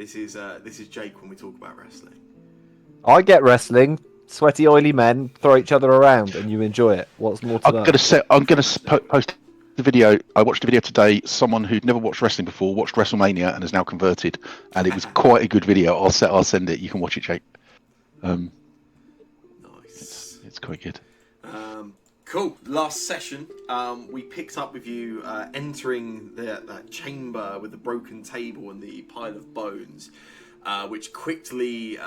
This is Jake when we talk about wrestling. I get wrestling. Sweaty, oily men throw each other around, and you enjoy it. What's more to that? I'm gonna post the video. I watched the video today. Someone who'd never watched wrestling before watched WrestleMania and has now converted, and it was quite a good video. I'll send it. You can watch it, Jake. Nice. It's quite good. Cool. Last session, we picked up with you entering that chamber with the broken table and the pile of bones, which quickly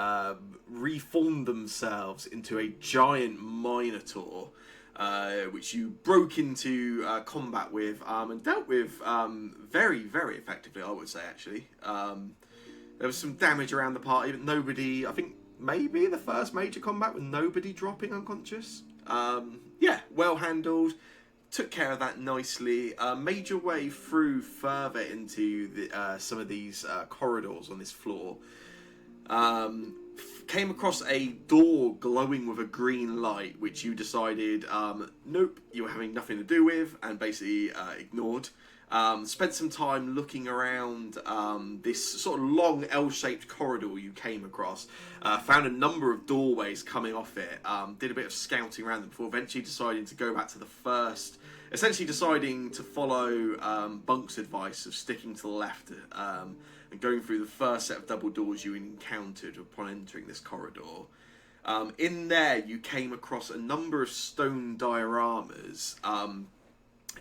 reformed themselves into a giant minotaur, which you broke into combat with and dealt with very, very effectively, I would say, actually. There was some damage around the party, but nobody, I think maybe the first major combat with nobody dropping unconscious. Yeah, well handled. Took care of that nicely. Made your way through further into some of these corridors on this floor. Came across a door glowing with a green light, which you decided, nope, you were having nothing to do with, and basically ignored. Spent some time looking around this sort of long L-shaped corridor you came across. Found a number of doorways coming off it. Did a bit of scouting around them before eventually deciding to go back to the first. Essentially deciding to follow Bunk's advice of sticking to the left and going through the first set of double doors you encountered upon entering this corridor. In there you came across a number of stone dioramas,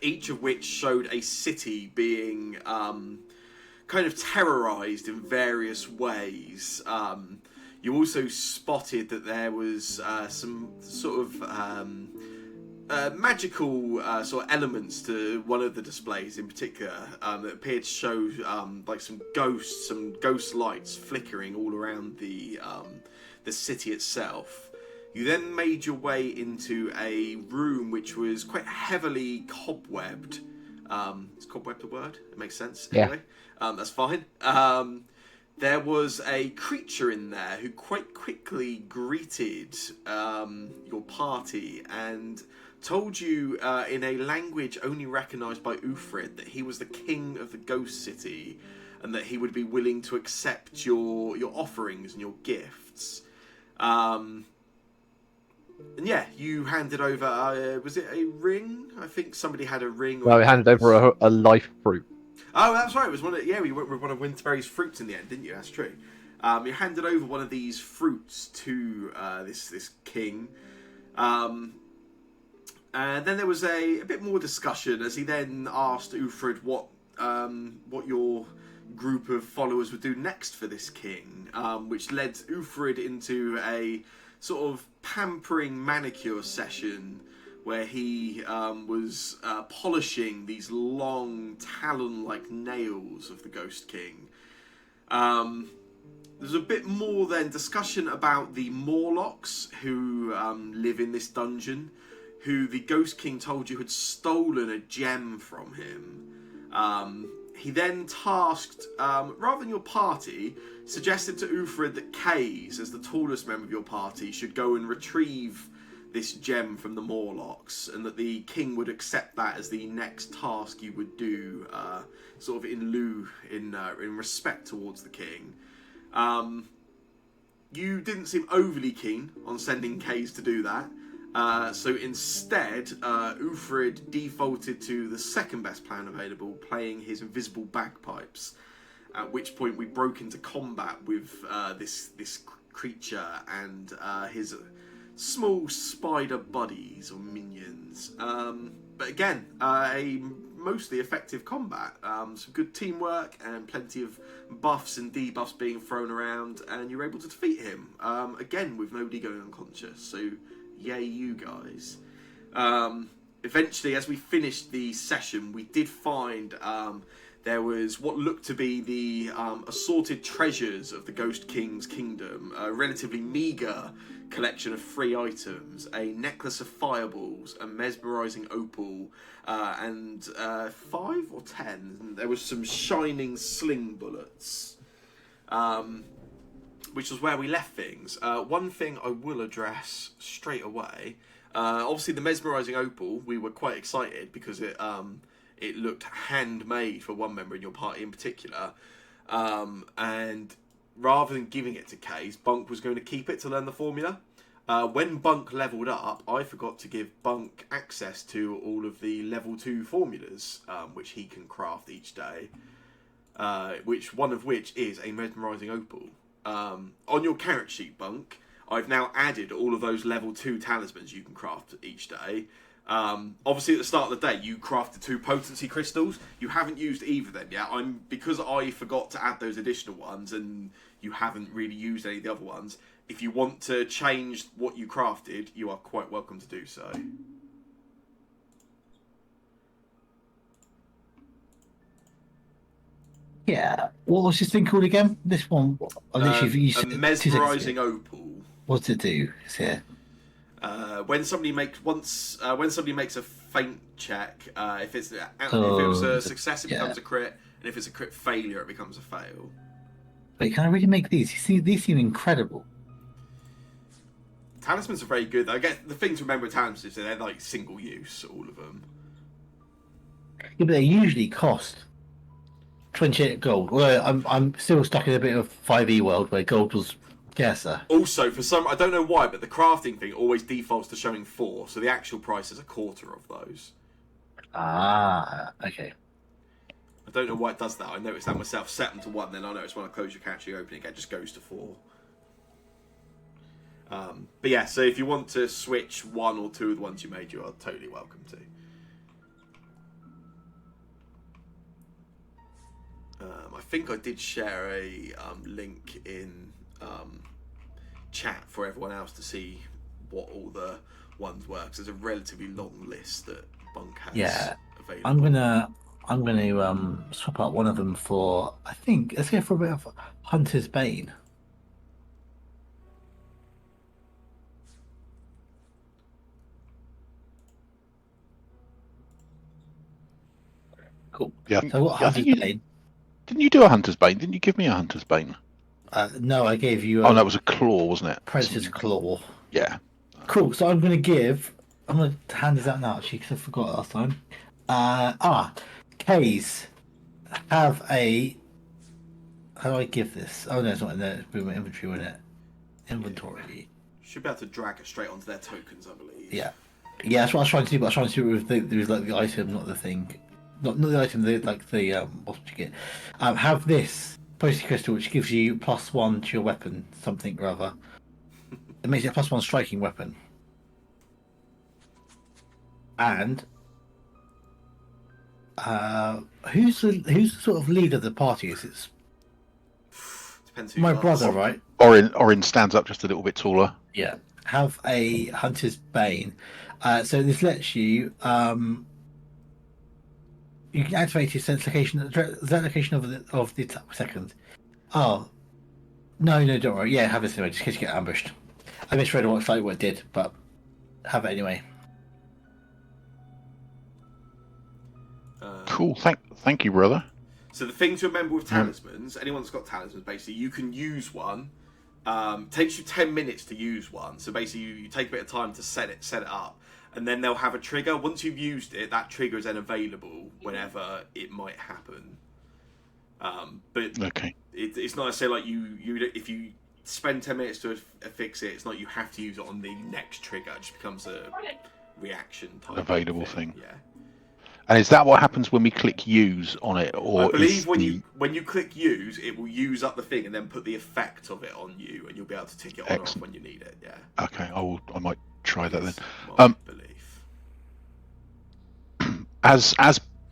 each of which showed a city being kind of terrorized in various ways. You also spotted that there was some sort of magical sort of elements to one of the displays in particular that appeared to show like some ghost lights flickering all around the city itself. You then made your way into a room which was quite heavily cobwebbed. Is cobwebbed a word? It makes sense. Anyway, that's fine. There was a creature in there who quite quickly greeted your party and told you in a language only recognised by Ufrid that he was the king of the ghost city and that he would be willing to accept your offerings and your gifts. And yeah, you handed over, was it a ring? I think somebody had a ring. Well, we handed over a life fruit. Oh, that's right. It was one of, we went with one of Winterberry's fruits in the end, didn't you? That's true. You handed over one of these fruits to this king. And then there was a bit more discussion as he then asked Ufrid what your group of followers would do next for this king, which led Ufrid into a sort of pampering manicure session where he was polishing these long talon-like nails of the Ghost King. There's a bit more then discussion about the Morlocks who live in this dungeon, who the Ghost King told you had stolen a gem from him. He then tasked, rather than your party, suggested to Ufrid that Kays, as the tallest member of your party, should go and retrieve this gem from the Morlocks, and that the king would accept that as the next task you would do, sort of in respect towards the king. You didn't seem overly keen on sending Kays to do that. So instead, Ufrid defaulted to the second best plan available, playing his invisible bagpipes. At which point we broke into combat with this creature and his small spider buddies or minions. But again, a mostly effective combat. Some good teamwork and plenty of buffs and debuffs being thrown around, and you were able to defeat him. Again, with nobody going unconscious. So yay you guys. Eventually, as we finished the session, we did find there was what looked to be the assorted treasures of the Ghost King's kingdom, a relatively meagre collection of 3 items, a necklace of fireballs, a mesmerising opal, and 5 or 10. There was some shining sling bullets, which was where we left things. One thing I will address straight away, obviously the mesmerising opal, we were quite excited because it looked handmade for one member in your party in particular. And rather than giving it to Case, Bunk was going to keep it to learn the formula. When Bunk leveled up, I forgot to give Bunk access to all of the level 2 formulas, which he can craft each day. One of which is a mesmerising opal. On your character sheet, Bunk, I've now added all of those level 2 talismans you can craft each day. Obviously, at the start of the day, you crafted 2 potency crystals. You haven't used either of them yet. Because I forgot to add those additional ones, and you haven't really used any of the other ones. If you want to change what you crafted, you are quite welcome to do so. Yeah. What was this thing called again? This one. A mesmerising opal. What's it do? It's here. When somebody makes a feint check, if it was a success, it becomes a crit, and if it's a crit failure, it becomes a fail. Wait, can I really make these? You see, these seem incredible. Talismans are very good. I guess the thing to remember with talismans is they're like single use, all of them. Yeah, but they usually cost 28 gold. Although I'm still stuck in a bit of 5e world where gold was scarcer. Also, I don't know why, but the crafting thing always defaults to showing 4, so the actual price is a quarter of those. Ah, okay. I don't know why it does that. I noticed that myself. Set them to 1, then I notice when I close your character, you open it just goes to 4. But yeah, so if you want to switch 1 or 2 of the ones you made, you are totally welcome to. I think I did share a link in chat for everyone else to see what all the ones were, because there's a relatively long list that Bunk has available. I'm gonna swap out one of them for, I think, let's go for a bit of Hunter's Bane. Cool. Yeah. So what Hunter's Bane? Didn't you do a Hunter's Bane? Didn't you give me a Hunter's Bane? No, I gave you. Oh, no, it was a claw, wasn't it? Predator's Claw. Yeah. Cool. So I'm gonna hand this out now actually because I forgot last time. K's have a. How do I give this? Oh no, it's not in there. It's in my inventory, wasn't it? Inventory. Should be able to drag it straight onto their tokens, I believe. Yeah. Yeah, that's what I was trying to do, but I was trying to do it with the item, not the thing. Not the item, what you get. Have this Posty Crystal, which gives you +1 to your weapon, something or other. It makes it a +1 striking weapon. And who's the sort of leader of the party? Is it Depends who my you brother, ask. right? Orin stands up just a little bit taller. Yeah. Have a Hunter's Bane. So this lets you you can activate your sense location. The location of the second. Oh, no, don't worry. Yeah, have this anyway, just in case you get ambushed. I misread what it did, but have it anyway. Cool. Thank you, brother. So the thing to remember with talismans, anyone that's got talismans, basically, you can use one. Takes you 10 minutes to use one. So basically, you take a bit of time to set it up. And then they'll have a trigger. Once you've used it, that trigger is then available whenever it might happen. But okay. It's not necessarily like you if you spend 10 minutes to fix it, it's not you have to use it on the next trigger. It just becomes a reaction type available thing. Yeah. And is that what happens when we click use on it, or I believe when you click use, it will use up the thing and then put the effect of it on you, and you'll be able to tick it on or off when you need it. Yeah. Okay, I might try that then. My belief. As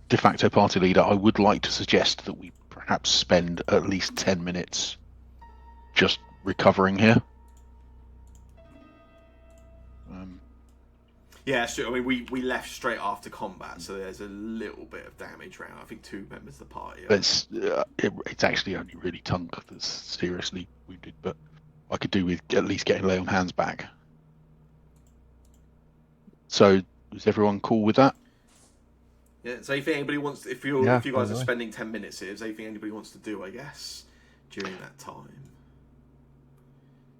de facto party leader, I would like to suggest that we perhaps spend at least 10 minutes just recovering here. Yeah, sure. I mean, we left straight after combat, so there's a little bit of damage around. I think 2 members of the party. But it's actually only really Tunk that's seriously wounded, but I could do with at least getting lay on hands back. So, is everyone cool with that? Yeah. So, if anybody wants, if you guys are spending 10 minutes here, is there anything anybody wants to do? I guess during that time.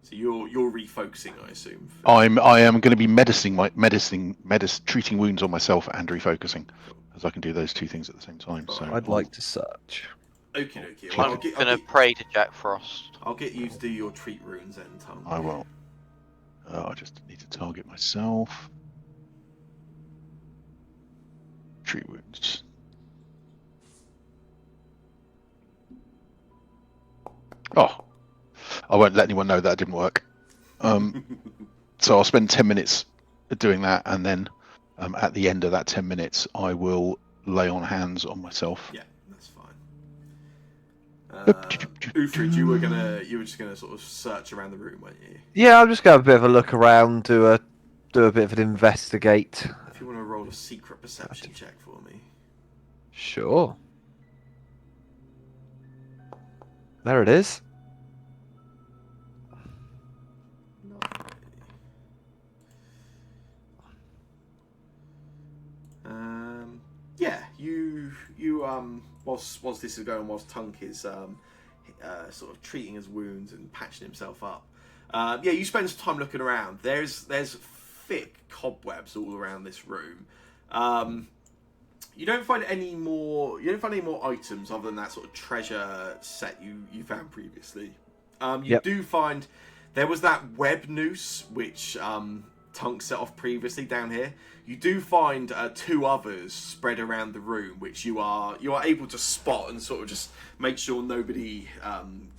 So you're refocusing, I assume. I am going to be treating wounds on myself and refocusing, as I can do those 2 things at the same time. So I'd like to search. Okay. I'm gonna pray to Jack Frost. I'll get you to do your treat runes then, Tom. I will. I just need to target myself. Treat wounds. Oh, I won't let anyone know that didn't work. So I'll spend 10 minutes doing that, and then at the end of that 10 minutes, I will lay on hands on myself. Yeah, that's fine. Uthrid, you were just gonna sort of search around the room, weren't you? Yeah, I'm just going to have a bit of a look around, do a bit of an investigate. If you want to roll a secret perception check for me. Sure. There it is. Yeah, you whilst this is going, whilst Tunk is sort of treating his wounds and patching himself up. Yeah, you spend some time looking around. There's thick cobwebs all around this room. You don't find any more items other than that sort of treasure set you found previously. You do find there was that web noose which Tunk set off previously down here. You do find 2 others spread around the room, which you are able to spot and sort of just make sure nobody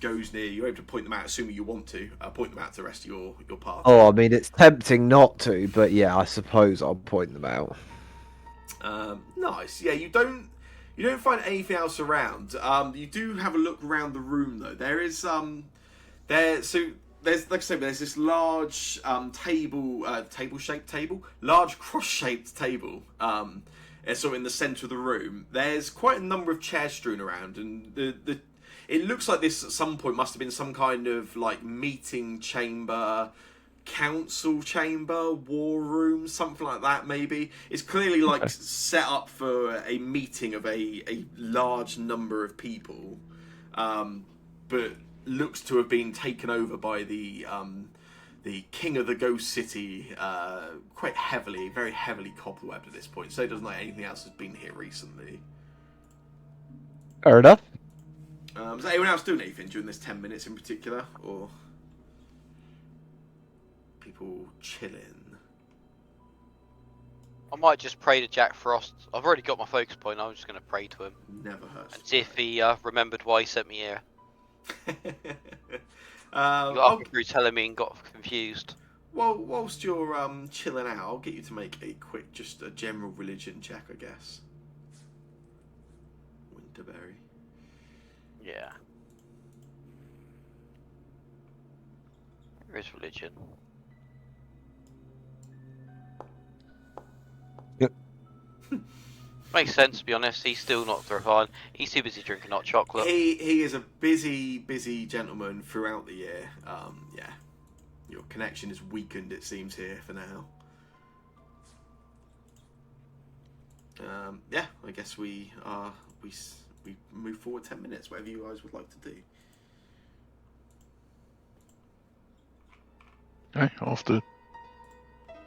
goes near. You're able to point them out, assuming you want to point them out to the rest of your party. Oh, I mean, it's tempting not to, but yeah, I suppose I'll point them out. Nice. Yeah, you don't find anything else around. You do have a look around the room though. There's like I said, there's this large large cross-shaped table. It's sort of in the centre of the room. There's quite a number of chairs strewn around, and it looks like this at some point must have been some kind of like meeting chamber, council chamber, war room, something like that. Maybe it's clearly like set up for a meeting of a large number of people, but looks to have been taken over by the king of the ghost city, quite heavily, very heavily cobwebbed at this point. So it doesn't like anything else has been here recently. Fair enough. Is anyone else doing anything during this 10 minutes in particular, or people chilling? I might just pray to Jack Frost. I've already got my focus point. I'm just gonna pray to him. Never hurts. And see if he remembered why he sent me here. You got up through telling me and got confused. Well, whilst you're chilling out, I'll get you to make a quick, just a general religion check, I guess. Winterberry. Yeah. There is religion. Yep. Makes sense, to be honest. He's still not fine. He's too busy drinking hot chocolate. He is a busy gentleman throughout the year. Yeah, your connection is weakened, it seems, here for now. Yeah, I guess we move forward 10 minutes, whatever you guys would like to do. Okay, after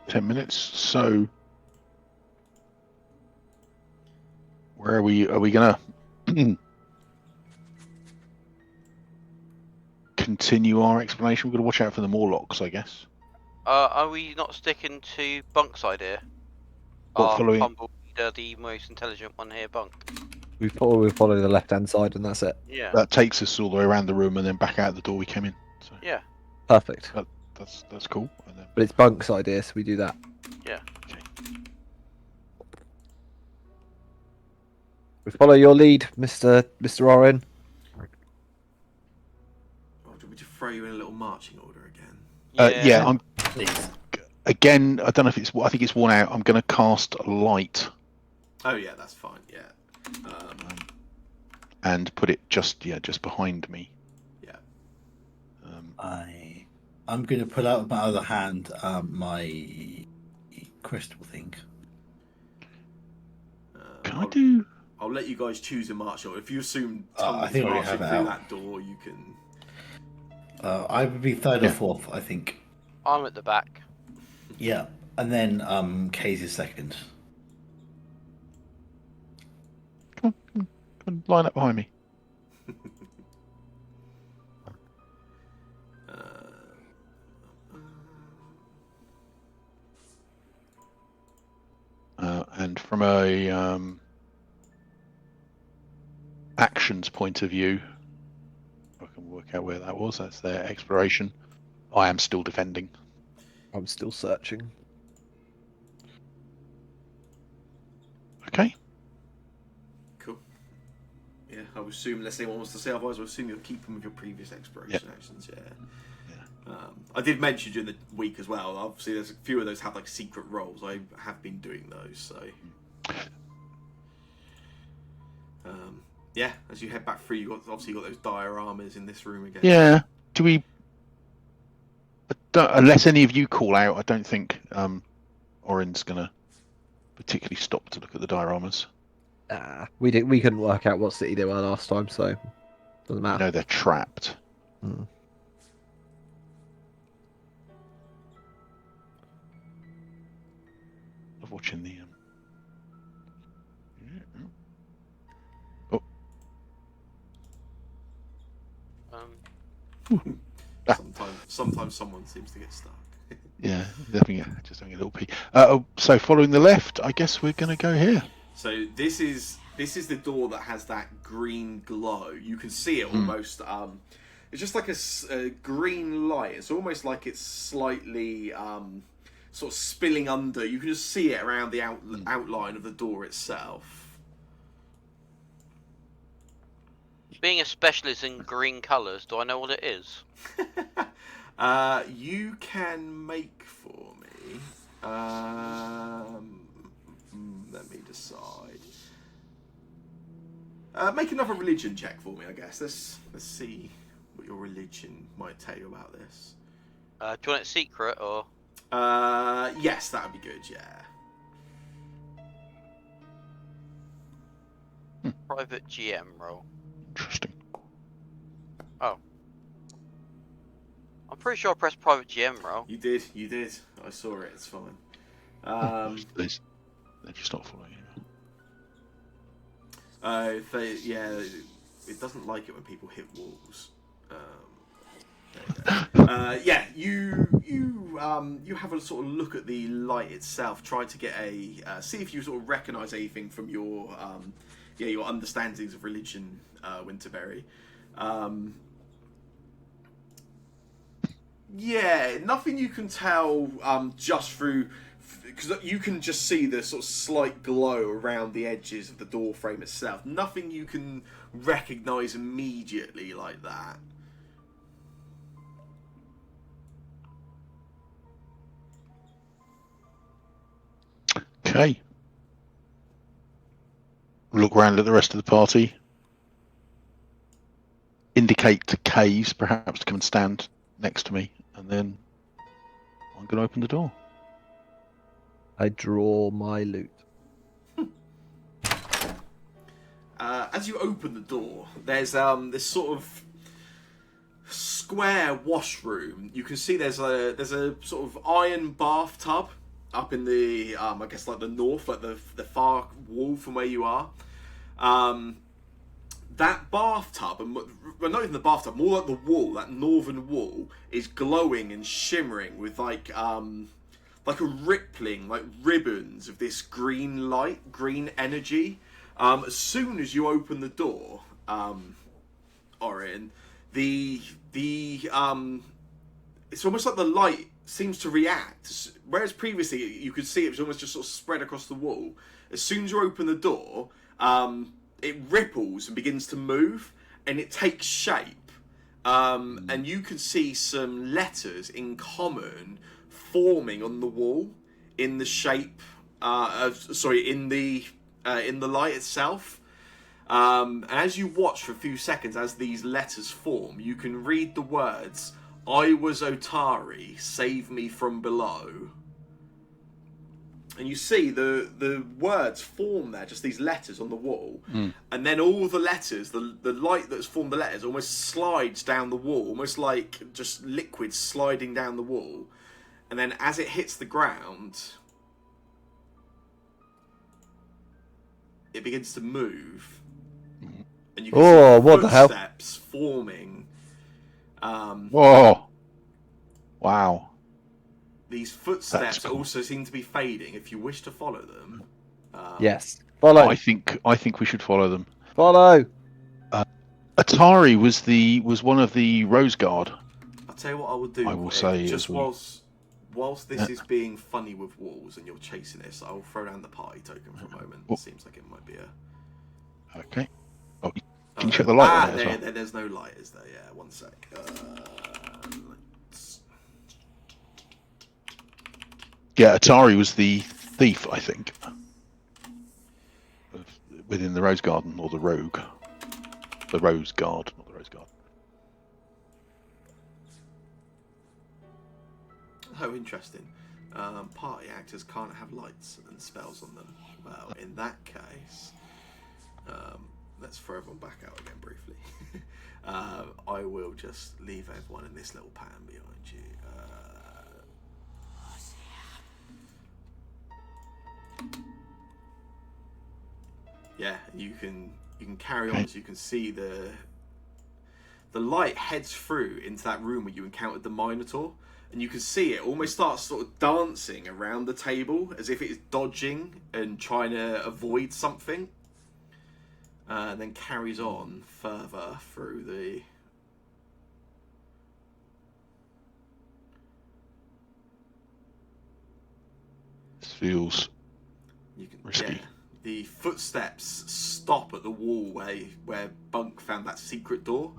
10 minutes, so where are we gonna continue our explanation? We're gonna watch out for the Morlocks, I guess. Are we not sticking to Bunk's idea? Following? Humble leader, the most intelligent one here, Bunk. We follow the left-hand side, and that's it. Yeah. That takes us all the way around the room and then back out the door we came in. So Yeah. Perfect. that's cool. And then, But it's Bunk's idea, so we do that. Yeah. okay. We follow your lead, Mr. Oren. Oh, do you want me to throw you in a little marching order again? Yeah, I'm Please. again. I don't know if it's. I think it's worn out. I'm going to cast light. Oh yeah, that's fine. Yeah. And put it just behind me. Yeah. I'm going to pull out with my other hand my crystal thing. Can I do? I'll let you guys choose a march order. If you assume I think I already marching have it through out. that door, you can. I would be third or fourth, I think. I'm at the back. Yeah, and then Kay's is second. Come on, line up behind me. from a actions point of view, I can work out where that was. That's their exploration. I am still defending. I'm still searching. Okay. Cool. Yeah, I would assume, unless anyone wants to say otherwise, I would assume you'll keep them with your previous exploration actions. Yeah. I did mention during the week as well. Obviously, there's a few of those have like secret roles. I have been doing those, so. Yeah, as you head back through, you obviously got those dioramas in this room again. Yeah. Do we? Unless any of you call out, I don't think Orin's gonna particularly stop to look at the dioramas. We couldn't work out what city they were last time, so doesn't matter. You know they're trapped. Mm. Love watching the. Sometimes someone seems to get stuck. Yeah, definitely just having a little pee. So following the left, I guess we're going to go here. So this is the door that has that green glow. You can see it almost. It's just like a green light. It's almost like it's slightly sort of spilling under. You can just see it around the outline of the door itself. Being a specialist in green colours, do I know what it is? You can make for me. Let me decide. Make another religion check for me, I guess. Let's see what your religion might tell you about this. Do you want it secret or? Yes, that would be good. Yeah. Private GM roll. Interesting. Oh. I'm pretty sure I pressed private GM roll. You did. I saw it. It's fine. They're just not following you. It doesn't like it when people hit walls. Yeah, you have a sort of look at the light itself. Try to get see if you sort of recognise anything from your your understandings of religion, Winterberry. Yeah, nothing you can tell just through, because you can just see the sort of slight glow around the edges of the door frame itself. Nothing you can recognise immediately like that. Okay. Look around at the rest of the party. Indicate to Caves, perhaps, to come and stand next to me, and then I'm going to open the door. I draw my loot. As you open the door, there's this sort of square washroom. You can see there's a sort of iron bathtub up in the I guess like the north, like the far wall from where you are. That bathtub, and well, not even the bathtub, more like the wall, that northern wall, is glowing and shimmering with like a rippling, like ribbons of this green light, green energy. As soon as you open the door, Orin, it's almost like the light seems to react. Whereas previously you could see it was almost just sort of spread across the wall. As soon as you open the door, it ripples and begins to move, and it takes shape. And you can see some letters in common forming on the wall in the shape in the light itself. And as you watch for a few seconds as these letters form, you can read the words, "I was Otari, save me from below." And you see the words form there, just these letters on the wall. And then all the letters, the light that's formed the letters almost slides down the wall, almost like just liquid sliding down the wall. And then as it hits the ground, it begins to move. And you can see what the hell? footsteps forming. Whoa! Wow. These footsteps also seem to be fading. If you wish to follow them, Yes. Follow. I think we should follow them. Follow. Atari was one of the Rose Guard. I'll tell you what I will do. I will say just as we... whilst this is being funny with walls and you're chasing this, I'll throw down the party token for a moment. It seems like it might be a. Okay. Oh, can you check the light on it as well? There's no light, is there? Yeah, one sec. Yeah, Atari was the thief, I think, within the Rose Garden, or the Rogue. The Rose Guard, not the Rose Guard. Oh, interesting. Party actors can't have lights and spells on them. Well, in that case, let's throw everyone back out again briefly. I will just leave everyone in this little pattern behind you. Yeah, you can carry on, so you can see the light heads through into that room where you encountered the Minotaur, and you can see it almost starts sort of dancing around the table as if it's dodging and trying to avoid something, and then carries on further through the. This feels risky. Yeah, the footsteps stop at the wall where Bunk found that secret door,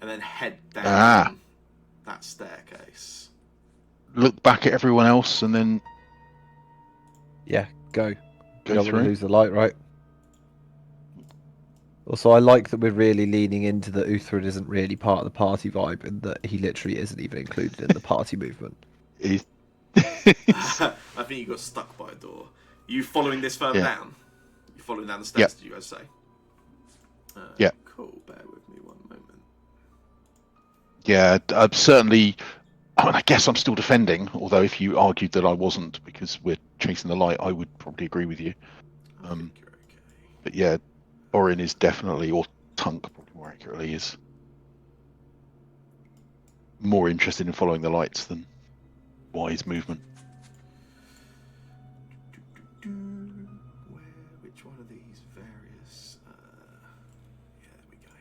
and then head down that staircase. Look back at everyone else and then Yeah, go. You go don't want through. to lose the light, right? Also, I like that we're really leaning into that Uthred isn't really part of the party vibe, and that he literally isn't even included in the party movement. He's- I think you got stuck by a door. You following this further down? You following down the stairs? Yep. Did you guys say? Yeah. Cool. Bear with me one moment. Yeah, I'm certainly. I mean, I guess I'm still defending. Although, if you argued that I wasn't because we're chasing the light, I would probably agree with you. I think you're okay. But yeah, Orin is definitely, or Tunk, probably more accurately, is more interested in following the lights than wise movement. Which one of these various? Yeah, there we go.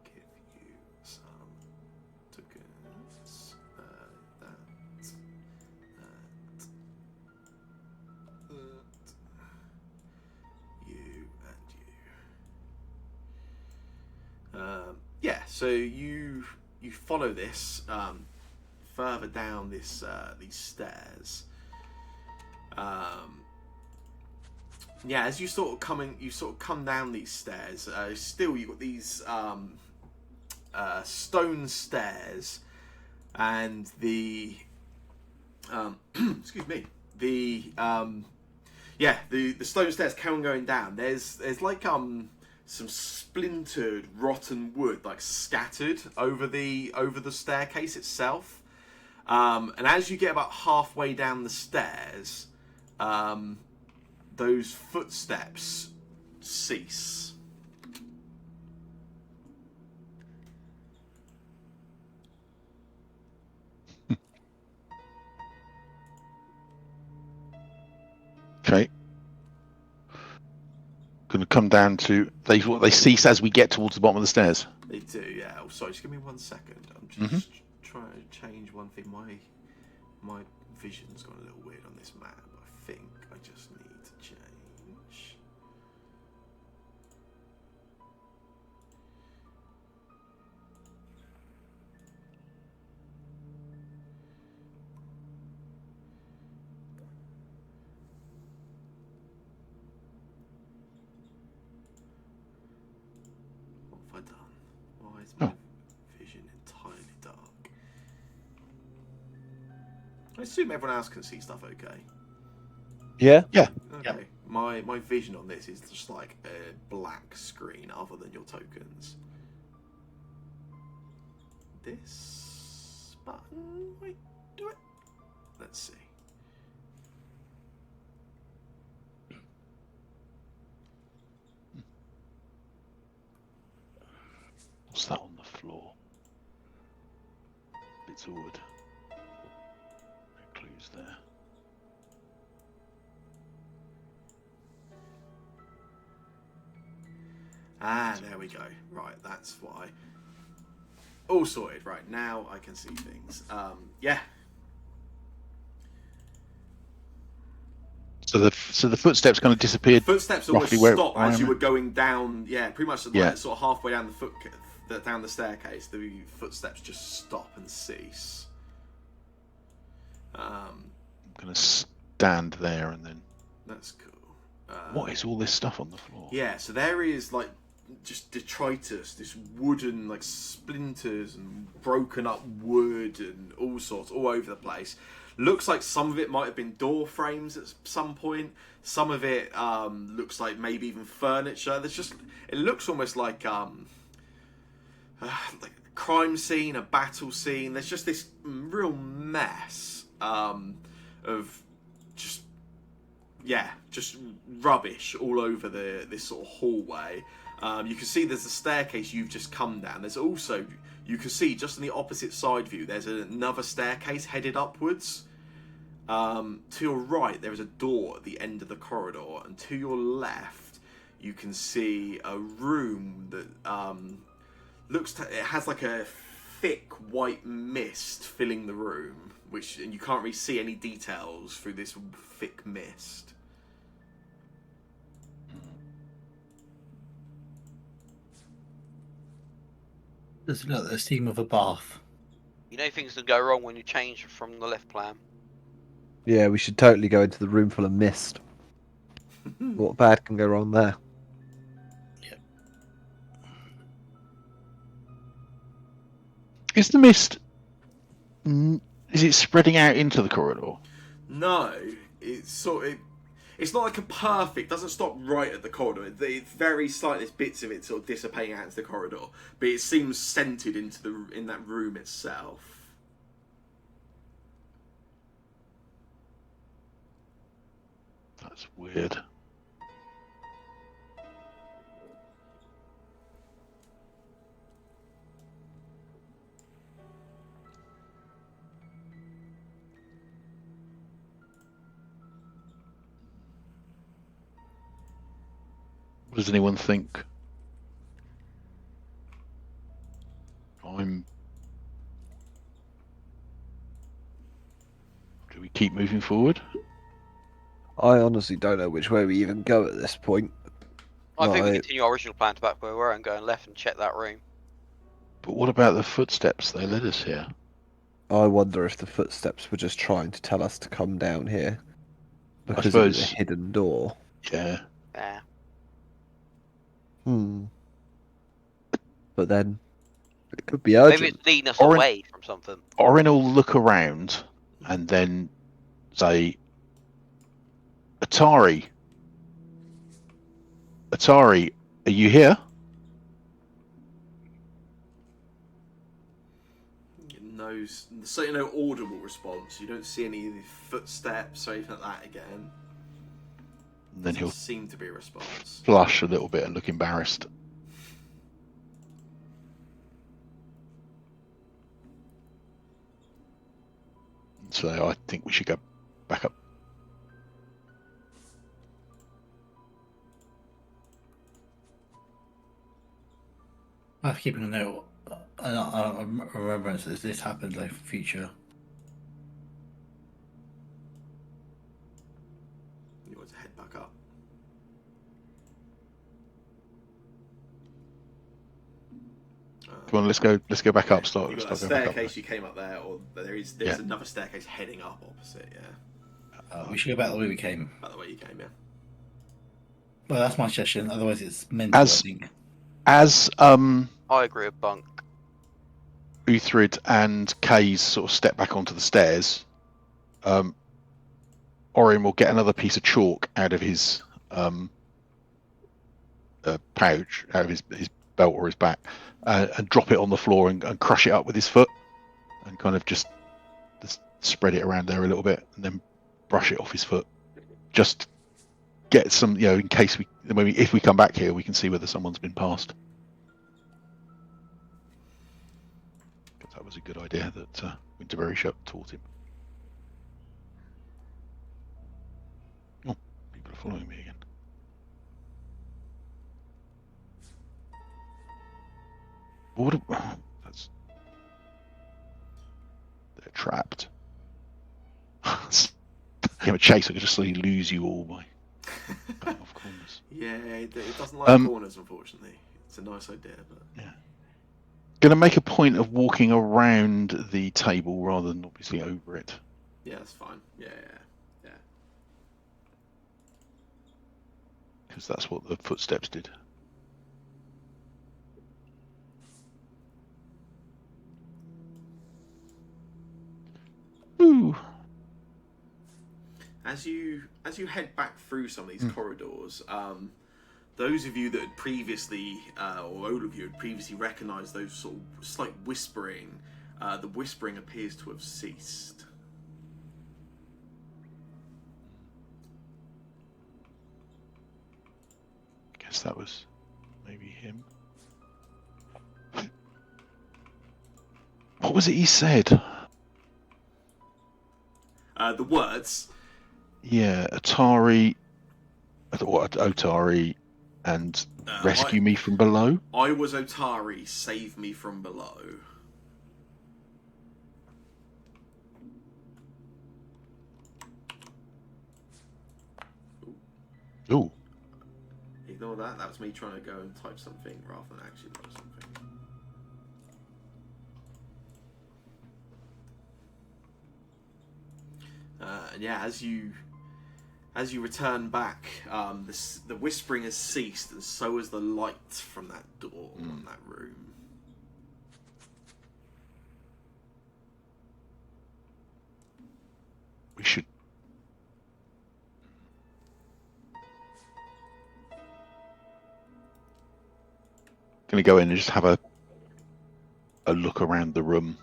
Give you some tokens. That. You and you. Yeah, so you follow this further down this these stairs. Yeah, as you sort of come down these stairs. Still, you've got these stone stairs, and the excuse me, the stone stairs carry on going down. There's like some splintered, rotten wood like scattered over the staircase itself. And as you get about halfway down the stairs, those footsteps cease. Okay. Going to come down to they cease as we get towards the bottom of the stairs. They do, yeah. Oh, sorry, just give me 1 second. I'm just trying to change one thing. My vision's gone a little weird on this map. I think I just need to change. What have I done? Why is my vision entirely dark? I assume everyone else can see stuff okay. Yeah? Yeah. Okay. My vision on this is just like a black screen other than your tokens. this button might do it. Let's see. What's that on the floor? Bits of wood. No clues there. Ah, there we go. Right, that's why. All sorted. Right, now I can see things. Yeah. So the footsteps kind of disappeared. Footsteps almost roughly where stopped I as you am. were going down. Yeah, pretty much like, Yeah. sort of halfway down down the staircase. The footsteps just stop and cease. I'm going to stand there and then. That's cool. What is all this stuff on the floor? Yeah, so there is like just detritus, this wooden like splinters and broken up wood and all sorts all over the place. Looks like some of it might have been door frames at some point. Some of it looks like maybe even furniture. It looks almost like a crime scene, a battle scene. There's just this real mess of just rubbish all over this sort of hallway. You can see there's a staircase you've just come down. There's also, you can see just on the opposite side view, there's another staircase headed upwards. To your right, there is a door at the end of the corridor, and to your left, you can see a room that it has like a thick white mist filling the room, and you can't really see any details through this thick mist. There's the steam of a bath. You know things can go wrong when you change from the left plan. Yeah, we should totally go into the room full of mist. What bad can go wrong there? Yep. Is the mist? Is it spreading out into the corridor? No, it's not like a perfect. Doesn't stop right at the corridor. It's very slight. There's bits of it sort of dissipating out into the corridor, but it seems centered in that room itself. That's weird. What does anyone think? Do we keep moving forward? I honestly don't know which way we even go at this point. I think we Right. continue our original plan to back where we were and go left and check that room. But what about the footsteps? They led us here. I wonder if the footsteps were just trying to tell us to come down here because it was a suppose- hidden door. Yeah. Yeah. But then it could be urgent. Maybe it's leading us Or away from something. Orin will look around and then say, Atari, are you here? No audible response. You don't see any of the footsteps or anything like that again. And then he'll Doesn't seem to be a response. flush a little bit and look embarrassed. So I think we should go back up. I'm keeping a note, a remembrance that this happened, like for future. You want to head back up. Come on, let's go back up. You've got a Start going back up. staircase. You came up there, or there's Yeah. another staircase heading up opposite. Yeah, We should go back the way we came. by the way you came. Yeah. Well, that's my suggestion. Otherwise, it's mental. I think. As I agree with Bunk. Uthrid and Kays sort of step back onto the stairs, Orin will get another piece of chalk out of his pouch, out of his belt or his back, and drop it on the floor and crush it up with his foot, and kind of just spread it around there a little bit, and then brush it off his foot. Just get some, in case if we come back here, we can see whether someone's been passed. Because that was a good idea that Winterberry taught him. Oh, people are following me again. They're trapped. Give a chase, I could just slowly lose you all by cutting off corners. Yeah, it doesn't like corners, unfortunately. It's a nice idea, but yeah. Gonna make a point of walking around the table rather than obviously over it. Yeah, that's fine. Yeah. Because that's what the footsteps did. Ooh. As you head back through some of these corridors, those of you that had previously, or all of you had previously recognised those sort of slight whispering, the whispering appears to have ceased. I guess that was maybe him. What was it he said? The words. Yeah, Atari. Otari, and rescue me from below. I was Otari. Save me from below. Ooh. Ignore that. That was me trying to go and type something rather than actually type something. And yeah, as you return back, the whispering has ceased, and so has the light from that door in that room. We should. Gonna go in and just have a look around the room.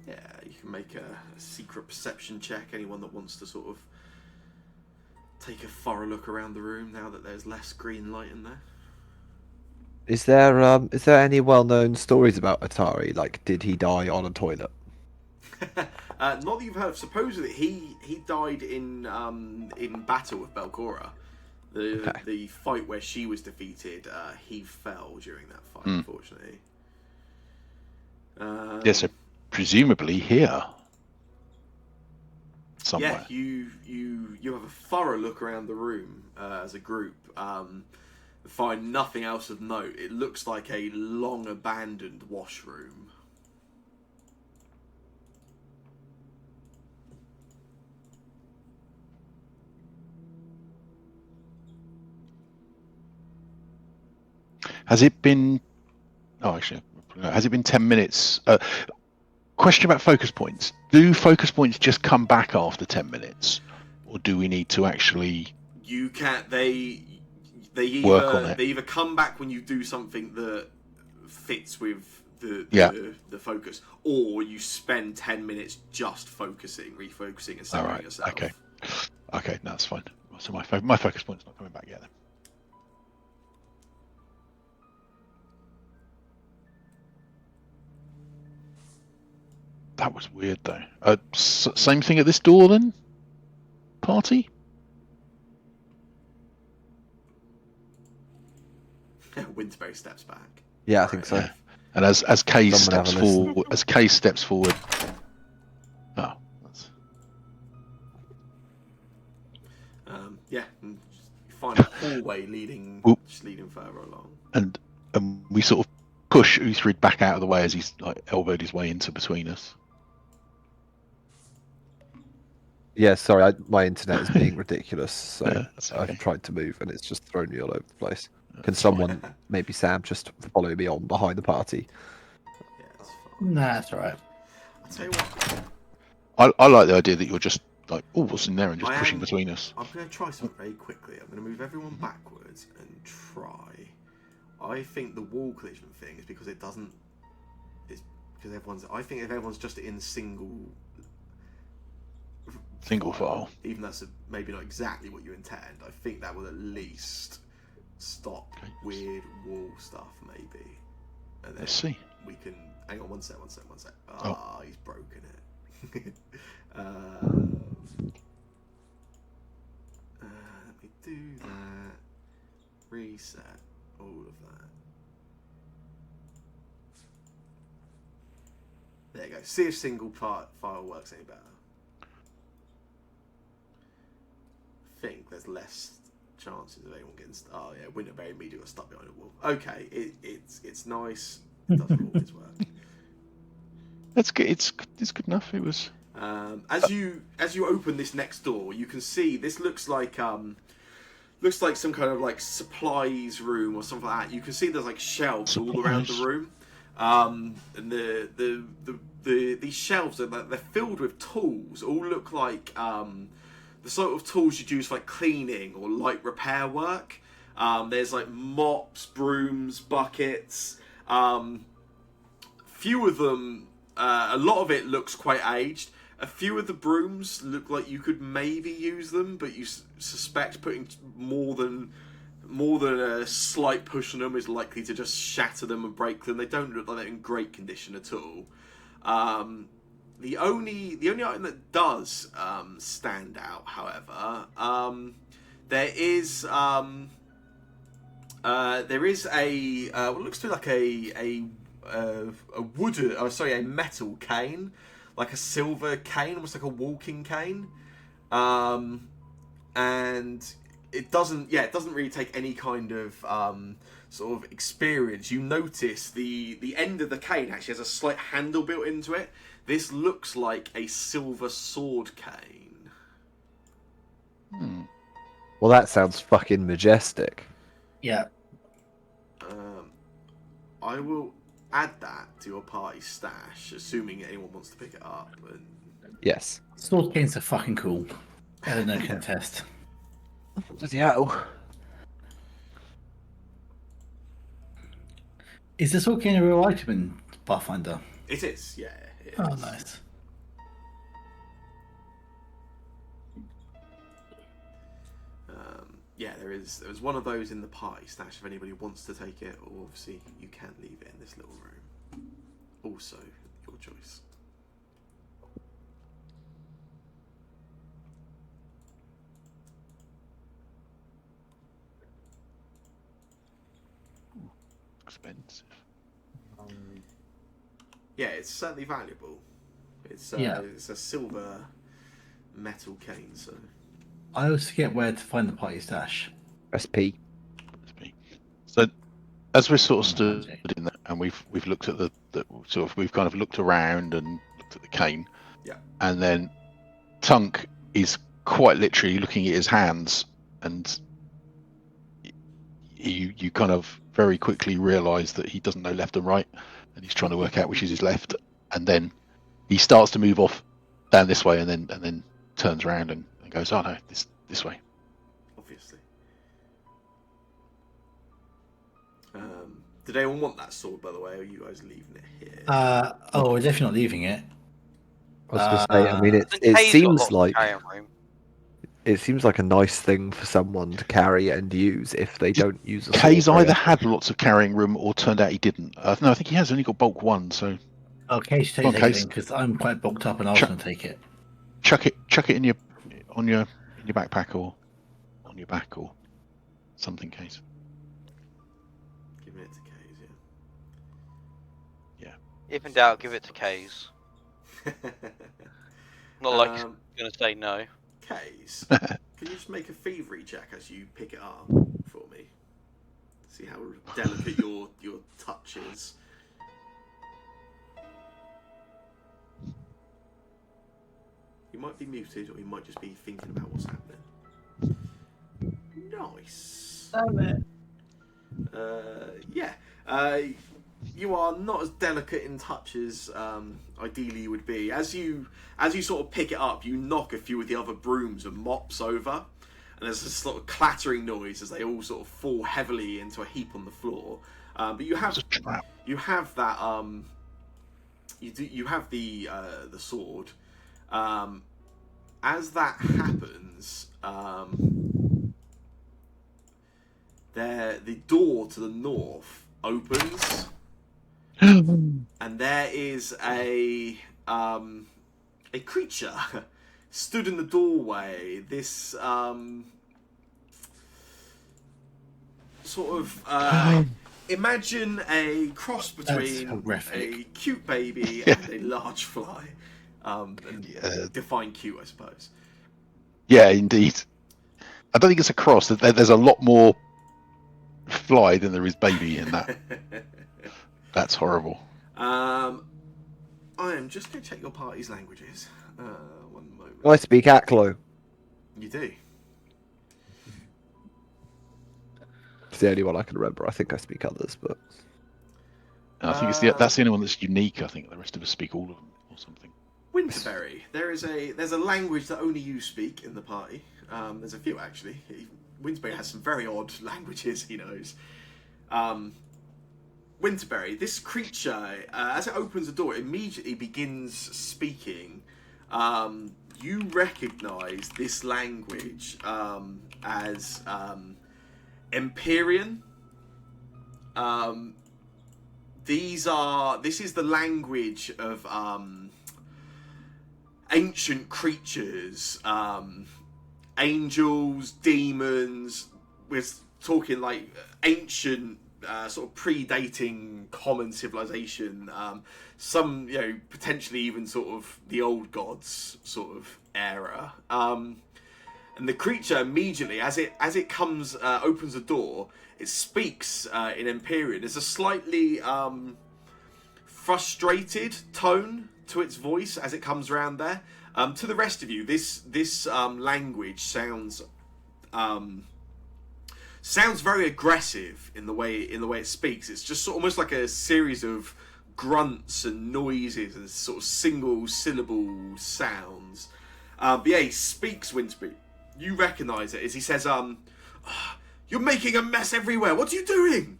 Yeah, you can make a secret perception check. Anyone that wants to sort of take a thorough look around the room now that there's less green light in there. Is there any well-known stories about Atari? Like, did he die on a toilet? Not that you've heard of. Supposedly, he died in battle with Belcora. The fight where she was defeated, he fell during that fight, unfortunately. Yes, so presumably here. Somewhere. Yeah, you have a thorough look around the room as a group. Find nothing else of note. It looks like a long abandoned washroom. Has it been? Oh, actually, has it been 10 minutes? Question about focus points. Do focus points just come back after 10 minutes, or do we need to actually? You can't. They work on it. They either come back when you do something that fits with the focus, or you spend 10 minutes just refocusing and centering yourself. Okay, no, that's fine. So my focus point's not coming back yet then. That was weird though. Same thing at this door then? Party? Winterberry steps back. Yeah, I think so. Yeah. And as Kay Someone steps have a listen. forward, oh, that's... Yeah, and you find a hallway leading further along. And we sort of push Uthrid back out of the way as he's like elbowed his way into between us. Yeah, sorry, my internet is being ridiculous, so that's okay. I've tried to move and it's just thrown me all over the place. Can someone, maybe Sam, just follow me on behind the party? Yeah, that's fine. Nah, that's alright. I'll tell you what. I like the idea that you're just like, oh, what's in there, and just pushing between us. I'm going to try something very quickly. I'm going to move everyone backwards and try I think the wall collision thing is because it doesn't. It's because everyone's. I think if everyone's just in single file, even though that's maybe not exactly what you intend, I think that will at least stop weird wall stuff, maybe. And then let's see. we can. Hang on, one sec. He's broken it. Let me do that. Reset all of that. There you go. See if single part file works any better. I think there's less chances of anyone getting. Oh yeah, Winterberry Media got stuck behind a wall. Okay, it's nice. It doesn't always work. That's good. It's good enough. It was. As you open this next door, you can see this looks like some kind of like supplies room or something like that. You can see there's like shelves all around the room, and these shelves they're filled with tools. All look like the sort of tools you'd use for like cleaning or light repair work. There's like mops, brooms, buckets. Few of them, a lot of it looks quite aged. A few of the brooms look like you could maybe use them, but you suspect putting more than a slight push on them is likely to just shatter them and break them. They don't look like they're in great condition at all. The only item that does stand out, however, there is a what looks to be like a metal cane, like a silver cane, almost like a walking cane, and it doesn't really take any kind of sort of experience. You notice the end of the cane actually has a slight handle built into it. This looks like a silver sword cane. Well, that sounds fucking majestic. Yeah. I will add that to your party stash, assuming anyone wants to pick it up. And... Yes. Sword canes are fucking cool. No contest. Bloody hell. Is the sword cane a real item in Pathfinder? It is, yeah. It Oh, is. nice. Yeah, there's one of those in the party stash if anybody wants to take it, or obviously you can leave it in this little room. Also, your choice. Expensive. Yeah, it's certainly valuable. It's a silver metal cane, so. I always forget where to find the party stash. SP. So, as we're sort of stood in that, and we've looked at the sort of we've kind of looked around and looked at the cane. Yeah. And then Tunk is quite literally looking at his hands, and you kind of very quickly realise that he doesn't know left and right, and he's trying to work out which is his left, and then he starts to move off down this way, and then turns around and goes, "Oh no, this way." Obviously. Did anyone want that sword, by the way, or are you guys leaving it here? We're definitely not leaving it. I was going to say, I mean, The it K's got seems lots of like carrying room. it seems like a nice thing for someone to carry and use if they don't use a sword. Kay's very either often. had lots of carrying room or turned out he didn't. No, I think he has only got bulk 1. So Okay, so Go on, take it Case. then, because I'm quite bulked up and I was Chuck- going to take it. chuck it in your backpack or on your back or something, Case. Giving it to Kays, If in doubt, give it to K's. yeah. Not like he's going to say no. Kays, can you just make a thievery check as you pick it up for me? See how delicate your touch is. You might be muted, or you might just be thinking about what's happening. Nice. Yeah. You are not as delicate in touch as ideally you would be. As you sort of pick it up, you knock a few of the other brooms and mops over. and there's this sort of clattering noise as they all sort of fall heavily into a heap on the floor. But you have that you have the sword. As that happens, the door to the north opens, and there is a creature stood in the doorway. This sort of imagine a cross between a cute baby and a large fly. Define cute, I suppose. Yeah, indeed. I don't think it's a cross. There's a lot more fly than there is baby in that. That's horrible. I am just going to check your party's languages. One moment. I speak Aklo. You do? It's the only one I can remember. I think I speak others, but I think that's the only one that's unique. I think the rest of us speak all of them or something. Winterberry. There's a language that only you speak in the party. There's a few actually. Winterberry has some very odd languages he knows. Winterberry, this creature, as it opens the door, immediately begins speaking. You recognise this language as Empyrean. This is the language of ancient creatures, angels, demons. We're talking like ancient, sort of predating common civilization. Some, potentially even sort of the old gods sort of era. And the creature immediately, as it comes, opens the door, it speaks in Empyrean. There's a slightly frustrated tone to its voice as it comes around there. To the rest of you, this language sounds very aggressive in the way it speaks. It's just almost like a series of grunts and noises and sort of single syllable sounds. But yeah, he speaks Winterberry. You recognise it as he says, "You're making a mess everywhere. What are you doing?"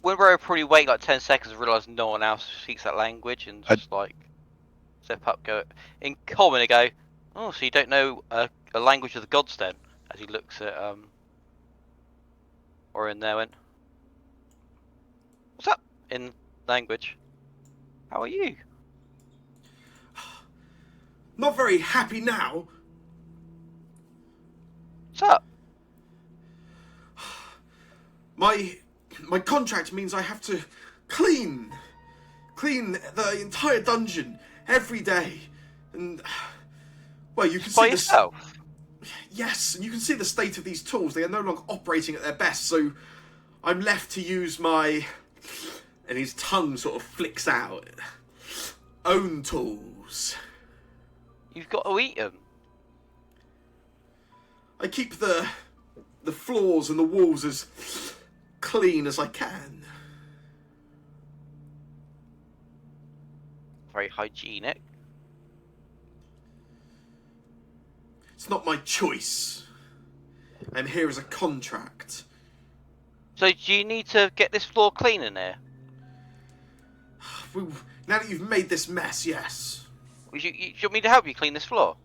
Winterberry probably wait like 10 seconds and realise no one else speaks that language and just step up, go in common and go, "Oh, so you don't know a language of the gods then?" As he looks at Orion there went, "What's up?" in language. "How are you?" Not very happy now. "What's up?" My contract means I have to clean the entire dungeon every day, and well, you can By see yourself? Yes, and you can see the state of these tools. They are no longer operating at their best, so I'm left to use my, and his tongue sort of flicks out, own tools. You've got to eat them. I keep the floors and the walls as clean as I can. Very hygienic. It's not my choice. I'm here as a contract. So do you need to get this floor clean in here? Now that you've made this mess, yes. You want me to help you clean this floor?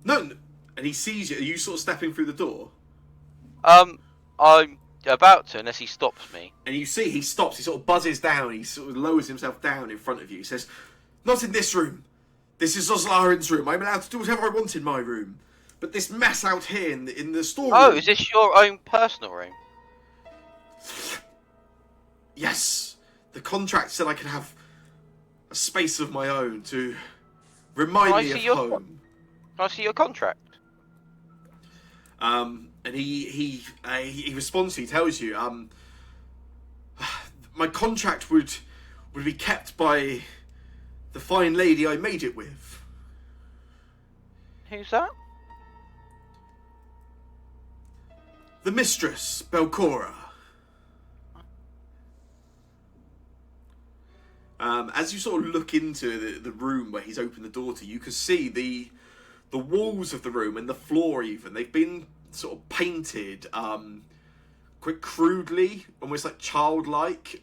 No, and he sees you. Are you sort of stepping through the door? I'm about to, unless he stops me. And you see he stops. He sort of buzzes down. He sort of lowers himself down in front of you. He says, "Not in this room. This is Oslarin's room. I'm allowed to do whatever I want in my room. But this mess out here in the storeroom..." Oh, is this your own personal room? Yes. The contract said I could have a space of my own to remind me of home. Can I see your contract? And he responds to you, tells you, my contract would be kept by the fine lady I made it with. Who's that? The mistress, Belcora. As you sort of look into the room where he's opened the door to, you can see the walls of the room and the floor even, they've been sort of painted quite crudely, almost like childlike,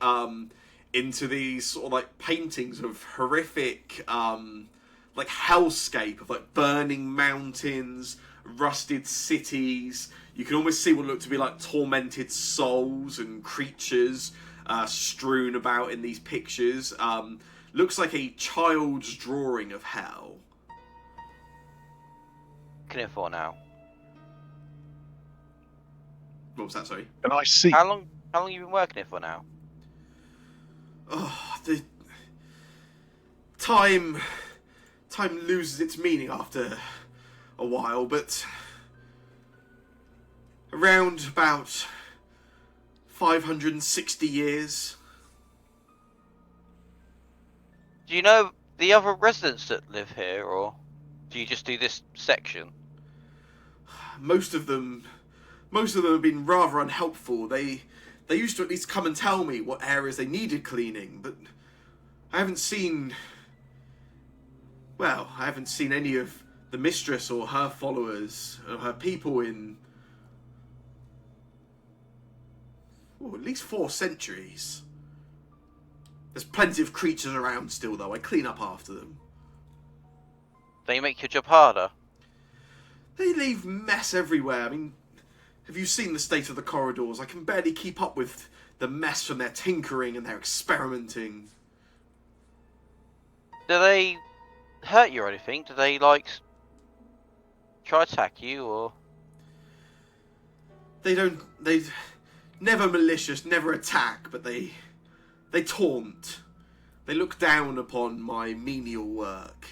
into these sort of like paintings of horrific like hellscape of like burning mountains, rusted cities. You can almost see what look to be like tormented souls and creatures strewn about in these pictures. Looks like a child's drawing of hell. Looking here for now. What was that, sorry? And I see. How long you been working here for now? Oh, the time loses its meaning after a while, but around about 560 years. Do you know the other residents that live here, or do you just do this section? Most of them have been rather unhelpful. They used to at least come and tell me what areas they needed cleaning, but I haven't seen any of the mistress or her followers or her people in at least 4 centuries. There's plenty of creatures around still, though. I clean up after them. They make your job harder. They leave mess everywhere. I mean, have you seen the state of the corridors? I can barely keep up with the mess from their tinkering and their experimenting. Do they hurt you or anything? Do they like try to attack you or? They never malicious, never attack, but they taunt. They look down upon my menial work.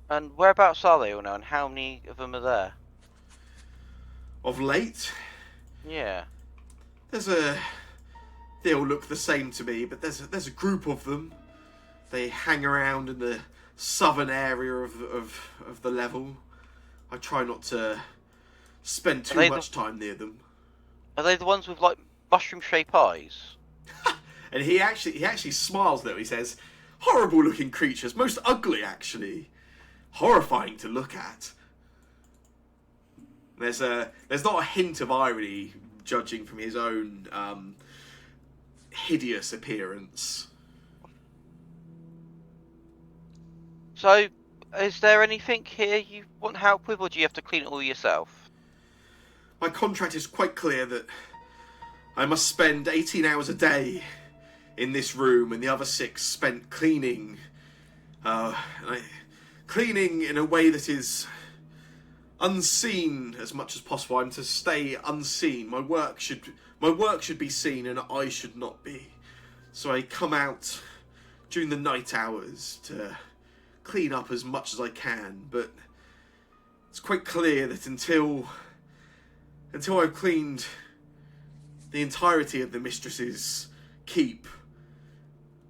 And whereabouts are they all now? And how many of them are there? Of late, Yeah. they all look the same to me, but there's a group of them. They hang around in the southern area of the level. I try not to spend too much time near them. Are they the ones with like mushroom-shaped eyes? And he actually smiles though. He says, "Horrible looking creatures, most ugly actually, horrifying to look at." There's not a hint of irony, judging from his own hideous appearance. So, is there anything here you want help with, or do you have to clean it all yourself? My contract is quite clear that I must spend 18 hours a day in this room, and the other 6 spent cleaning. Cleaning in a way that is unseen as much as possible. I'm to stay unseen. My work should be seen, and I should not be. So I come out during the night hours to clean up as much as I can. But it's quite clear that until I've cleaned the entirety of the mistress's keep,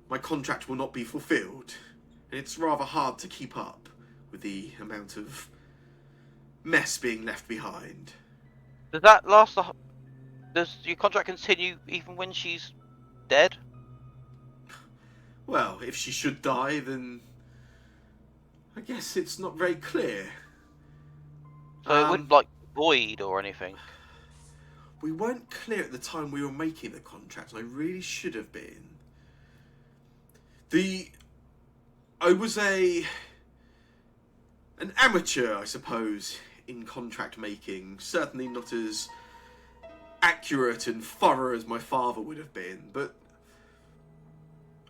my contract will not be fulfilled. And it's rather hard to keep up with the amount of mess being left behind. Does that last? Does your contract continue even when she's dead? Well, if she should die, then I guess it's not very clear. So it wouldn't like void or anything. We weren't clear at the time we were making the contract, and I really should have been. I was an amateur, I suppose, in contract making. Certainly not as accurate and thorough as my father would have been, but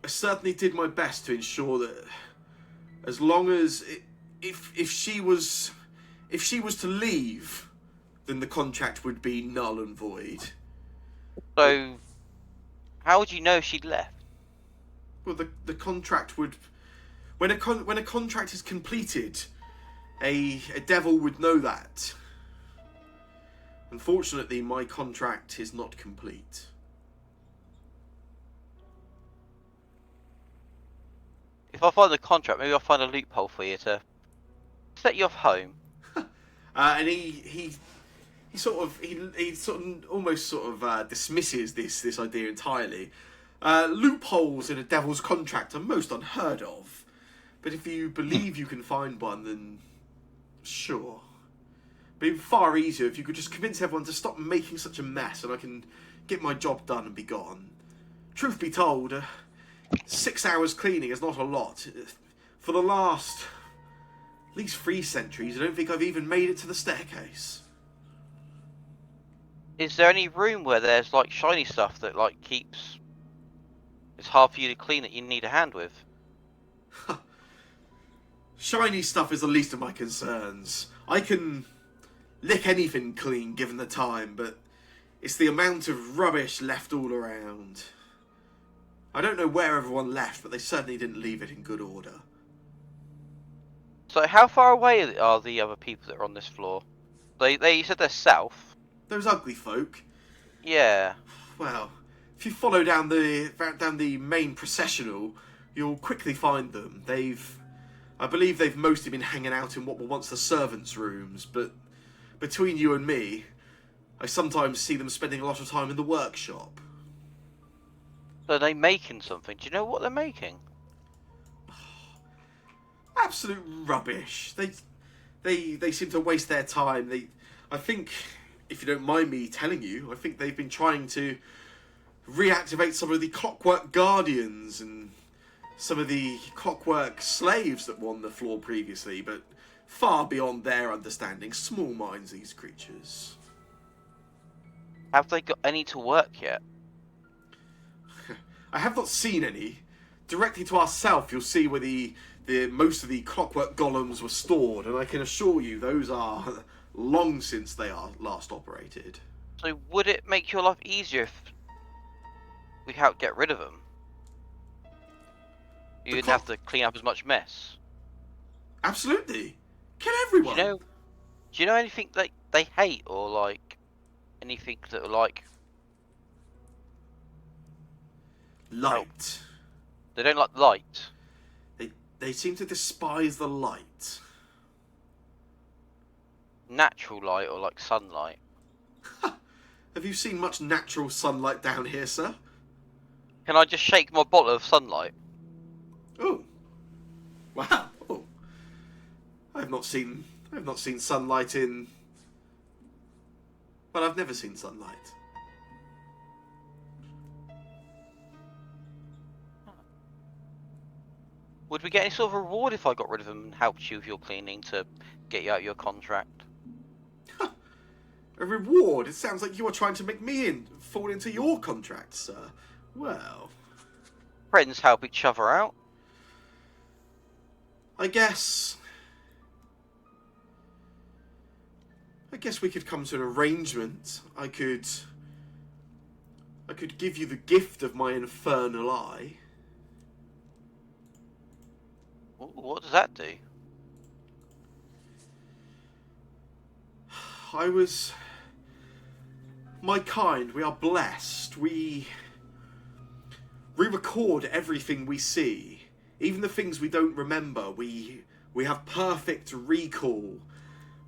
I certainly did my best to ensure that as long as if she was to leave, then the contract would be null and void. So, how would you know she'd left? Well, the contract would, when a contract is completed, a devil would know that. Unfortunately, my contract is not complete. If I find the contract, maybe I'll find a loophole for you to set you off home. And he almost dismisses this idea entirely. Loopholes in a devil's contract are most unheard of. But if you believe you can find one, then sure. But it'd be far easier if you could just convince everyone to stop making such a mess and I can get my job done and be gone. Truth be told, 6 hours cleaning is not a lot. For the last at least 3 centuries, I don't think I've even made it to the staircase. Is there any room where there's like shiny stuff that like keeps? It's hard for you to clean that you need a hand with. Shiny stuff is the least of my concerns. I can lick anything clean given the time, but it's the amount of rubbish left all around. I don't know where everyone left, but they certainly didn't leave it in good order. So how far away are the other people that are on this floor? You said they're south. Those ugly folk. Yeah. Well, if you follow down the main processional, you'll quickly find them. I believe they've mostly been hanging out in what were once the servants' rooms, but between you and me, I sometimes see them spending a lot of time in the workshop. So are they making something? Do you know what they're making? Absolute rubbish. They seem to waste their time. I think, if you don't mind me telling you, I think they've been trying to reactivate some of the clockwork guardians and some of the clockwork slaves that were on the floor previously, but far beyond their understanding. Small minds, these creatures. Have they got any to work yet? I have not seen any. Directly to our south, you'll see where the most of the clockwork golems were stored, and I can assure you those are long since they are last operated. So would it make your life easier if we helped get rid of them? You didn't have to clean up as much mess. Absolutely. Kill everyone. Do you know anything that they hate, or like anything that are like Light. they don't like light? They seem to despise the light. Natural light or like sunlight? Have you seen much natural sunlight down here, sir? Can I just shake my bottle of sunlight? Oh. Wow. Oh. I've not seen sunlight in... Well, I've never seen sunlight. Would we get any sort of reward if I got rid of them and helped you with your cleaning to get you out of your contract? A reward? It sounds like you are trying to make me fall into your contract, sir. Well... Friends help each other out. I guess we could come to an arrangement. I could give you the gift of my infernal eye. Ooh, what does that do? My kind, we are blessed. We record everything we see. Even the things we don't remember. We have perfect recall,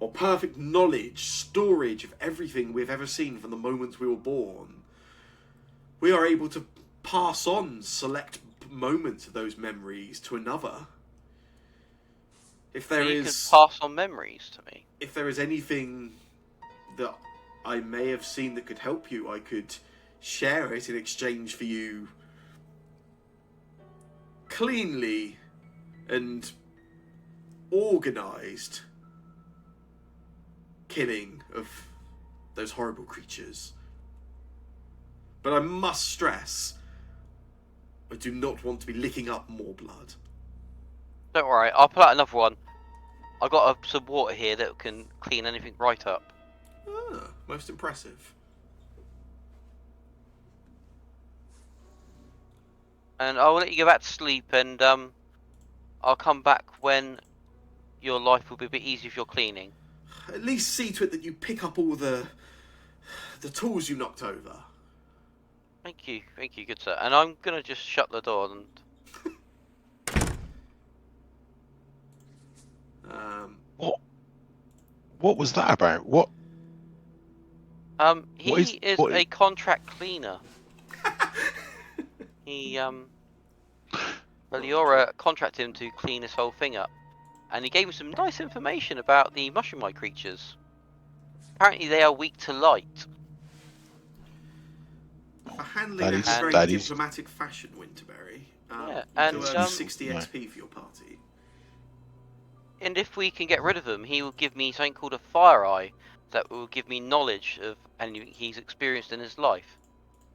or perfect knowledge, storage of everything we've ever seen from the moment we were born. We are able to pass on select moments of those memories to another. If there You is... can pass on memories to me. If there is anything that I may have seen that could help you, I could share it in exchange for you cleanly and organised killing of those horrible creatures. But I must stress, I do not want to be licking up more blood. Don't worry, I'll pull out another one. I've got some water here that can clean anything right up. Ah, most impressive. And I'll let you go back to sleep, and I'll come back when your life will be a bit easier if you're cleaning. At least see to it that you pick up all the tools you knocked over. Thank you, good sir. And I'm gonna just shut the door and... What was that about? What? He is a contract cleaner. Valiora contracted him to clean this whole thing up, and he gave him some nice information about the mushroom-like creatures. Apparently, they are weak to light. For handling That that is- in a very that is- diplomatic fashion, Winterberry. Yeah, You and, do earn 60 XP for your party. And if we can get rid of him, he will give me something called a fire eye that will give me knowledge of anything he's experienced in his life,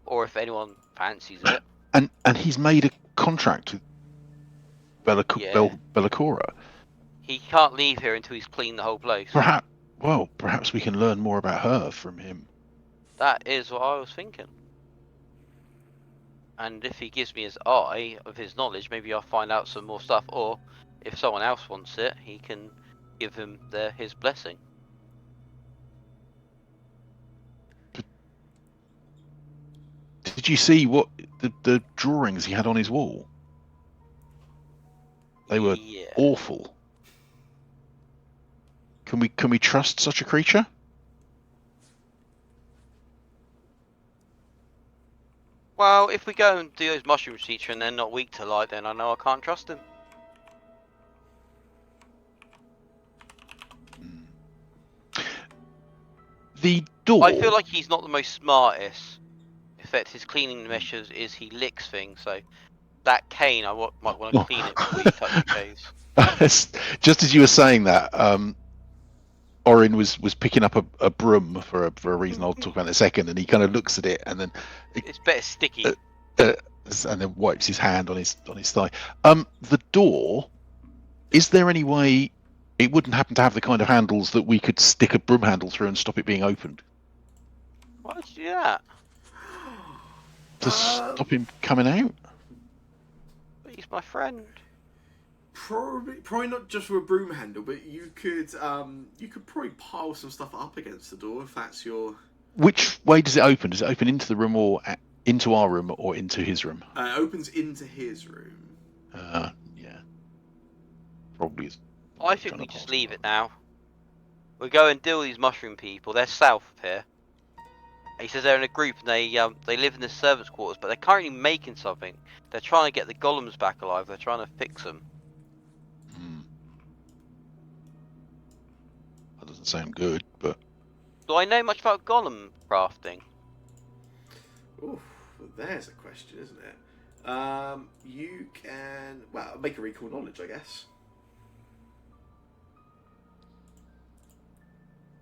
or if anyone fancies it. And he's made a contract with Yeah. Bellacora. He can't leave here until he's cleaned the whole place. Perhaps we can learn more about her from him. That is what I was thinking. And if he gives me his eye of his knowledge, maybe I'll find out some more stuff. Or if someone else wants it, he can give him his blessing. Did you see what the drawings he had on his wall? They were Yeah. awful. Can we trust such a creature? Well, if we go and do those mushroom feature and they're not weak to light, then I know I can't trust him. The door. I feel like he's not the most smartest. In fact, his cleaning measures is he licks things, so that cane I might want to clean it before you touch the case. Just as you were saying that, Orin was picking up a broom for a reason I'll talk about in a second, and he kind of looks at it and then It's better sticky. and then wipes his hand on his thigh. The door. Is there any way it wouldn't happen to have the kind of handles that we could stick a broom handle through and stop it being opened Why would you do that? to stop him coming out? But he's my friend. Probably not just for a broom handle, but you could probably pile some stuff up against the door if that's your. Which way does it open? Does it open into the room or into our room or into his room? It opens into his room. Yeah, probably is. I think we just leave it now. We go and deal with these mushroom people. They're south of here. He says they're in a group and they live in the servants' quarters, but they're currently making something. They're trying to get the golems back alive. They're trying to fix them. That doesn't sound good, but Do I know much about golem crafting? Oof, well, there's a question, isn't it? You can make a recall knowledge, I guess.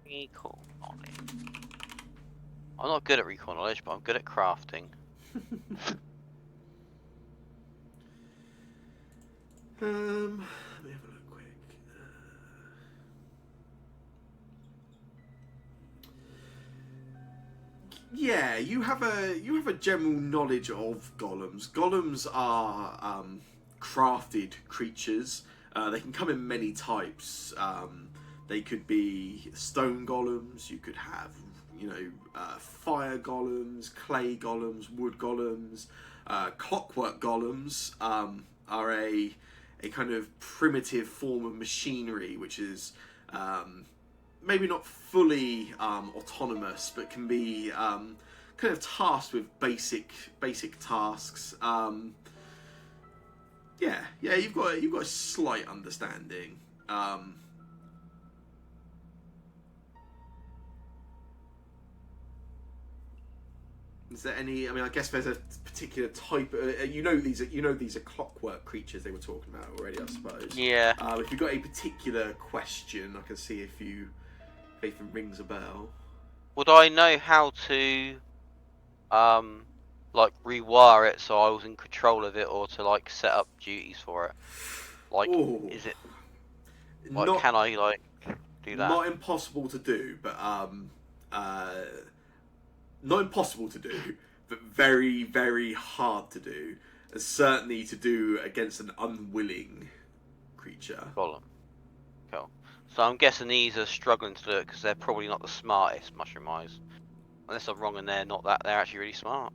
Recall knowledge. I'm not good at recall knowledge, but I'm good at crafting. Let me have a look quick. Yeah, you have a general knowledge of golems. Golems are crafted creatures. They can come in many types. They could be stone golems. You could have, fire golems, clay golems, wood golems. Clockwork golems are a kind of primitive form of machinery, which is maybe not fully autonomous, but can be kind of tasked with basic tasks. You've got a slight understanding. Is there any? I mean, I guess there's a particular type. These are clockwork creatures they were talking about already, I suppose. Yeah. If you've got a particular question, I can see if it rings a bell. Would I know how to, rewire it so I was in control of it, or to set up duties for it? Ooh. Is it? Not, Can I do that? Not impossible to do, but not impossible to do, but very, very hard to do. And certainly to do against an unwilling creature. Golem. Cool. So I'm guessing these are struggling to do it because they're probably not the smartest mushroom eyes. Unless I'm wrong and they're not that. They're actually really smart.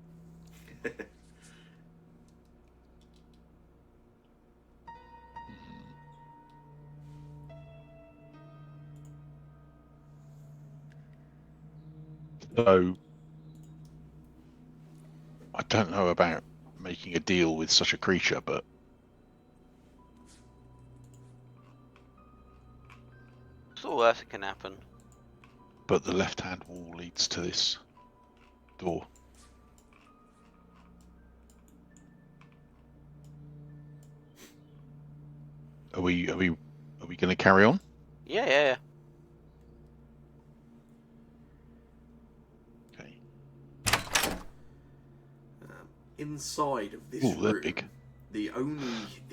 So I don't know about making a deal with such a creature, but What's the worst that can happen? the left-hand wall leads to this door. Are we going to carry on? Yeah. Okay. Inside of this Ooh, they're room, big. the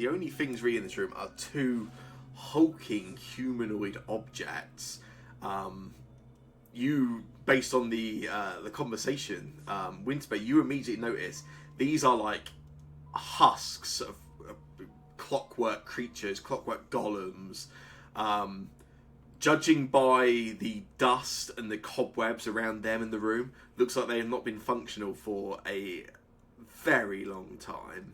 only things really in this room are two hulking humanoid objects. You, based on the conversation, Winterbay, you immediately notice these are like husks of clockwork creatures, clockwork golems. Judging by the dust and the cobwebs around them in the room, looks like they have not been functional for a very long time.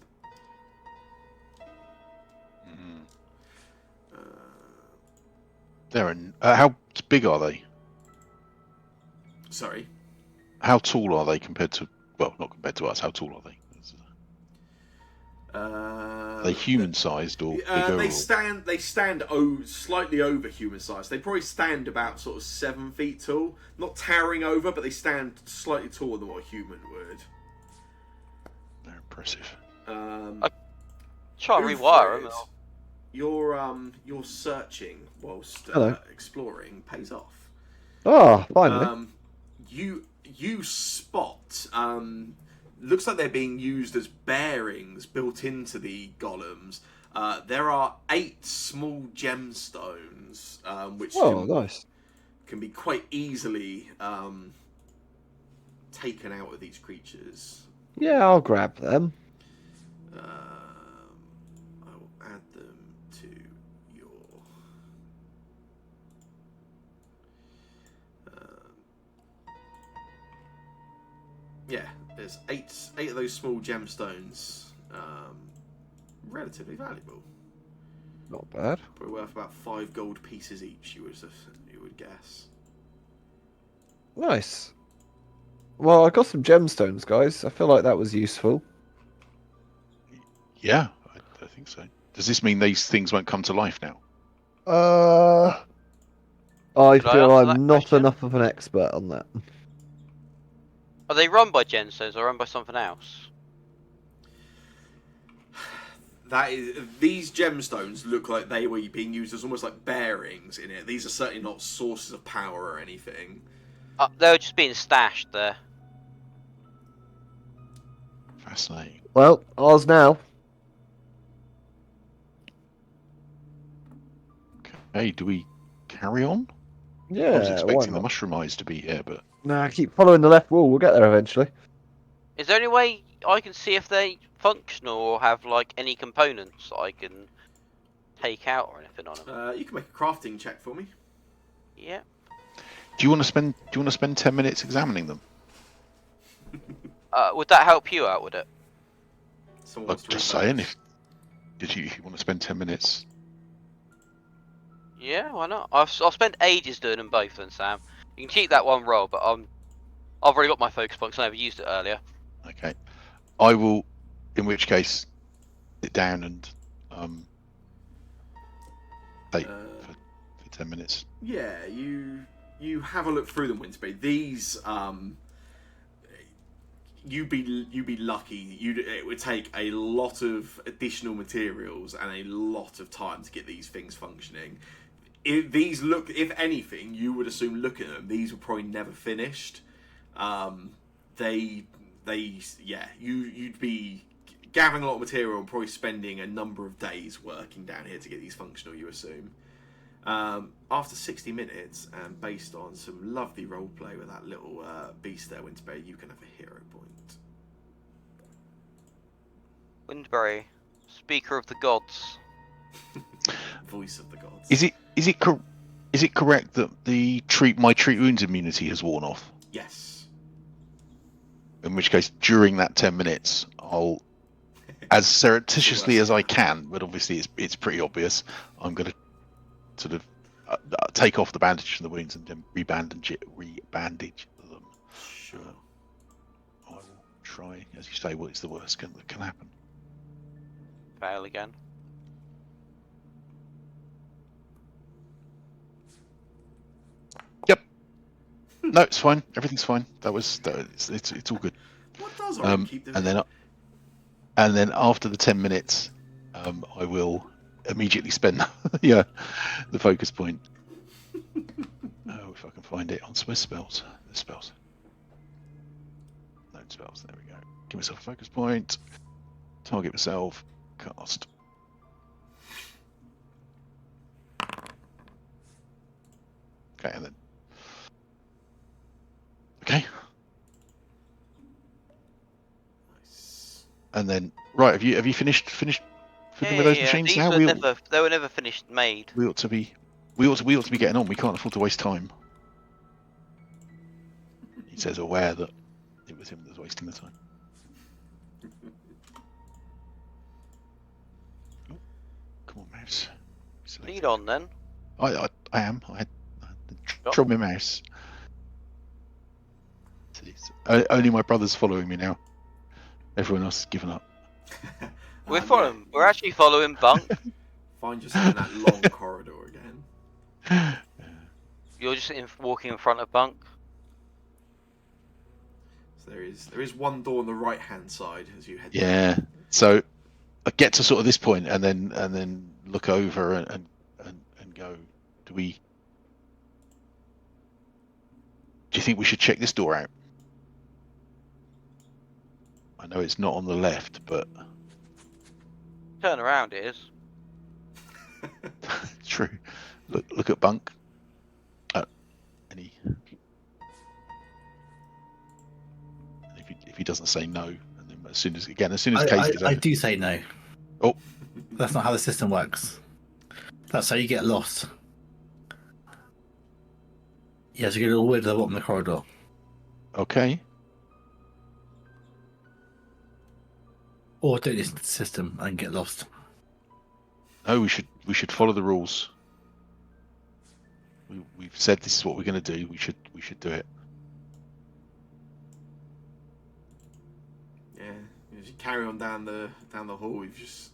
How big are they? Sorry. How tall are they compared to? Well, not compared to us. How tall are they? Are they human-sized or bigger? They stand slightly over human size. They probably stand about sort of 7 feet tall, not towering over, but they stand slightly taller than what a human would. They're impressive. Try and rewire them. Your searching whilst exploring pays off. Oh, finally. You spot. Looks like they're being used as bearings built into the golems. There are 8 small gemstones, which nice. can be quite easily taken out of these creatures. Yeah, I'll grab them. I will add them to your. Yeah, there's eight of those small gemstones. Relatively valuable. Not bad. Probably worth about 5 gold pieces each. You would guess. Nice. Well, I got some gemstones, guys. I feel like that was useful. Yeah, I think so. Does this mean these things won't come to life now? I Could I feel answer that I'm not question? enough of an expert on that. Are they run by gemstones or run by something else? These gemstones look like they were being used as almost like bearings in it. These are certainly not sources of power or anything. They were just being stashed there. Fascinating. Well, ours now. Okay, do we carry on? Yeah, I was why expecting the not? mushroom eyes to be here, but Nah, keep following the left wall. We'll get there eventually. Is there any way I can see if they functional or have like any components that I can take out or anything on them? You can make a crafting check for me. Yeah. do you want to spend 10 minutes examining them? Would that help you out? Would it? Someone Like, wants to just read saying, those. if you want to spend 10 minutes, Yeah, why not? I'll spend ages doing them both then, Sam. You can keep that one roll, but I've already got my focus point 'cause I never used it earlier. okay. I will, in which case, sit down and wait for 10 minutes. Yeah, you have a look through them, Winterbay. These you'd be lucky. It would take a lot of additional materials and a lot of time to get these things functioning. If anything, you would assume, look at them, these were probably never finished. You'd be gathering a lot of material and probably spending a number of days working down here to get these functional, you assume. After 60 minutes, and based on some lovely roleplay with that little beast there, Winterberry, you can have a hero point. Windberry, speaker of the gods. Voice of the gods. Is it correct that my treat wounds immunity has worn off? Yes. In which case, during that 10 minutes, I'll, as surreptitiously as I can, but obviously it's pretty obvious, I'm going to sort of take off the bandage from the wounds and then rebandage them. Sure. I will try, as you say, what is the worst that can happen? Fail again. Yep. No, it's fine. Everything's fine. It's all good. What does Orin keep doing? And then after the 10 minutes, I will immediately spend the focus point. Oh, if I can find it on spells. The spells. No spells. There we go. Give myself a focus point. Target myself. Cast. Okay, and then. Okay. Nice. And then right, have you finished fiddling with those machines These now? were they were never finished made. We ought to be getting on. We can't afford to waste time. He says, aware that it was him that was wasting the time. Oh, come on, mouse. Select. Lead on then. I am. I trouble my mouse. Only my brother's following me now. Everyone else has given up. We're following. We're actually following Bunk. Find yourself in that long corridor again. You're just walking in front of Bunk. So there is one door on the right hand side as you head. Yeah. down. So I get to sort of this point and then look over and go, do you think we should check this door out? I know it's not on the left, but Turn around, it is. true. Look at Bunk. If he doesn't say no, and then as soon as Case I do say no. Oh, That's not how the system works. That's how you get lost. You have to go all the way to the bottom of the corridor. okay. Or don't listen to the system and get lost. No, we should follow the rules. We've said this is what we're going to do. We should do it. Yeah, as you carry on down the hall, you've just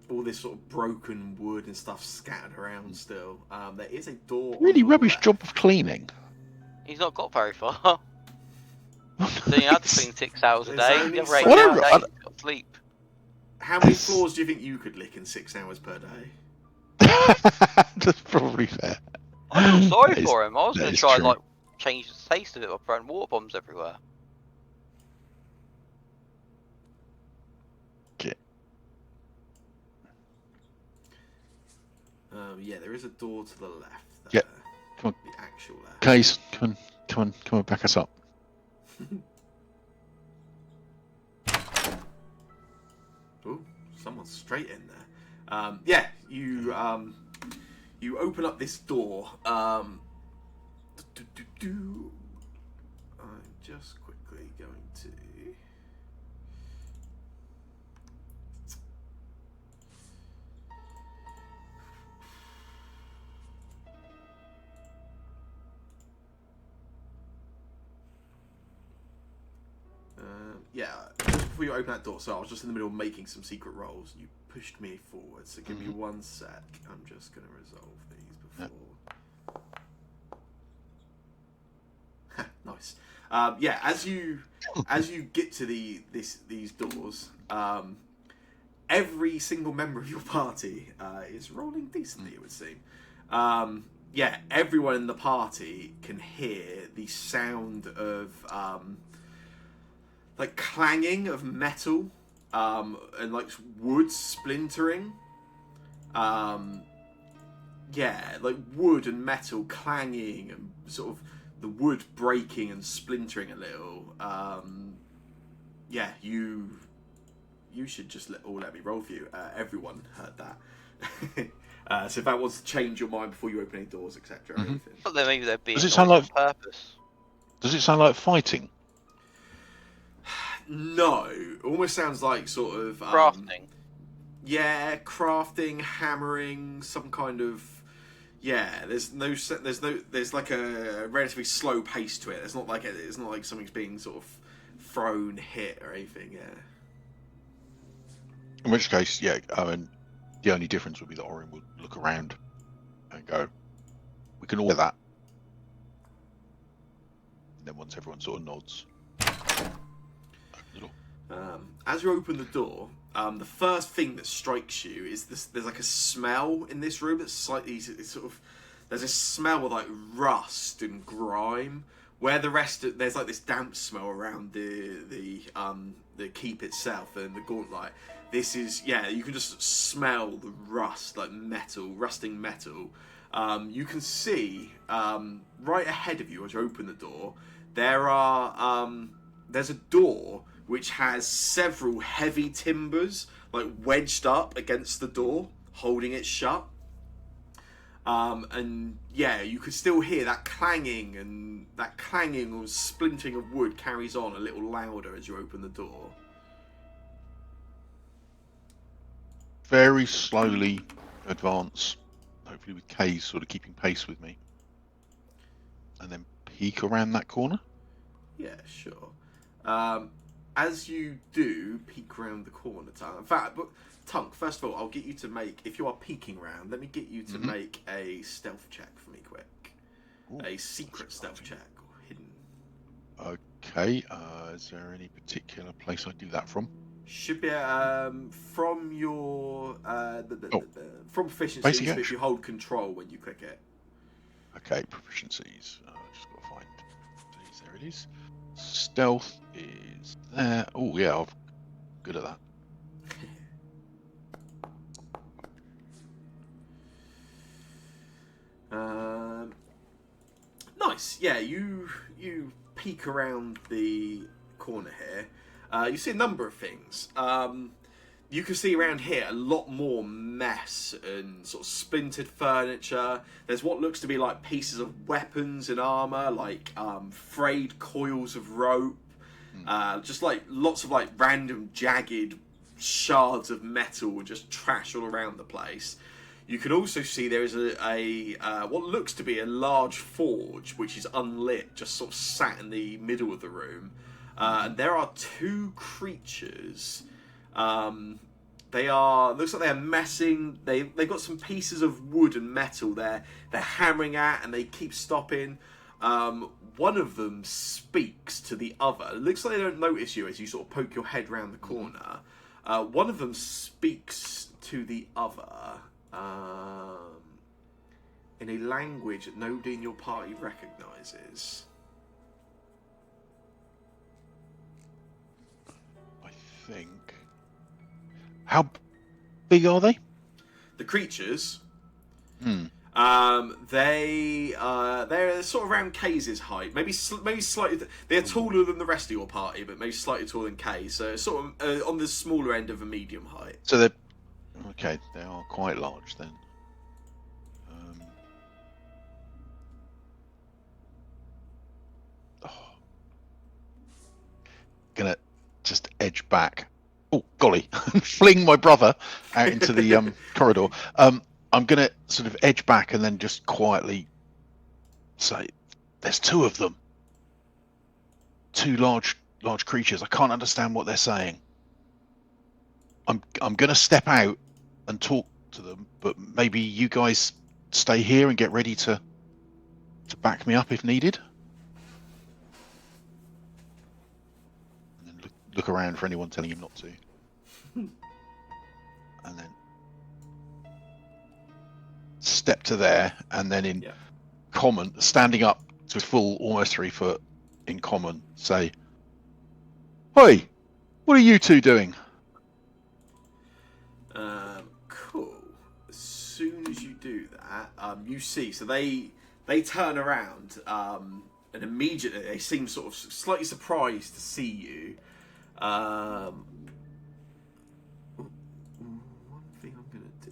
all this sort of broken wood and stuff scattered around still. There is a door. Really on the rubbish left. job of cleaning. He's not got very far. So you have to clean 6 hours a There's day. only Never 8 so- hours a day. He's got to sleep. How many floors do you think you could lick in 6 hours per day? That's probably fair. I feel sorry That is- for him. I was that going to is try and true. like change the taste of it by throwing water bombs everywhere. Okay. Yeah, there is a door to the left. Yeah, There. come on. The actual left. Case, come on, back us up. Ooh, someone's straight in there. Yeah, you open up this door. I'm just quickly going to. Yeah, just before you open that door, so I was just in the middle of making some secret rolls, and you pushed me forward, so give me 1 sec. I'm just going to resolve these before... Nice. Yeah, as you get to these doors, every single member of your party is rolling decently, it would seem. Yeah, everyone in the party can hear the sound of... like clanging of metal, and like wood splintering. Yeah, like wood and metal clanging and sort of the wood breaking and splintering a little. Yeah, you should just let me roll for you. Everyone heard that. So if that wants to change your mind before you open any doors, etc. or anything. But then maybe they're being Does it sound on like- purpose. Does it sound like fighting? No, almost sounds like sort of Crafting. Yeah, crafting, hammering, some kind of there's like a relatively slow pace to it. It's not like something's being sort of thrown, hit, or anything. Yeah. In which case, yeah, and the only difference would be that Orion would look around and go, "We can all hear that." And then once everyone sort of nods, open the door. As you open the door, the first thing that strikes you is this. There's like a smell in this room that's slightly. It's sort of. There's a smell of like rust and grime. Where the rest of, there's like this damp smell around the keep itself and the gauntlet. This is, yeah, you can just smell the rust, like metal, rusting metal. You can see right ahead of you as you open the door, there's a door which has several heavy timbers like wedged up against the door, holding it shut. And yeah, you could still hear that clanging, and that clanging or splintering of wood carries on a little louder as you open the door. Very slowly advance, hopefully with Kay sort of keeping pace with me, and then peek around that corner. Yeah, sure. As you do peek around the corner, in fact, but Tunk, first of all, I'll get you to make, if you are peeking around, let me get you to make a stealth check for me quick. Ooh, a secret stealth check, or hidden. Okay, is there any particular place I do that from? Should be from your from proficiency, Basic so if action. you hold control when you click it. Okay, proficiencies. Just got to find. There it is. Stealth is there. Oh yeah, I'm good at that. Nice. Yeah, you peek around the corner here. You see a number of things. You can see around here a lot more mess and sort of splintered furniture. There's what looks to be like pieces of weapons and armor, like frayed coils of rope, just like lots of like random jagged shards of metal, just trash all around the place. You can also see there is a what looks to be a large forge, which is unlit, just sort of sat in the middle of the room. And there are two creatures. Looks like they're messing. They've got some pieces of wood and metal they're hammering at, and they keep stopping. One of them speaks to the other. It looks like they don't notice you as you sort of poke your head round the corner. One of them speaks to the other in a language that nobody in your party recognises. I think. How big are they? The creatures. Hmm. They're sort of around Kay's height, maybe slightly. They're taller than the rest of your party, but maybe slightly taller than Kay. So sort of on the smaller end of a medium height. So they're okay. They are quite large then. Gonna just edge back. Oh golly! Fling my brother out into the corridor. I'm gonna sort of edge back and then just quietly say, "There's two of them. Two large creatures. I can't understand what they're saying. I'm gonna step out and talk to them, but maybe you guys stay here and get ready to back me up if needed." And then look around for anyone telling him not to. And then step to there, and then in common, standing up to full almost 3 foot in common, say, "Hey, what are you two doing?" Cool. As soon as you do that, you see. So they turn around, and immediately they seem sort of slightly surprised to see you. One thing I'm gonna do.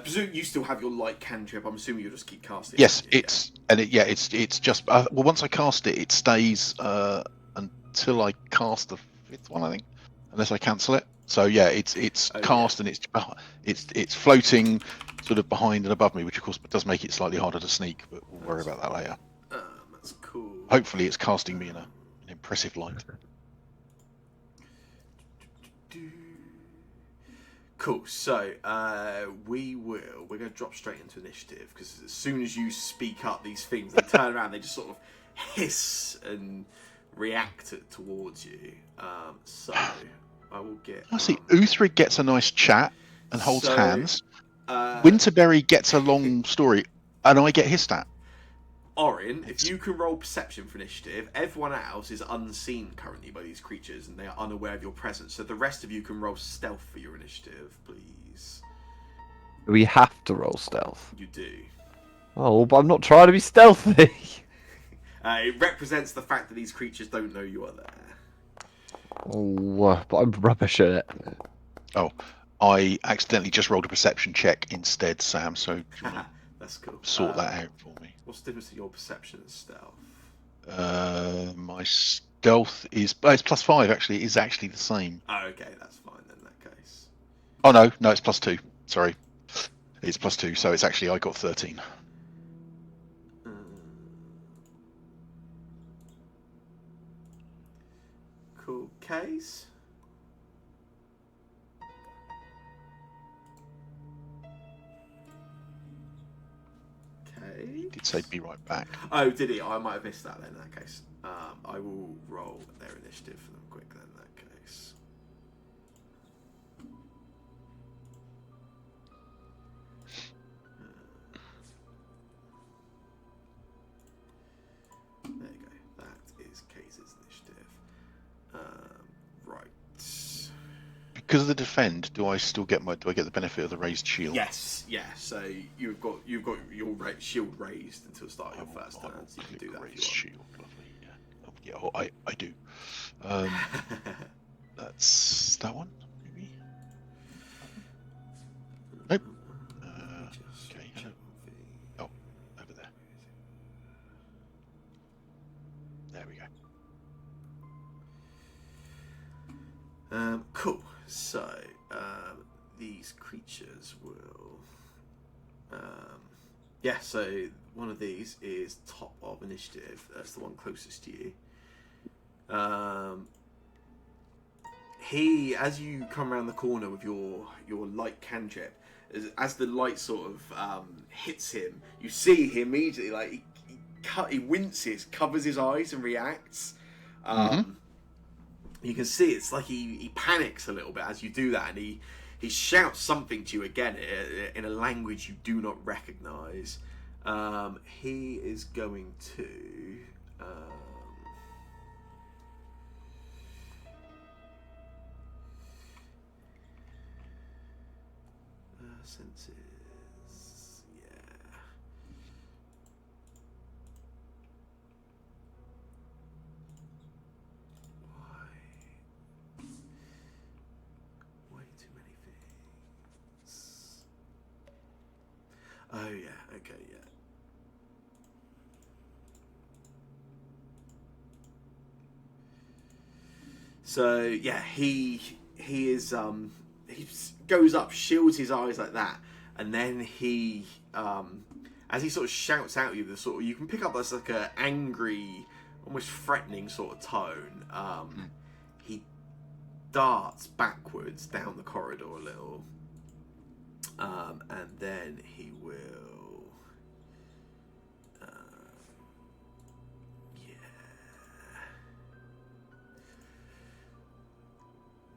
Presume you still have your light cantrip. I'm assuming you'll just keep casting. Yes, it, it's just well, once I cast it, it stays until I cast the 5th one, I think, unless I cancel it. So yeah, it's cast and it's floating sort of behind and above me, which of course does make it slightly harder to sneak. But we'll worry about that later. That's cool. Hopefully, it's casting me in an impressive light. Cool. So we're going to drop straight into initiative because as soon as you speak up these things, they turn around, they just sort of hiss and react towards you. So I will get. I see. Uthrid gets a nice chat and holds So, hands. Winterberry gets a long story, and I get hissed at. Orin, if you can roll perception for initiative, everyone else is unseen currently by these creatures and they are unaware of your presence. So the rest of you can roll stealth for your initiative, please. We have to roll stealth. You do. Oh, but I'm not trying to be stealthy. It represents the fact that these creatures don't know you are there. Oh, but I'm rubbish at it. Oh, I accidentally just rolled a perception check instead, Sam. So do you want to That's cool. sort that out for me? What's the difference in your perception and stealth? My stealth is it's +5. Actually, it is actually the same. Oh, okay, that's fine then. In that case. Oh no, it's +2. Sorry, it's +2. So it's actually I got 13. Cool case. Okay. He did say be right back. Oh, did he? I might have missed that then. In that case, I will roll their initiative for them quick then. In that case. There you go. That is Case's initiative. Right. Because of the defend, do I get the benefit of the raised shield? Yes. Yeah. So you've got your shield raised until the start of your first turn, so you can do that. Raised If you shield, lovely. Yeah, I do. That's that one, maybe. Nope. Okay. Oh, over there. There we go. Cool. So these creatures will. Yeah. So one of these is top of initiative. That's the one closest to you. He, as you come around the corner with your light cantrip, as the light sort of hits him, you see he immediately like he winces, covers his eyes, and reacts. You can see it's like he panics a little bit as you do that, and he shouts something to you again in a language you do not recognise. He is going to. Senses, yeah. Why? Way too many things. Oh yeah, okay, yeah. So yeah, he is he goes up, shields his eyes like that, and then he as he sort of shouts out at you, the sort of you can pick up as like a angry, almost threatening sort of tone. He darts backwards down the corridor a little, and then he will.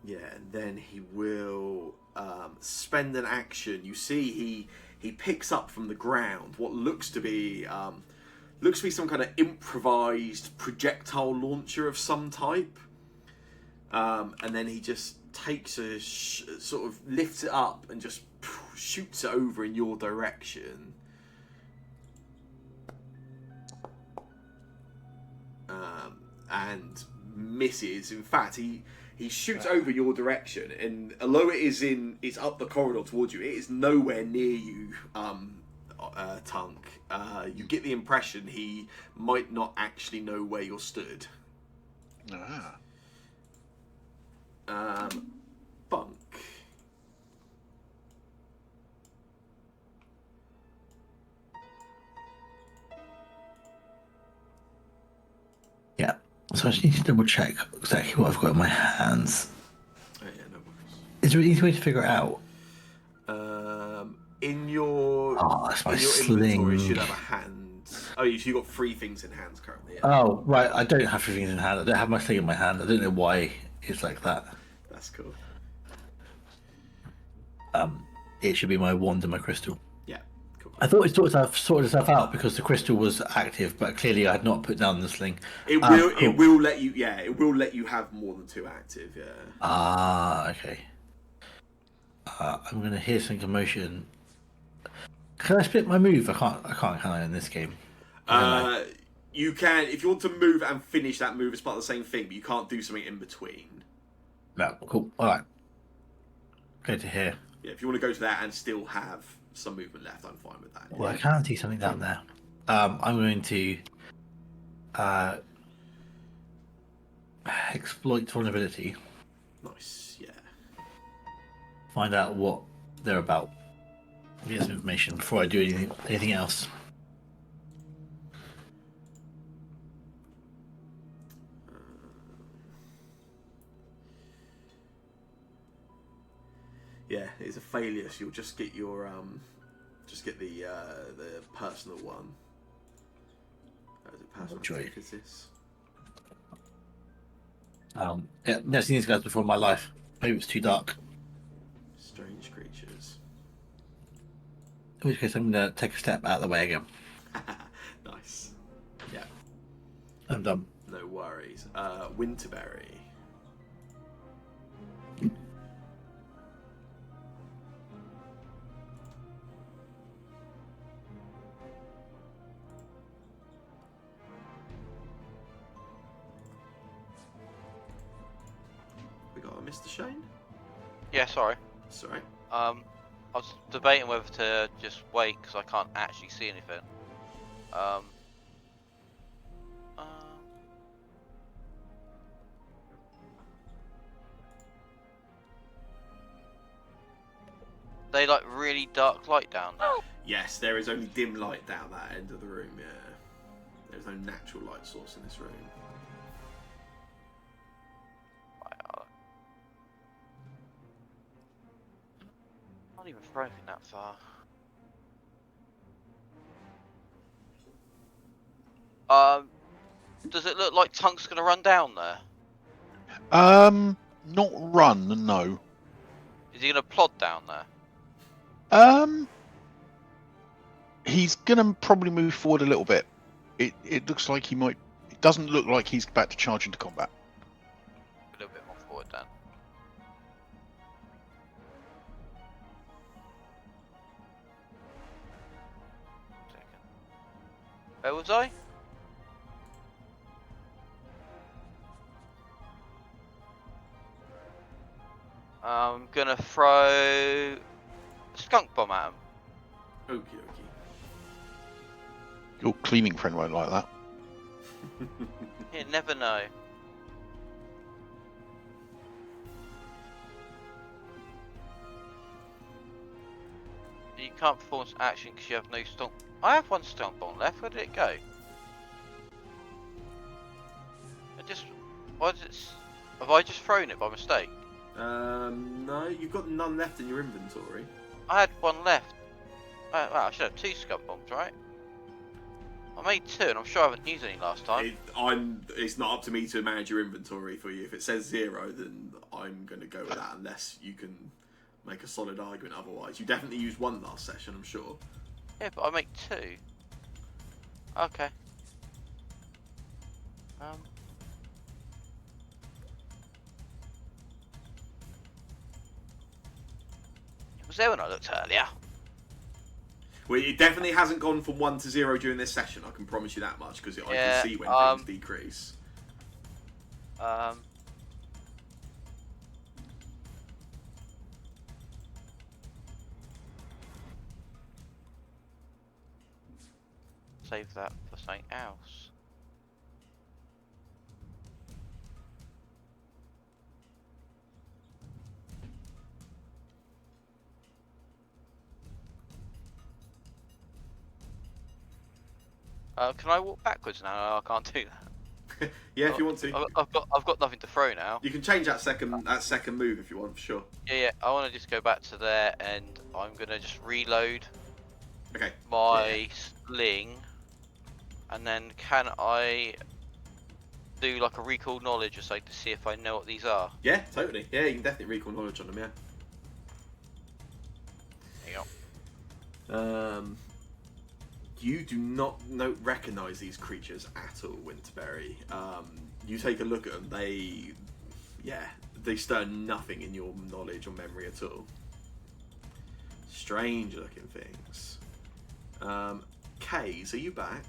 Yeah, and then he will spend an action. You see, he picks up from the ground what looks to be some kind of improvised projectile launcher of some type, and then he just takes sort of lifts it up and just shoots it over in your direction. And misses. In fact, he shoots over your direction, and although it's up the corridor towards you, it is nowhere near you, Tunk. You get the impression he might not actually know where you're stood. Bunk. So I just need to double check exactly what I've got in my hands. Oh, yeah, no worries. Is there an easy way to figure it out? In your Oh, that's my in your inventory, you sling. should have a hand. Oh, you got 3 things in hands currently. Yeah. Oh, right. I don't have 3 things in hand. I don't have my sling in my hand. I don't know why it's like that. That's cool. It should be my wand and my crystal. Yeah, cool. I thought it sorted itself out because the crystal was active, but clearly I had not put down the sling. It will. Cool. It will let you. Yeah, it will let you have more than 2 active. Yeah. Ah, okay. I'm gonna hear some commotion. Can I split my move? I can't. Can I in this game? You can if you want to move and finish that move as part of the same thing, but you can't do something in between. No. Cool. All right. Good to hear. Yeah, if you want to go to that and still have some movement left, I'm fine with that. Well, I can see something down there. I'm going to exploit vulnerability. Nice. Yeah. Find out what they're about. Get some information before I do anything else. Yeah, it's a failure, so you'll just get your the personal one. Is it personal? Joy. Attack is this? Yeah, never seen these guys before in my life. Maybe it's too dark. Strange creatures. In which case, I'm gonna take a step out of the way again. Nice. Yeah. I'm done. No worries. Winterberry. We got a Mr. Shane? Yeah, sorry. Sorry. I was debating whether to just wait because I can't actually see anything. They like really dark light down there. Yes, there is only dim light down that end of the room, yeah. There's no natural light source in this room. Not even throw anything that far. Does it look like Tunk's gonna run down there? Not run, no. Is he gonna plod down there? He's gonna probably move forward a little bit. It looks like he might. It doesn't look like he's about to charge into combat. A little bit more forward then. Second. Where was I? I'm gonna throw a skunk bomb at him. Okie dokie. Your cleaning friend won't like that. You never know. You can't perform action because you have no stomp. I have 1 stomp bomb left. Where did it go? Why did it? Have I just thrown it by mistake? No, you've got none left in your inventory. I had 1 left. Wow, I should have 2 skunk bombs, right? I made 2, and I'm sure I haven't used any last time. It's not up to me to manage your inventory for you. If it says 0, then I'm going to go with that unless you can make a solid argument otherwise. You definitely used 1 last session, I'm sure. Yeah, but I make 2. Okay. It was there when I looked earlier. Well, it definitely hasn't gone from 1 to 0 during this session. I can promise you that much because I can see when things decrease. Save that for something else. Can I walk backwards now? No, I can't do that. Yeah, if you want to. I've got nothing to throw now. You can change that second move if you want, for sure. Yeah. I want to just go back to there, and I'm gonna just reload Okay. my sling, and then can I do like a recall knowledge or something to see if I know what these are? Yeah, totally. Yeah, you can definitely recall knowledge on them, yeah. There you go. You do not recognise these creatures at all, Winterberry. You take a look at them, they stir nothing in your knowledge or memory at all. Strange looking things. Kays, are you back?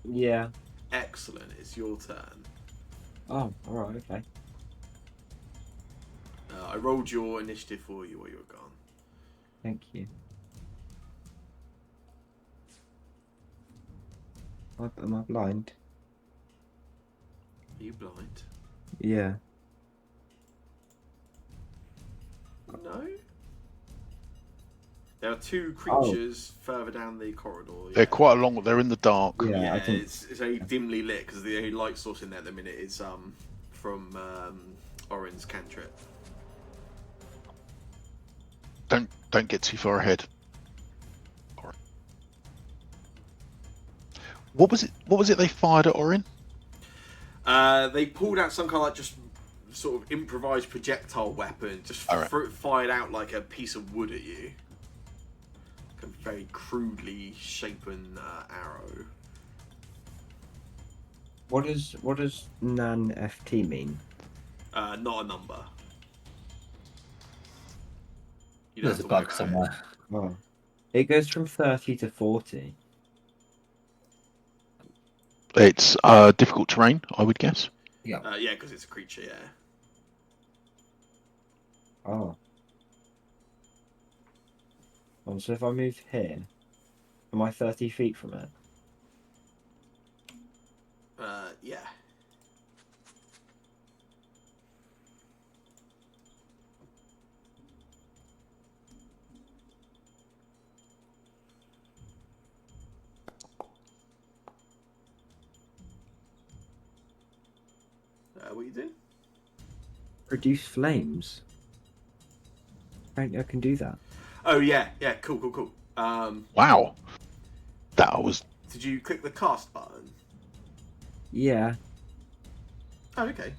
Yeah. Excellent, it's your turn. Oh, alright, okay. I rolled your initiative for you while you were gone. Thank you. Am I blind? Are you blind? Yeah. No? There are two creatures further down the corridor. Yeah. They're quite a long. They're in the dark. Yeah, Yeah, I think. it's only dimly lit because the only light source in there at the minute is from Orin's cantrip. Don't get too far ahead. What was it they fired at Orin? They pulled out some kind of like just sort of improvised projectile weapon, just All right. fired out like a piece of wood at you. Like a very crudely shapen arrow. What does nan FT mean? Not a number. You don't There's a have to bug work out. somewhere. Oh. It goes from 30 to 40. It's difficult terrain, I would guess. Yeah, because it's a creature. Yeah. Oh. Oh, so if I move here, am I 30 feet from it? Yeah. What you doing? Produce flames. I can do that. Oh yeah, cool. Wow, that was. Did you click the cast button? Yeah. Oh, okay.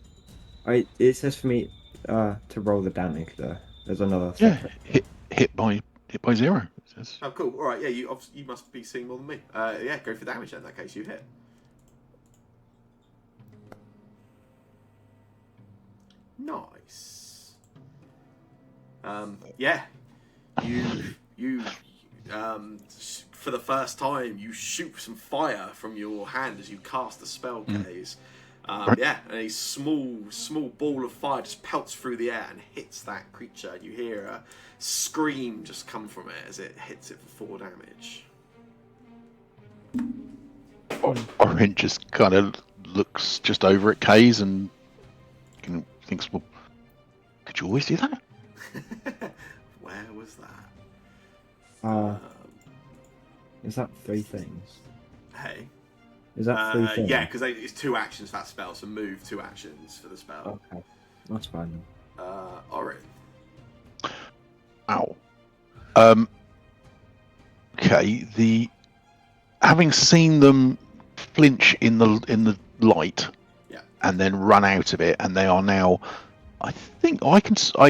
It says for me to roll the damage though. There's another Yeah, separate. hit by 0. It says. Oh, cool. All right, yeah, you must be seeing more than me. Yeah, go for damage then. In that case, you hit. Nice. Yeah, you for the first time you shoot some fire from your hand as you cast the spell, Kays. Yeah, and a small ball of fire just pelts through the air and hits that creature. And you hear a scream just come from it as it hits it for 4 damage. Orin just kind of looks just over at Kays and thinks, well, could you always do that? Where was that? Is that 3 things? Hey. Is that 3 things? Yeah, because it's 2 actions for that spell, so move 2 actions for the spell. Okay, that's fine. Orin. Ow. Okay. Having seen them flinch in the light, Yeah. and then run out of it, and they are now. I think I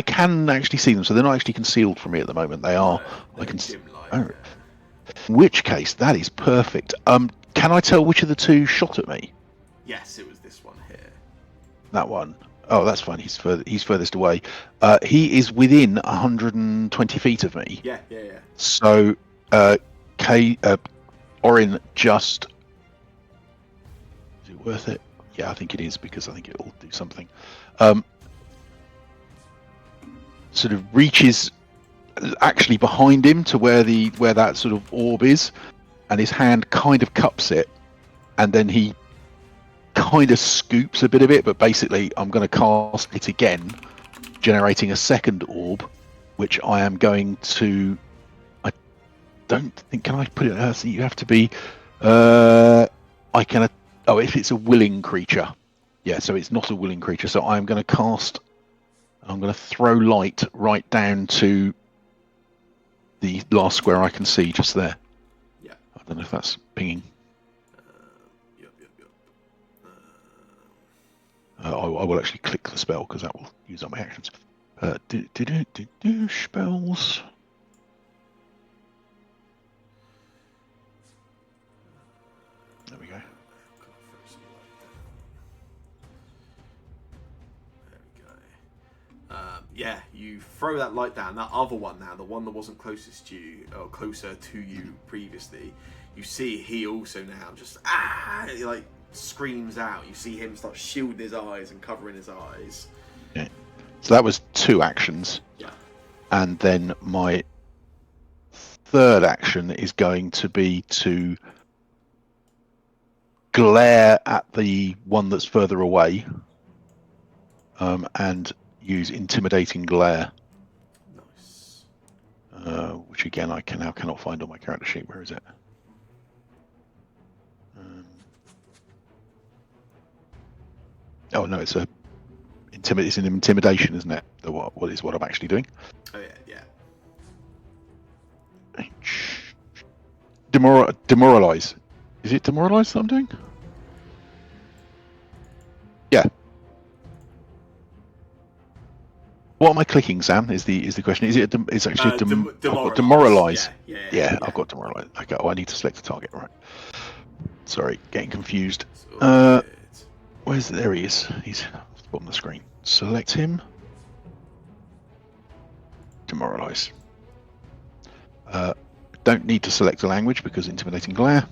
can actually see them, so they're not actually concealed from me at the moment. They are. I can. Dim light, Oh. yeah. In which case, that is perfect. Can I tell which of the 2 shot at me? Yes, it was this one here. That one. Oh, that's fine. He's furthest away. He is within 120 feet of me. Yeah. So, Orin just. Is it worth it? Yeah, I think it is because I think it will do something. Sort of reaches actually behind him to where that sort of orb is, and his hand kind of cups it, and then he kind of scoops a bit of it, but basically I'm going to cast it again, generating a second orb, which I am going to. I don't think. Can I put it? So you have to be. I can Oh, if it's a willing creature. Yeah, so it's not a willing creature. So I'm going to cast. I'm going to throw light right down to the last square I can see just there. Yeah. I don't know if that's pinging. Yep. I will actually click the spell because that will use up my actions. Spells. There we go. There we go. Yeah, you throw that light down. That other one now, the one that wasn't closest to you, or closer to you previously, you see he also now just he like screams out. You see him start shielding his eyes and covering his eyes. Yeah. So that was 2 actions. Yeah. And then my third action is going to be to glare at the one that's further away, and use intimidating glare, Nice. which again I cannot find on my character sheet. Where is it? Oh no, it's an intimidation, isn't it? What I'm actually doing. Oh yeah. Demoralize. Is it demoralize that I'm doing? Yeah. What am I clicking, Sam? Is the question? Is it? It's actually I've got demoralize. Yeah, I've got demoralize. Okay. Oh, I need to select a target. Right. Sorry, getting confused. Where's there he is? He's on the screen. Select him. Demoralize. Don't need to select a language because intimidating glare.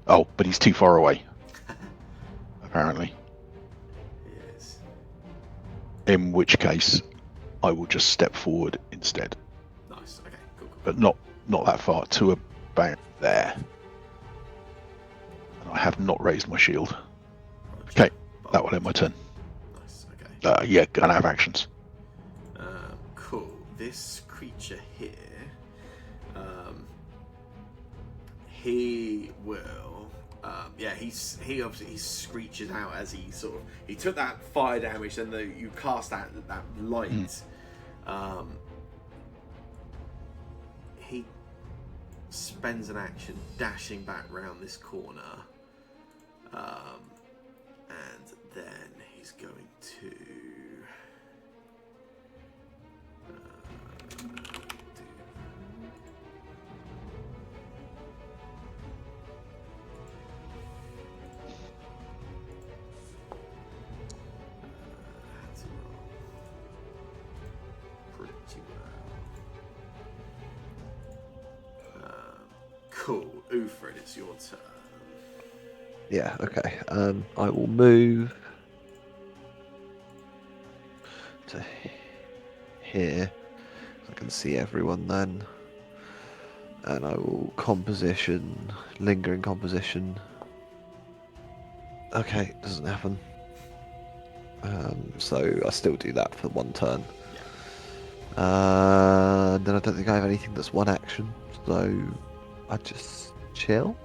Oh, but he's too far away. Apparently. Yes. In which case, I will just step forward instead. Nice. Okay. Cool. But not that far, to about there. And I have not raised my shield. Okay, that will end my turn. Nice. Okay. Yeah, gonna have actions. Cool. This creature here, he will. He obviously screeches out as he took that fire damage, and you cast that light. He spends an action dashing back round this corner, and then he's going to. Cool. Ufred, it's your turn. Yeah, okay. I will move to here. I can see everyone then. And I will composition, lingering composition. Okay, doesn't happen. So I still do that for 1 turn. Yeah. Then I don't think I have anything that's 1 action, so I just chill.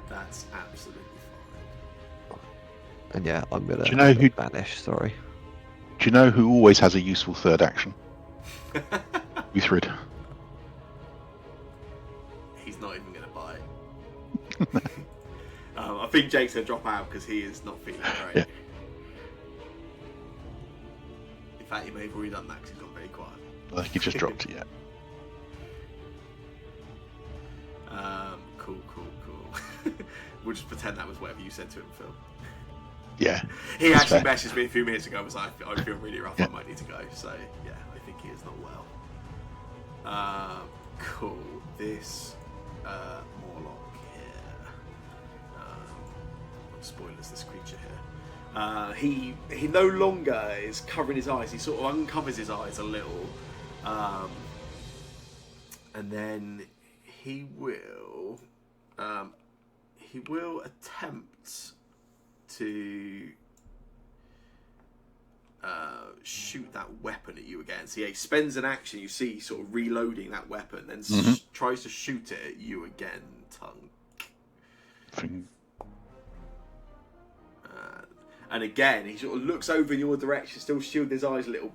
That's absolutely fine. And yeah, I'm gonna Do you know who- banish. Sorry. Do you know who always has a useful third action? Uthrid. He's not even going to bite. I think Jake's going to drop out because he is not feeling great. Yeah. In fact, he may have already done that because he's got very quiet. I think he just dropped it. Yeah. Cool. We'll just pretend that was whatever you said to him, Phil. Yeah. He that's actually fair. messaged me a few minutes ago and was like, I feel really rough, Yeah. I might need to go. So, yeah, I think he is not well. Cool. This Morlock here. Spoilers, this creature here. He no longer is covering his eyes. He sort of uncovers his eyes a little. And then he will attempt to shoot that weapon at you again. So yeah, he spends an action, you see, sort of reloading that weapon, then tries to shoot it at you again, Tongue. and again he sort of looks over in your direction, still shielding his eyes a little.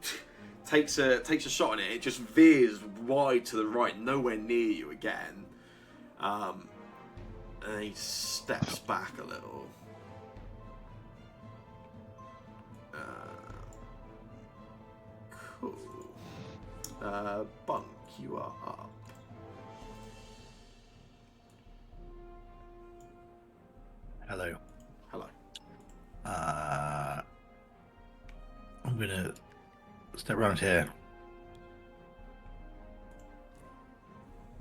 Takes a shot on it. It just veers wide to the right, nowhere near you again. And he steps back a little. Cool. Bunk, you are up. Hello. Hello. I'm gonna step around here.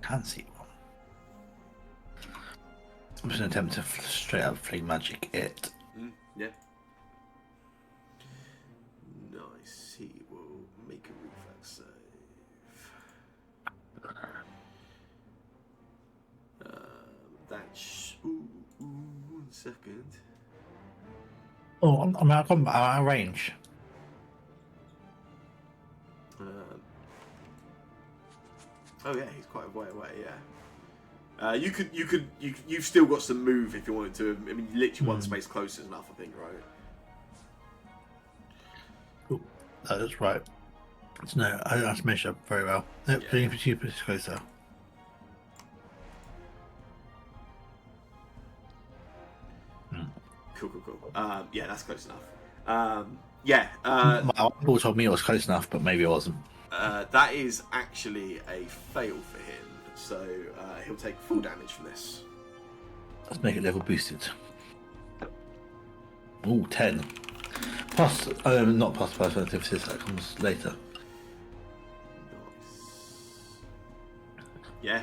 Can't see one. I'm just gonna attempt to straight up flame magic it. Yeah. Nice. He will make a reflex save. That's. Ooh, 1 second. Oh, I'm out of range. Oh yeah, he's quite a way away. Yeah. You've still got some move if you wanted to. I mean, literally one space closer is enough, I think, right? Oh, that's right. So no, I don't have to measure very well. Yep, Yeah. bringing you closer. Cool. Yeah, that's close enough. Yeah. My eyeball told me it was close enough, but maybe it wasn't. That is actually a fail for him, so he'll take full damage from this. Let's make it level boosted. Ooh, 10. Plus, not plus emphasis, that comes later. Nice. Yeah,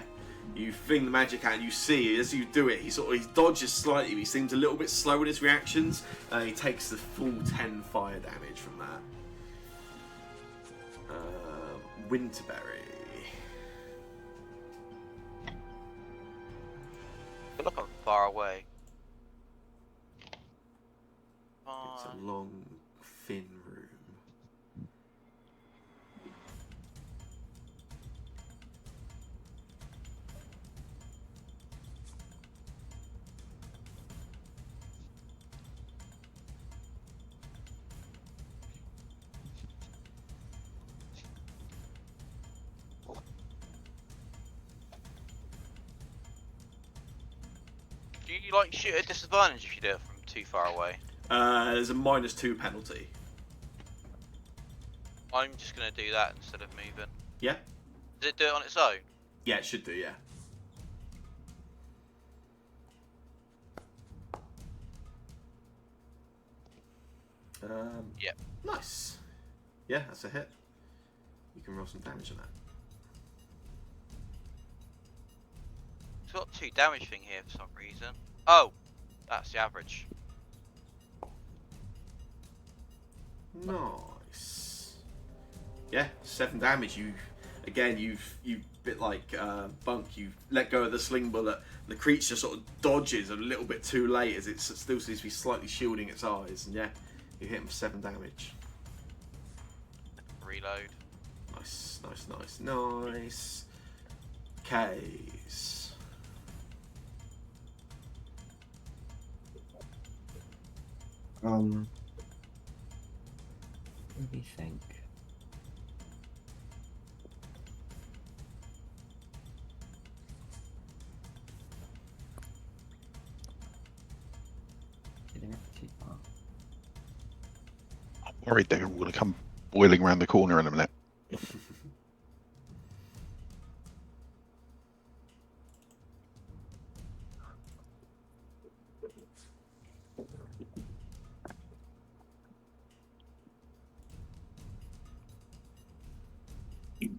you fling the magic out and you see as you do it, he dodges slightly, but he seems a little bit slow in his reactions, and he takes the full 10 fire damage from that. Winterberry. I feel like I'm far away. It's a long, thin room. Do you like shoot at disadvantage if you do it from too far away? There's a -2 penalty. I'm just gonna do that instead of moving. Yeah? Does it do it on its own? Yeah, it should do, yeah. Yep. Nice. Yeah, that's a hit. You can roll some damage on that. It's got 2 damage thing here for some reason. Oh, that's the average. Nice. Yeah, 7 damage. You've bit like Bunk. You let go of the sling bullet. And the creature sort of dodges a little bit too late as it still seems to be slightly shielding its eyes. And yeah, you hit him for 7 damage. Reload. Nice. Case. Let me think. Did I have too far? I'm worried they're all going to come boiling around the corner in a minute.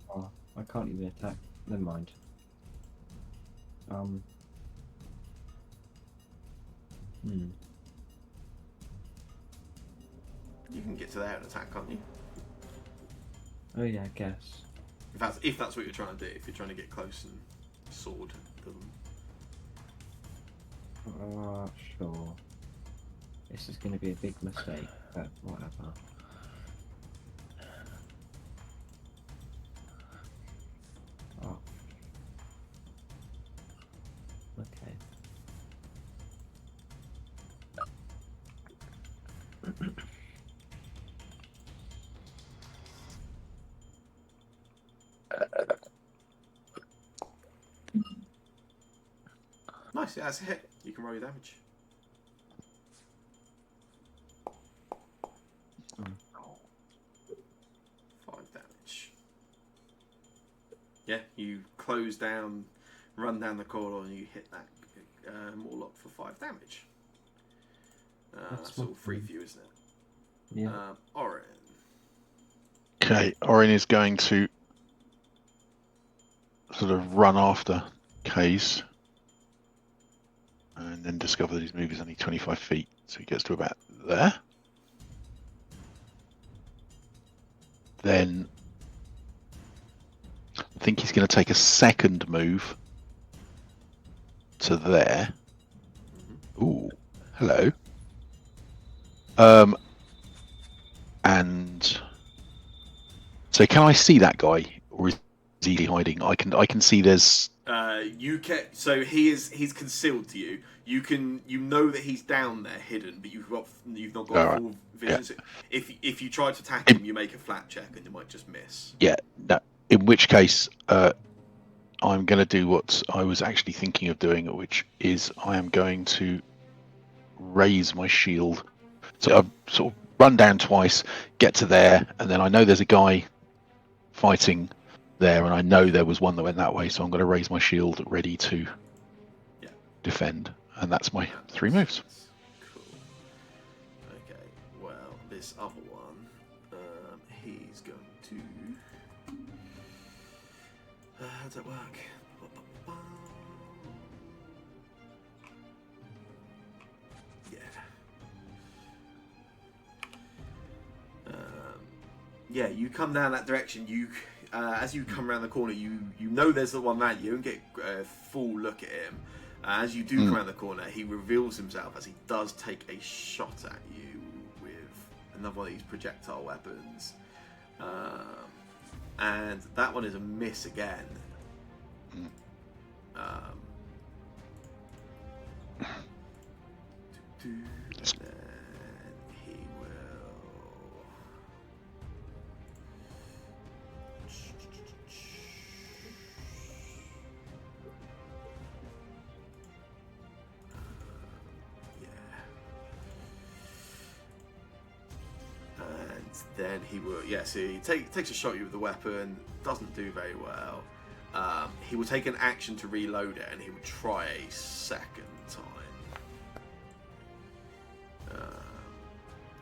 Oh, I can't even attack. Never mind. You can get to there and attack, can't you? Oh yeah, I guess. If that's what you're trying to do. If you're trying to get close and sword them. Sure. This is going to be a big mistake, but whatever. Oh. Okay. Nice, yeah, that's a hit. You can roll your damage. Mm. 5 damage. Yeah, you close down, run down the corridor, and you hit that Morlock for 5 damage. That's all free for you, isn't it? Yeah. Orin. Okay, Orin is going to sort of run after Case and then discover that his move is only 25 feet, so he gets to about there. Then I think he's going to take a second move to there. Ooh, hello. And so can I see that guy, or is he hiding? I can see there's. You can. So he's concealed to you. You know that he's down there, hidden, but you've not got Alright, full vision. yeah. So if you try to attack him, you make a flat check and you might just miss. Yeah, no. In which case, I'm going to do what I was actually thinking of doing, which is I am going to raise my shield. So I sort of run down twice, get to there, and then I know there's a guy fighting there, and I know there was one that went that way, so I'm going to raise my shield ready to defend. And that's my 3 moves. Cool. Okay. Well, this other one, he's going to. How does that work? Yeah. Yeah, you come down that direction. You, as you come around the corner, you know there's the one that you don't get a full look at him. As you do come around the corner, he reveals himself as he does take a shot at you with another one of these projectile weapons, and that one is a miss again. And then he will. And then he will, so he takes a shot at you with the weapon, doesn't do very well. He will take an action to reload it, and he will try a second time.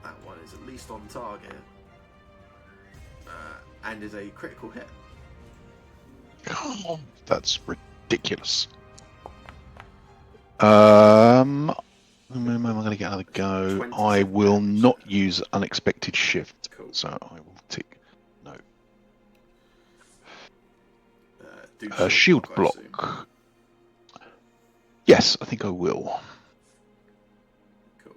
That one is at least on target, and is a critical hit. Oh, that's ridiculous. Am I going to get another go? 20 I will damage. not use unexpected shift, Cool. so I will tick no. Do Shield I block. assume. Yes, I think I will. Cool.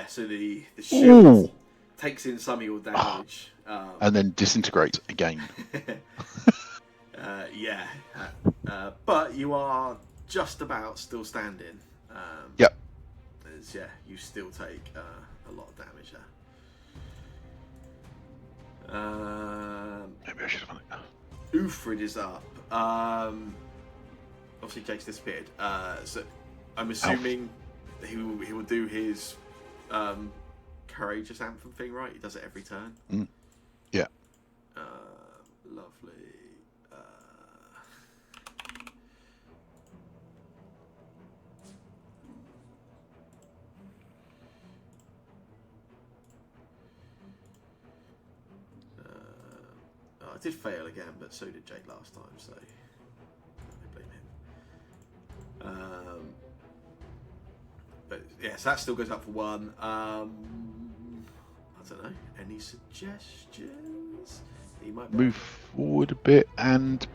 So the shield Ooh. takes in some of your damage. And then disintegrate again. But you are just about still standing. Yep. You still take a lot of damage there. Maybe I should have done it. Ufrid is up. Obviously, Jake's disappeared. So I'm assuming he will do his courageous anthem thing, right? He does it every turn. Yeah. Lovely. I did fail again, but so did Jake last time, so I blame him. But yes, that still goes up for 1. I don't know. Any suggestions? He might be Move forward a bit, and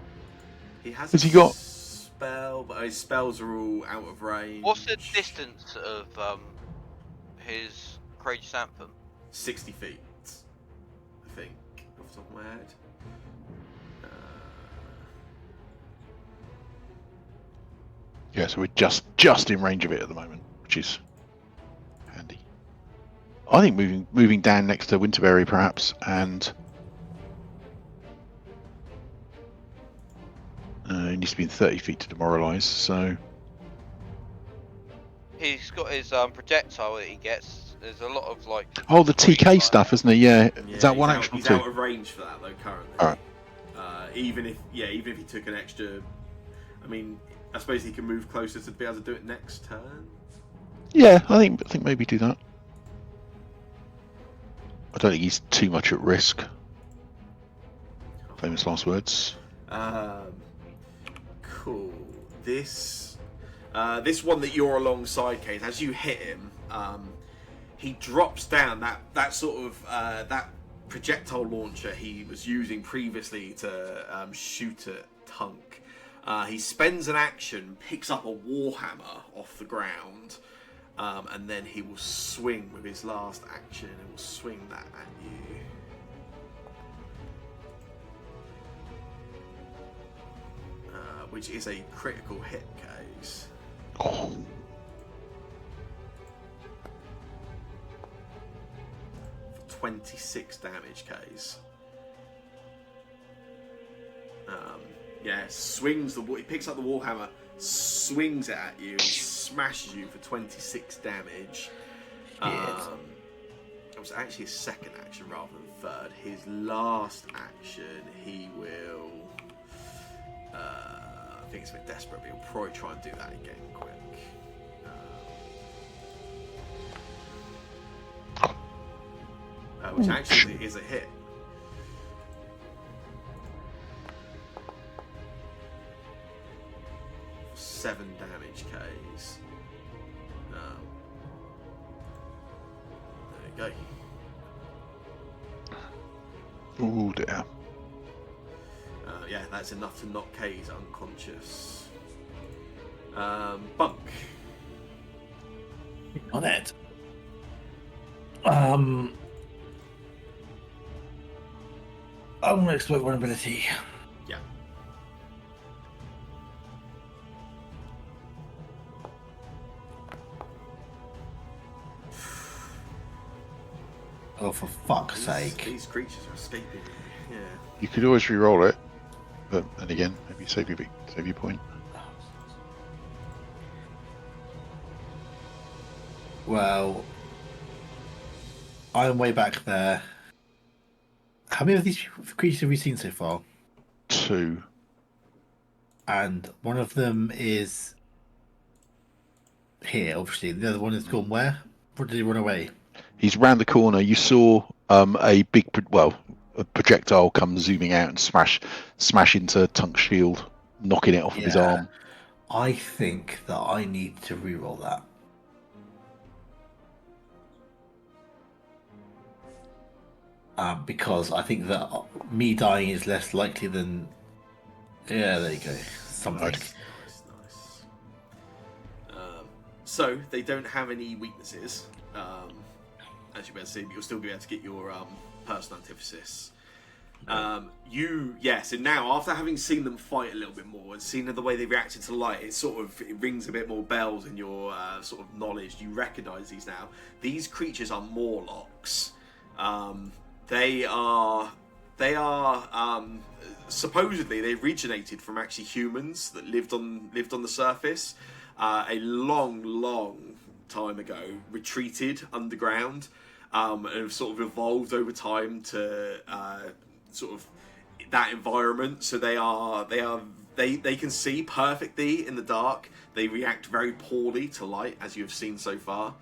He has Has a he got- spell, but his spells are all out of range. What's the distance of his courageous anthem? 60 feet, I think, off the top of my head. yeah, so we're just in range of it at the moment, which is handy. I think moving down next to Winterberry perhaps, and he needs to be in 30 feet to demoralise. So He's got his projectile that he gets. There's a lot of like. oh, the TK fire. stuff, isn't he? Yeah. Yeah, Is that he's one out, action or he's two? out of range for that though currently. Alright. Even if he took an extra, I mean, I suppose he can move closer to be able to do it next turn. Yeah, I think maybe do that. I don't think he's too much at risk. Famous last words. Cool. This one that you're alongside, Kate, as you hit him, he drops down that sort of that projectile launcher he was using previously to shoot at Tunk. He spends an action, picks up a warhammer off the ground, and then he will swing with his last action. He will swing that at you. Which is a critical hit case. Oh. For 26 damage case. Yeah, swings he picks up the warhammer, swings it at you, and smashes you for 26 damage. It was actually his second action rather than third. His last action, he will. I think it's a bit desperate, but he'll probably try and do that again quick. Which actually is a hit. Seven damage Ks. There you go. Oh dear. Yeah, that's enough to knock K's unconscious. Bunk. On it. I'm gonna exploit vulnerability. Yeah. Oh, for fuck's sake. These creatures are escaping. Yeah. You could always re-roll it, but then again, maybe save your point. Well, I'm way back there. How many of these creatures have we seen so far? 2. And one of them is here, obviously. The other one has gone where? Where did he run away? He's round the corner. You saw a projectile come zooming out and smash into Tunk's shield, knocking it off of his arm. I think that I need to reroll that. Because I think that me dying is less likely than. Yeah, there you go. Something. Nice. Nice. So they don't have any weaknesses. As you better see, but you'll still be able to get your personal antithesis. So now after having seen them fight a little bit more and seen the way they reacted to light, it rings a bit more bells in your sort of knowledge. You recognise these now. These creatures are Morlocks. They are supposedly they originated from actually humans that lived on the surface a long time ago, retreated underground, and have sort of evolved over time to sort of that environment. So they can see perfectly in the dark. They react very poorly to light, as you have seen so far.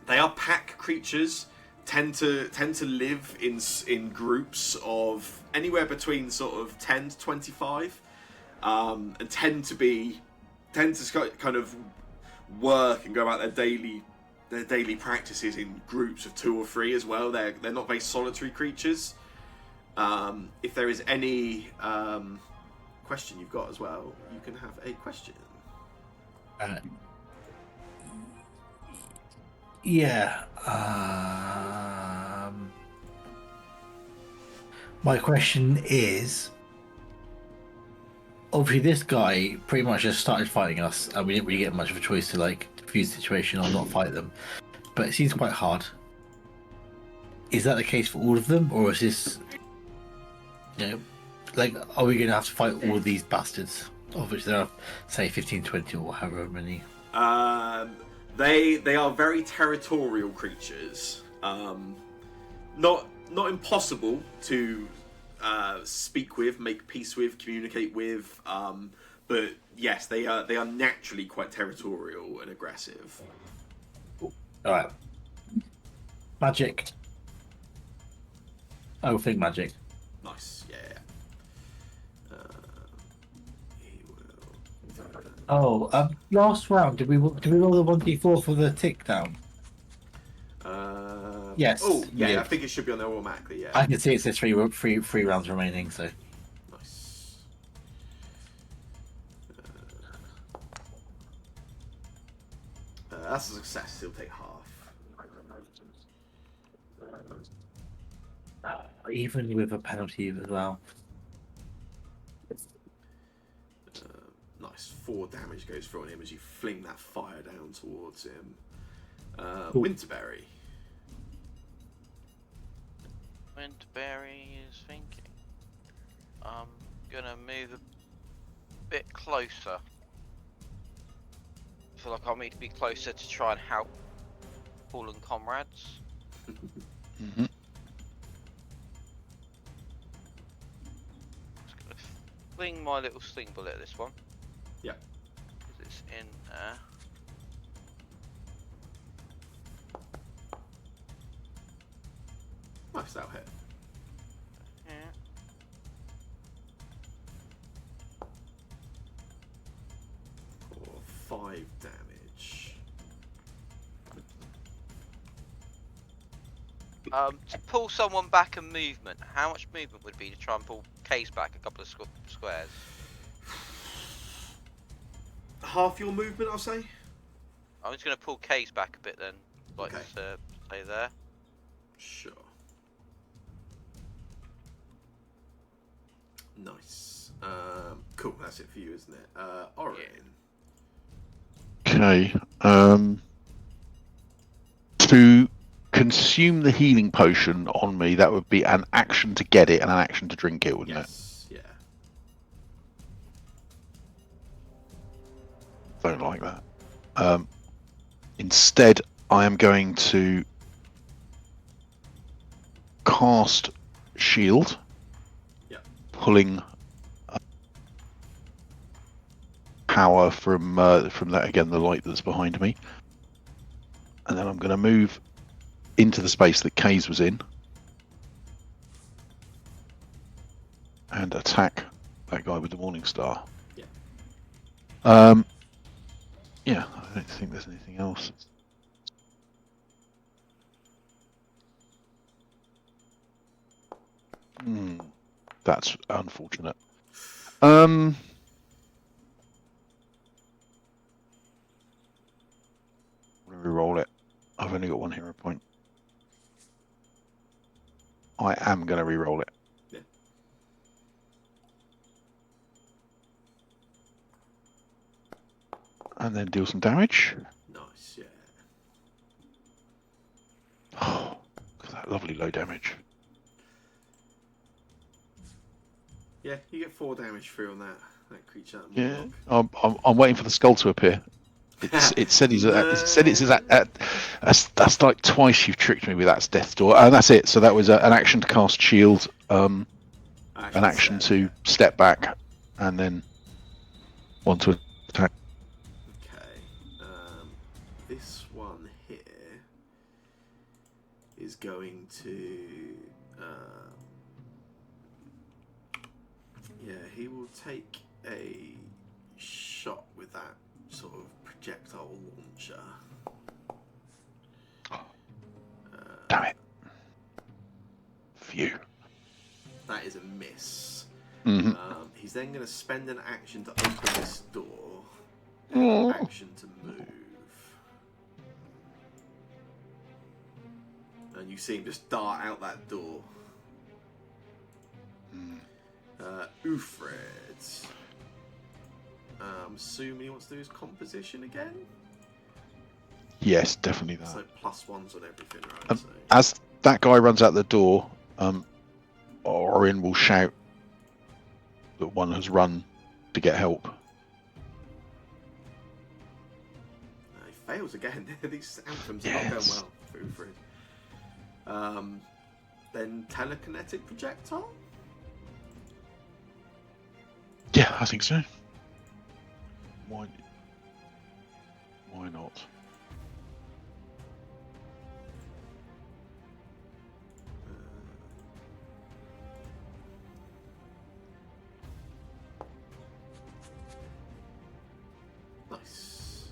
They are pack creatures. Tend to live in groups of anywhere between sort of 10 to 25, and tend to kind of work and go about their daily practices in groups of 2 or 3 as well. They're not very solitary creatures. If there is any question you've got as well, you can have a question. Yeah. My question is, obviously this guy pretty much just started fighting us, and we didn't really get much of a choice to defuse the situation or not fight them. But it seems quite hard. Is that the case for all of them, or is this, like, are we going to have to fight all these bastards? Of which there are, say, 15, 20 or however many. They are very territorial creatures. Not impossible to speak with, make peace with, communicate with. But yes, they are naturally quite territorial and aggressive. All right. Magic. Oh, think magic. Nice, yeah. He will. Oh, last round, did we roll the 1d4 for the tick down? Yes. Oh, yeah, yeah. I think it should be on there automatically. Yeah. I can see it says three rounds remaining. So Nice. That's a success. He'll take half. even with a penalty as well. Nice. 4 damage goes through on him as you fling that fire down towards him. Cool. Winterberry. Winterberry is thinking. I'm gonna move a bit closer. I feel like I'll need to be closer to try and help fallen comrades. Mm-hmm. Just gonna fling my little sling bullet at this one. Yep. Because it's in there. Nice, that'll hit. Yeah. For 5 damage. To pull someone back and movement, how much movement would it be to try and pull Case back a couple of squares? Half your movement, I'll say. I'm just going to pull Case back a bit then, like Okay. to stay there. Sure. Nice. Cool, that's it for you, isn't it? Orin. Okay. To consume the healing potion on me, that would be an action to get it and an action to drink it, wouldn't it? Yes, yeah. Don't like that. Instead, I am going to cast shield, Yep. pulling power from that again, the light that's behind me, and then I'm going to move into the space that Kays was in and attack that guy with the Morning Star. Yeah. Yeah, I don't think there's anything else. That's unfortunate. Let me re-roll it. I've only got 1 hero point. I am going to re-roll it. Yeah. And then deal some damage. Nice, yeah. Oh, look at that lovely low damage. Yeah, you get 4 damage through on that creature. That Yeah, Morlock. I'm waiting for the skull to appear. It said he's that's like twice you've tricked me with that death door, and that's it. So that was an action to cast shield, an action to step back, and then one to attack. Okay. This one here is going to. Yeah, he will take a shot with that sort of projectile launcher. Damn it! Phew. That is a miss. Mm-hmm. He's then going to spend an action to open this door, and an action to move. And you see him just dart out that door. Ufred. I'm assuming he wants to do his composition again. Yes, definitely that. So +1s on everything, right? So. As that guy runs out the door, Orin will shout, that one has run to get help. He fails again. These anthems are not going Yes. well through. Then telekinetic projectile. Yeah, I think so. Why not? Nice.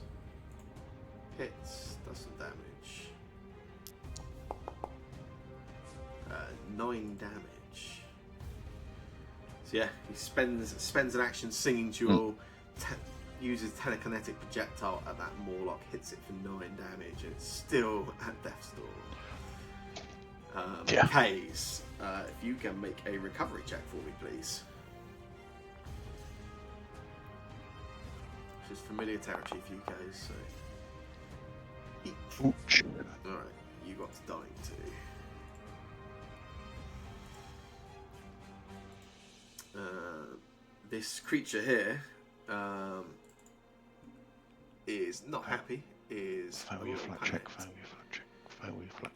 Hits, does some damage. 9 damage. So yeah, he spends an action singing to you all, uses telekinetic projectile at that Morlock, hits it for 9 damage, and it's still at death's door. Yeah. Kaze, if you can make a recovery check for me, please. Which is familiar territory for you guys, so. Ouch. Alright, you got to dying too. This creature here is not happy. Is Fail your flat check. panicked. Fail your flat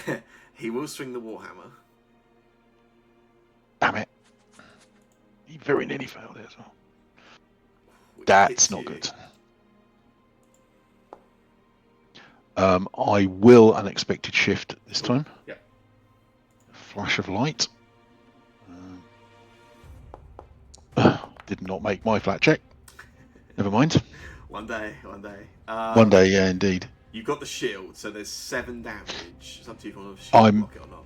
check. He will swing the warhammer. Damn it! He very nearly failed it as well. Which That's hits not you. good. I will unexpected shift this time. Yep. Flash of light. Did not make my flat check. Never mind. One day. One day, yeah, indeed. You've got the shield, so there's 7 damage. It's up to you if you want to shield I'm- block it or not.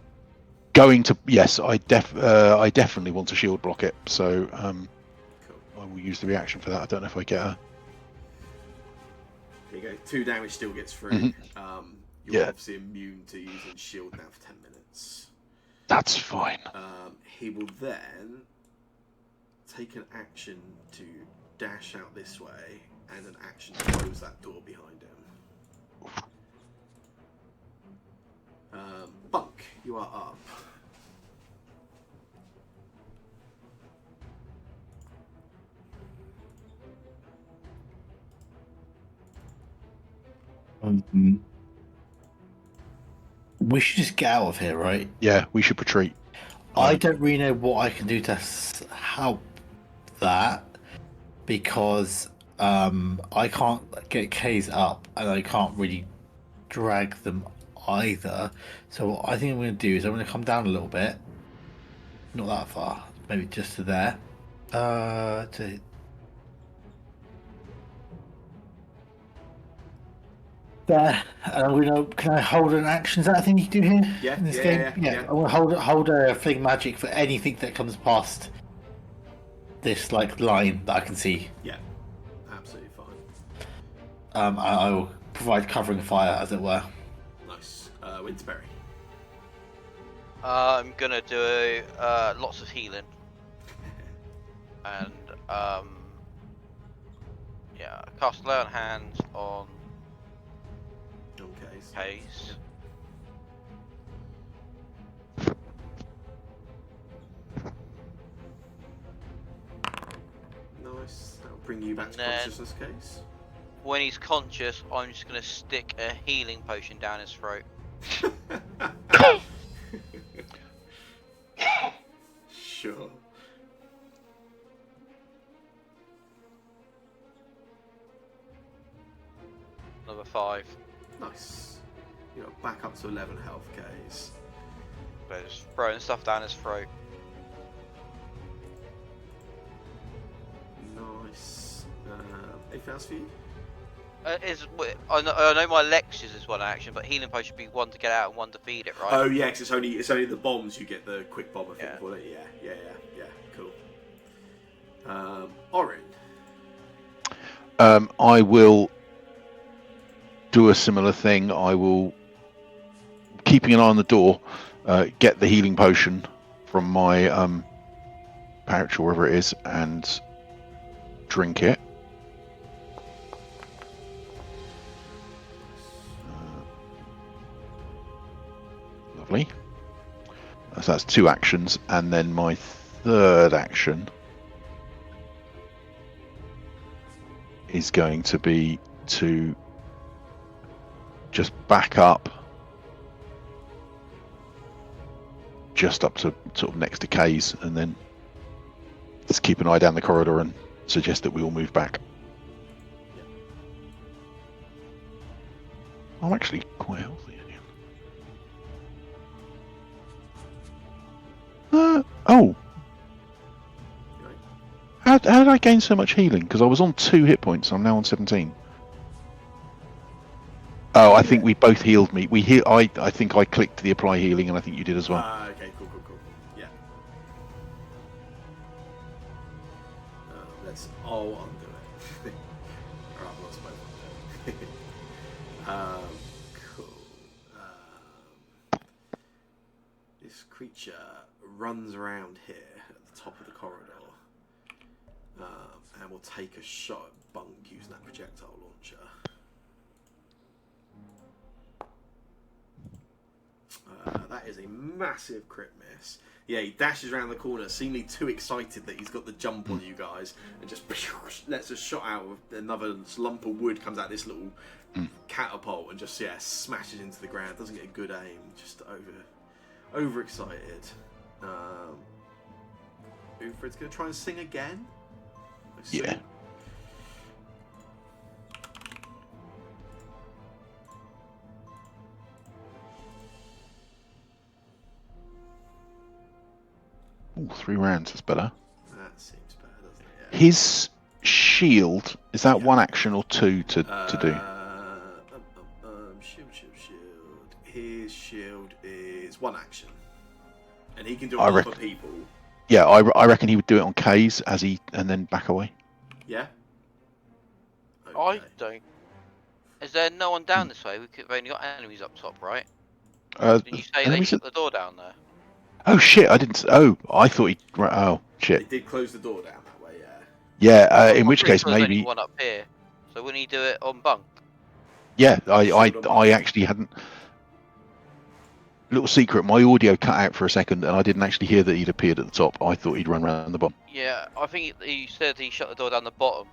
Going to yes, I definitely want to shield block it. So Cool. I will use the reaction for that. I don't know if I get a. There you go. 2 damage still gets through. Mhm. You're Yeah. obviously immune to using shield now for 10 minutes. That's fine. He will then take an action to dash out this way and an action to close that door behind him. Bunk, you are up. We should just get out of here, right? Yeah, we should retreat. I don't really know what I can do to help that because I can't get K's up and I can't really drag them either. So what I think I'm going to do is I'm going to come down a little bit, not that far, maybe just to there. To there, and I'm going to. Can I hold an action? Is that a thing you can do here? Yeah, in this yeah, game? yeah. I'm going to hold a thing magic for anything that comes past this like line that I can see. Yeah, absolutely fine. I will provide covering fire, as it were. Nice. Winterberry. I'm gonna do lots of healing, and yeah, cast Lay on Hands on Okay. Case. Nice. That'll bring you back to And then- consciousness, Case. When he's conscious, I'm just gonna stick a healing potion down his throat. Sure. Another 5. Nice. You're back up to 11 health, Case. So just throwing stuff down his throat. Nice. Anything else for you? I know my lectures is one action, but healing potion would be one to get out and one to feed it, right? Oh yeah, 'cause it's only the bombs you get the quick bomb. I think. Yeah. For it. Yeah. Cool. Orin. I will do a similar thing. I will, keeping an eye on the door, get the healing potion from my pouch or wherever it is and drink it. Lovely. So that's 2 actions, and then my third action is going to be to just back up just up to sort of next to Kay's, and then just keep an eye down the corridor and suggest that we all move back. I'm actually quite healthy again. Oh, Right. how did I gain so much healing? Because I was on 2 hit points. I'm now on 17. Oh, I think we both healed me. I think I clicked the apply healing, and I think you did as well. Okay, cool. Yeah. I'll undo it. Or I've lost my one. Cool. This creature runs around here at the top of the corridor, and will take a shot at Bunk using that projectile launcher. That is a massive crit miss. Yeah, he dashes around the corner, seemingly too excited that he's got the jump on you guys, and just lets a shot out of another lump of wood, comes out this little catapult, and just smashes into the ground. Doesn't get a good aim, just overexcited. Ufred's gonna try and sing again. I assume. Yeah. Ooh, 3 rounds, that's better. That seems better, doesn't it? Yeah. His shield, is that Yeah. 1 action or 2 to do? Shield. His shield is 1 action, and he can do it I on reckon- other people. Yeah, I reckon he would do it on K's and then back away. Yeah. I Okay. don't. Is there no one down this way? We've only got enemies up top, right? Didn't Did you say they shut the door down there? Oh shit! I didn't. Oh, I thought he. Oh They shit! did close the door down that way. Yeah. Yeah. In I'm which pretty case, sure there's only maybe. one up here. So wouldn't he do it on Bunk? Yeah. Shield on I both. actually hadn't. Little secret. My audio cut out for a second, and I didn't actually hear that he'd appeared at the top. I thought he'd run around the bottom. Yeah, I think he said he shut the door down the bottom.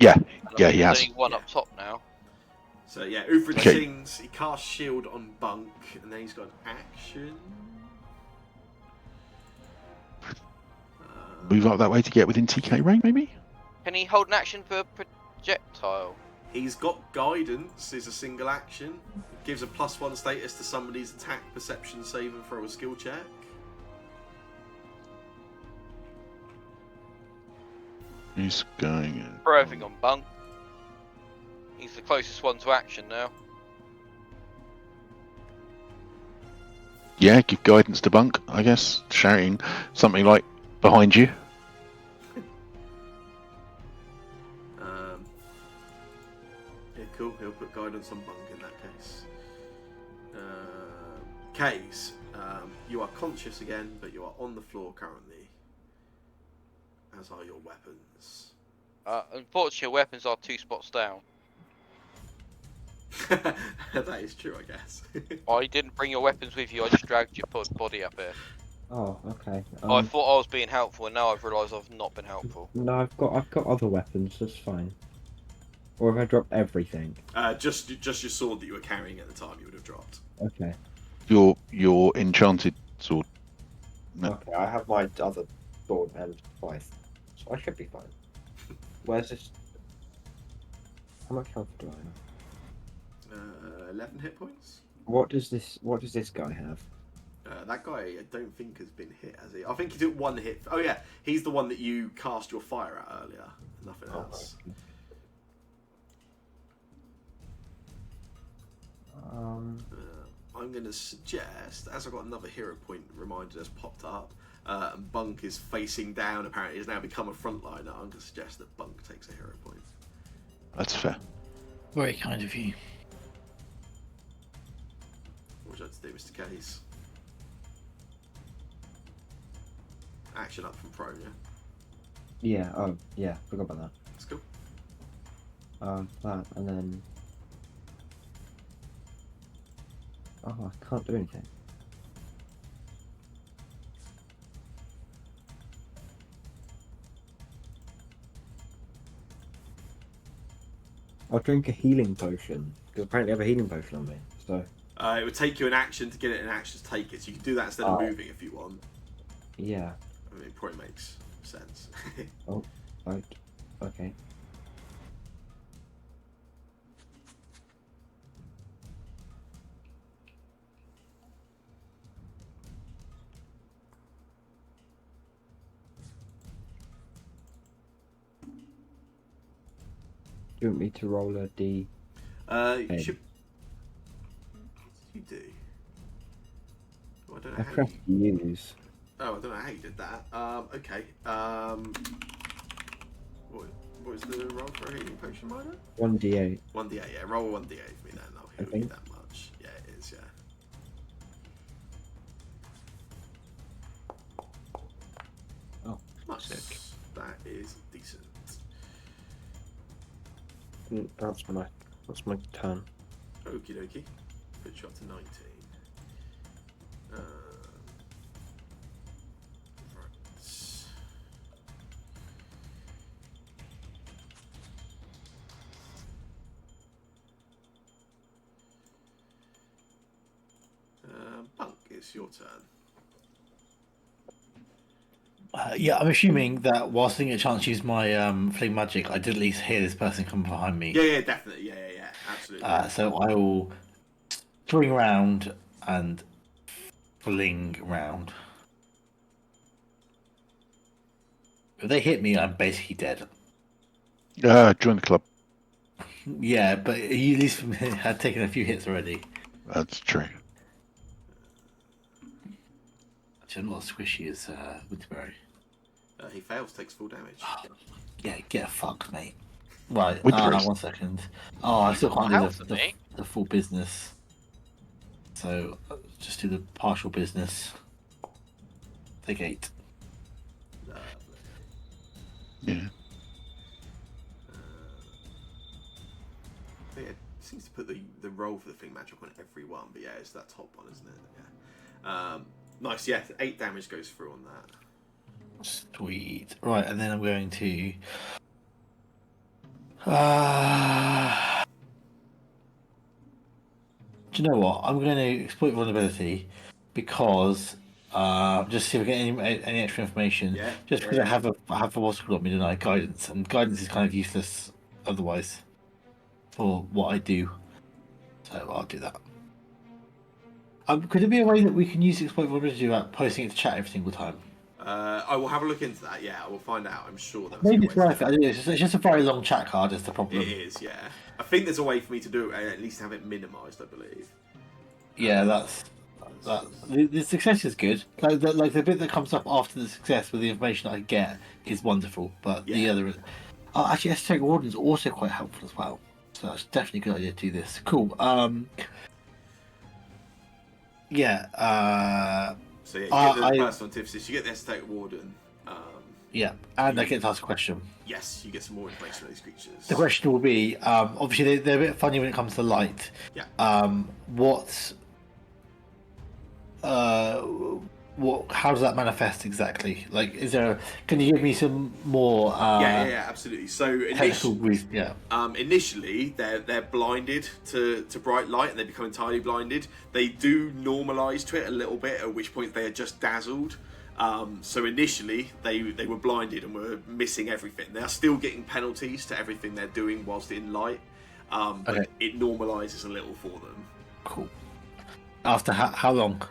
Yeah. And I Yeah, think he there's has. only one Yeah. up top now. So yeah, Ufred Okay. sings. He casts shield on Bunk, and then he's got an action. Move up that way to get within TK range, maybe. Can he hold an action for a projectile? He's got guidance. Is a single action. Gives a +1 status to somebody's attack, perception, save, and throw a skill check. He's going. Throw everything on Bunk. He's the closest one to action now. Yeah, give guidance to Bunk. I guess shouting something like behind you. Yeah, cool. He'll put guidance on Bunk in that case. Case, you are conscious again, but you are on the floor currently. As are your weapons. Unfortunately, your weapons are 2 spots down. That is true, I guess. I didn't bring your weapons with you. I just dragged your body up here. Oh, okay. I thought I was being helpful, and now I've realised I've not been helpful. No, I've got other weapons. That's fine. Or have I dropped everything? Just your sword that you were carrying at the time, you would have dropped. Okay. Your enchanted sword. No. Okay, I have my other sword and twice, so I should be fine. Where's this? How much health do I have? 11 hit points. What does this guy have? That guy, I don't think has been hit, has he? I think he took 1 hit. Oh yeah, he's the one that you cast your fire at earlier. Nothing else. Okay. I'm going to suggest, as I've got another hero point reminder that's popped up, and Bunk is facing down, apparently has now become a frontliner, I'm going to suggest that Bunk takes a hero point. That's fair. Very kind of you. What would you like to do, Mr. Case? Action up from prone, yeah? Yeah. Oh, yeah. Forgot about that. That's cool. That and then. Oh, I can't do anything. I'll drink a healing potion because apparently I have a healing potion on me. So It would take you an action to get it, and an action to take it. So you can do that instead of moving if you want. yeah. I mean, it probably makes sense. Oh, right. Okay. Do you want me to roll a D? You Okay. should. What did you do? Oh, I don't know I how pressed you. use. Oh, I don't know how you did that. Okay. What was the roll for a healing potion, Minor? 1d8. 1d8, yeah. Roll 1d8 for me then. I'll heal you Okay. that much. Yeah, it is, yeah. Oh, Nice. sick. That is decent. That's my turn. Okie dokie. Put you up to 19. Right. Punk, it's your turn. Yeah, I'm assuming that whilst I didn't get a chance to use my fling magic, I did at least hear this person come behind me. Yeah, definitely. Yeah, absolutely. So I will swing around and fling round. If they hit me, I'm basically dead. Join the club. Yeah, but you at least had taken a few hits already. That's true. Actually, I'm not as squishy as Winterberry. He fails, takes full damage. Yeah, get fucked, mate. Right, Winterberry's- 1 second. Oh, I still can't Health do for me. the full business. So, just do the partial business. Take 8. Lovely. Yeah. It seems to put the roll for the thing magic on every one, but yeah, it's that top one, isn't it? Yeah. Nice, yeah. 8 damage goes through on that. Sweet. Right, and then I'm going to. Do you know what? I'm going to exploit vulnerability because just see if I get any extra information. Yeah, Just because yeah. I have a what's it called on me tonight, guidance, and guidance is kind of useless otherwise for what I do. So I'll do that. Could there be a way that we can use exploit vulnerability without posting it to chat every single time? I will have a look into that. Yeah, I will find out. I'm sure there's Maybe a it's way to worth do it. I don't know, it's just a very long chat card is the problem. It is, yeah. I think there's a way for me to do it, at least have it minimised, I believe. Yeah, that's that. The success is good. Like the bit that comes up after the success with the information I get is wonderful. But the Yeah. other, actually, esoteric warden is also quite helpful as well. So that's definitely a good idea to do this. Cool. Yeah. So yeah, you get the I personal antithesis, you get the aesthetic warden. yeah, and I get to ask a question. Yes, you get some more information on these creatures. The question will be, obviously they're a bit funny when it comes to light. Yeah. How does that manifest exactly? Like, can you give me some more Yeah, absolutely. So technical reason? Yeah. initially they're blinded to bright light and they become entirely blinded. They do normalise to it a little bit, at which point they are just dazzled. So initially they were blinded and were missing everything. They are still getting penalties to everything they're doing whilst in light, but Okay. it normalises a little for them. Cool. After how long?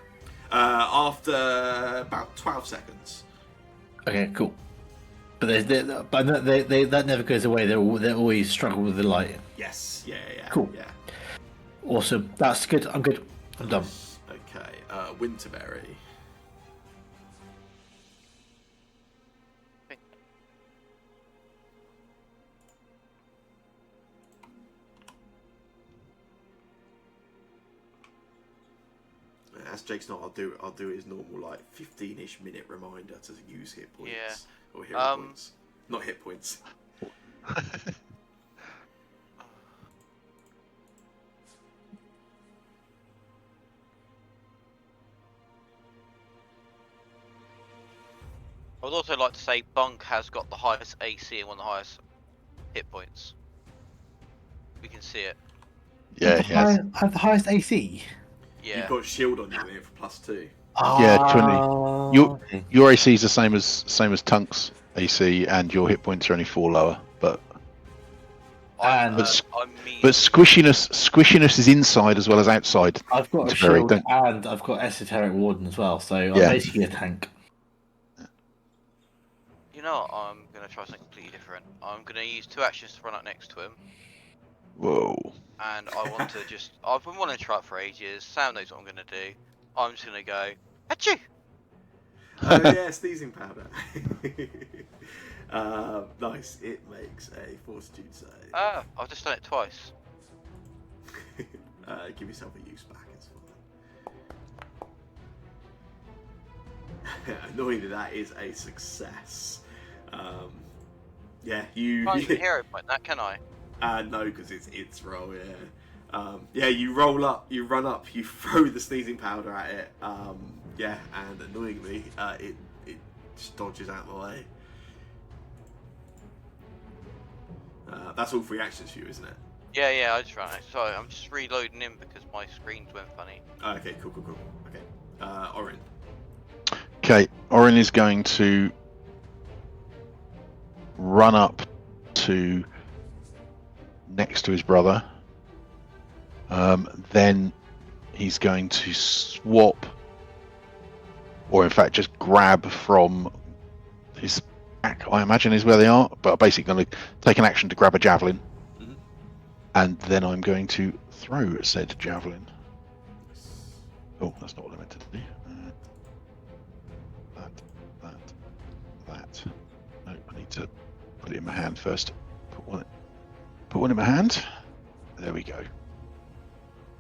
After about 12 seconds. Okay, cool. But that never goes away. They always struggle with the light. Yes, yeah. Cool. Yeah. Awesome. That's good. I'm good. I'm done. Okay, Winterberry. As Jake's not, I'll do his normal like 15-ish minute reminder to use hit points or hero points, not hit points. I would also like to say Bunk has got the highest AC and one of the highest hit points. We can see it. Yeah, he has. Have the highest AC. Yeah. You've got shield on you here for +2. Yeah, 20. Oh, okay. Your AC is the same as Tunk's AC, and your hit points are only 4 lower. But I'm But medium. squishiness is inside as well as outside. I've got a It's very- shield don't- and I've got esoteric warden as well, so I'm Yeah. basically a tank. You know, what? I'm gonna try something completely different. I'm gonna use 2 actions to run up next to him, Whoa. and I want to just. I've been wanting to try it for ages. Sam knows what I'm gonna do. I'm just gonna go. Achoo! Oh yeah, sneezing powder. Nice. It makes a fortitude save. I've just done it twice. Give yourself a use back. It's fine. Annoyingly, that is a success. Yeah, you. Can't even hero point that, can I? No, because it's roll. Yeah. Yeah, you roll up, you run up, you throw the sneezing powder at it. Yeah, and annoyingly, it just dodges out of the way. That's all 3 actions for you, isn't it? Yeah, I just ran it. Sorry, I'm just reloading in because my screens went funny. Okay, cool. Okay, Orin. Okay, Orin is going to run up to next to his brother. Then he's going to swap, or in fact just grab from his back, I imagine is where they are, but I'm basically going to take an action to grab a javelin. Mhm. And then I'm going to throw said javelin. Oh, that's not what I meant to do. That. No, I need to put it in my hand first. Put one in my hand. There we go.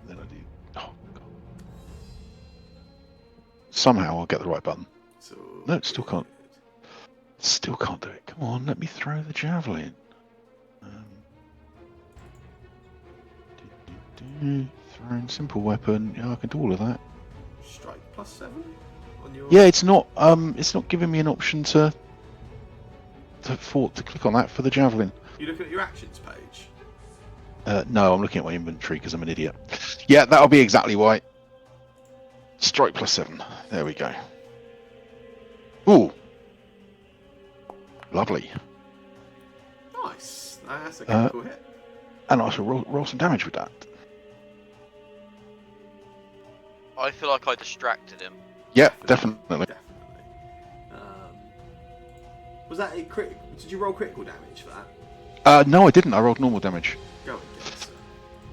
Then I do. Oh God. Somehow I'll get the right button. So No, still can't. Still can't do it. Come on, let me throw the javelin. Throwing simple weapon. Yeah, I can do all of that. Strike +7 on your. Yeah, it's not giving me an option to click on that for the javelin. You looking at your actions page? No, I'm looking at my inventory because I'm an idiot. Yeah, that'll be exactly why. Strike +7. There we go. Ooh. Lovely. Nice. That's a critical hit. And I shall roll some damage with that. I feel like I distracted him. Yeah, definitely. Definitely. Was that a crit? Did you roll critical damage for that? No, I didn't. I rolled normal damage. Go and get it.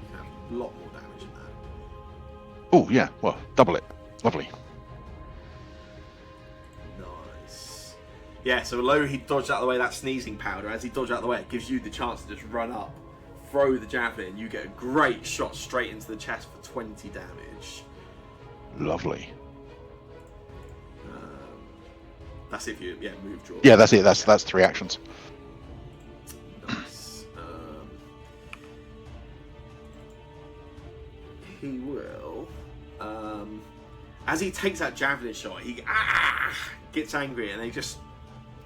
You can have a lot more damage than that. Oh, yeah. Well, double it. Lovely. Nice. Yeah, so although he dodged out of the way that sneezing powder, as he dodged out of the way, it gives you the chance to just run up, throw the javelin, you get a great shot straight into the chest for 20 damage. Lovely. That's if you, move, draw. Yeah, that's it. That's 3 actions. Nice. He will. As he takes that javelin shot, he gets angry and he just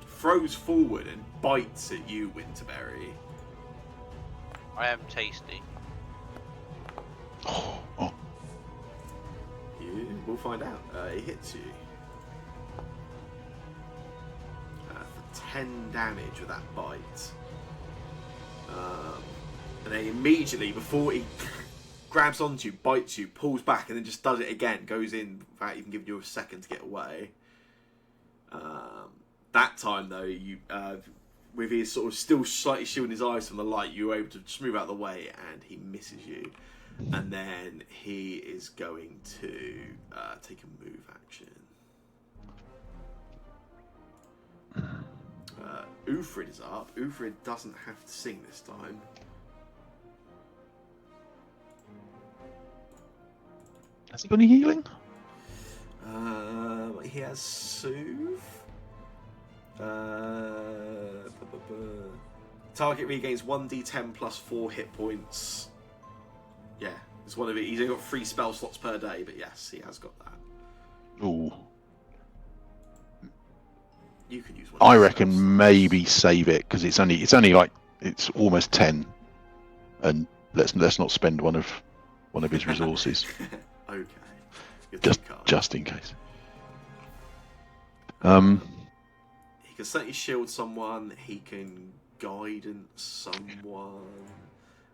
throws forward and bites at you, Winterberry. I am tasty. Oh. We'll find out. It hits you. For 10 damage with that bite. And then immediately, before he grabs onto you, bites you, pulls back, and then just does it again, goes in without even giving you a second to get away. That time, though, you with his sort of still slightly shielding his eyes from the light, you were able to just move out of the way, and he misses you. And then he is going to take a move action. Ufrid is up. Ufrid doesn't have to sing this time. Has he got any healing? He has Soothe. Target regains 1d10 plus 4 hit points. Yeah, it's one of it. He's only got 3 spell slots per day, but yes, he has got that. Ooh. You can use one. I of his reckon spell slots. maybe save it because it's only like it's almost 10, and let's not spend one of his resources Okay. Your two cards. just in case. He can certainly shield someone. He can guidance someone.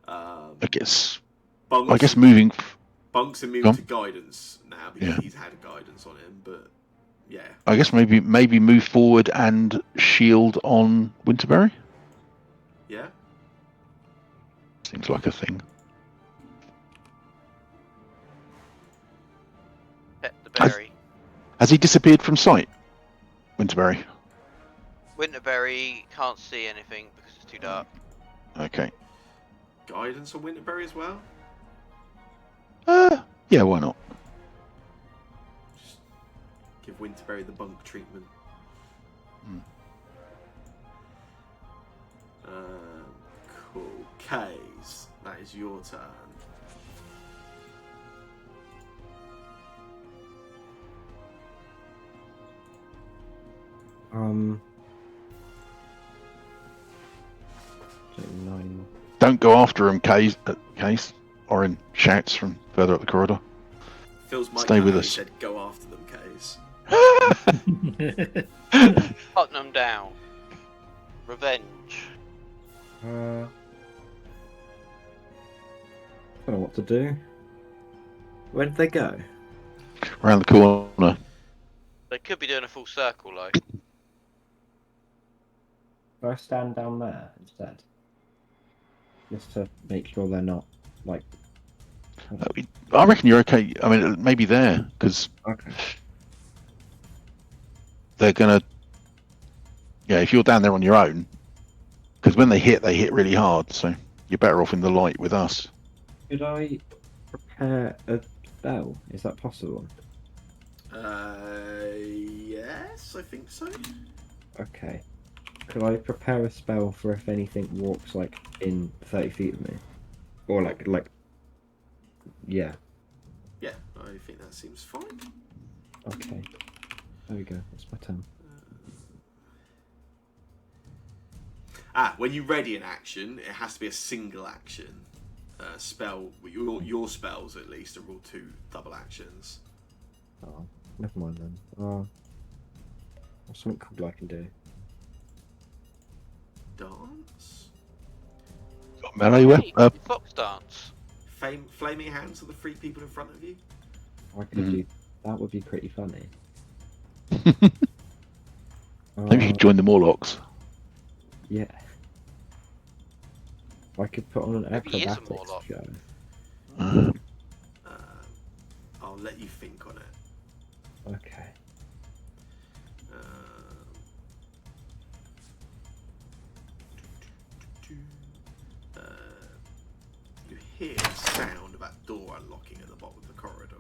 I guess Bunk's moving. Bunk's Go immune on. to guidance now because Yeah. he's had a guidance on him. But yeah, I guess maybe move forward and shield on Winterberry. yeah. Seems like a thing. Pet the berry. Has he disappeared from sight, Winterberry? Winterberry can't see anything because it's too dark. Okay. Guidance on Winterberry as well. Yeah, why not? Just give Winterberry the bunk treatment. Cool. Kays, that is your turn. So 9. Don't go after him, Case. Orin shouts from further up the corridor. Phil's mic Stay with he us. said, "Go after them, Kays." Putnam down. Revenge. I don't know what to do. Where did they go? Around the corner. They could be doing a full circle, though. Do I stand down there instead? Just to make sure they're not, like... I reckon you're okay. I mean, maybe there, because Okay. they're gonna. Yeah, if you're down there on your own, because when they hit really hard. So you're better off in the light with us. Could I prepare a spell? Is that possible? Yes, I think so. Okay. Could I prepare a spell for if anything walks, like, in 30 feet of me? Or, like... Yeah. Yeah, I think that seems fine. Okay. There we go. That's my turn. When you ready an action, it has to be a single action spell. Your spells, at least, are all 2 double actions. Oh, never mind then. What's something cool I can do? Dance. Got melee Hey, weapon. Fox dance. Flaming hands of the 3 people in front of you. I could do. That would be pretty funny. Maybe you could join the Morlocks. Yeah. I could put on an Maybe he is a acrobatics Morlock. show. I'll let you think on it. Okay. You hear the sound of that door unlocking at the bottom of the corridor.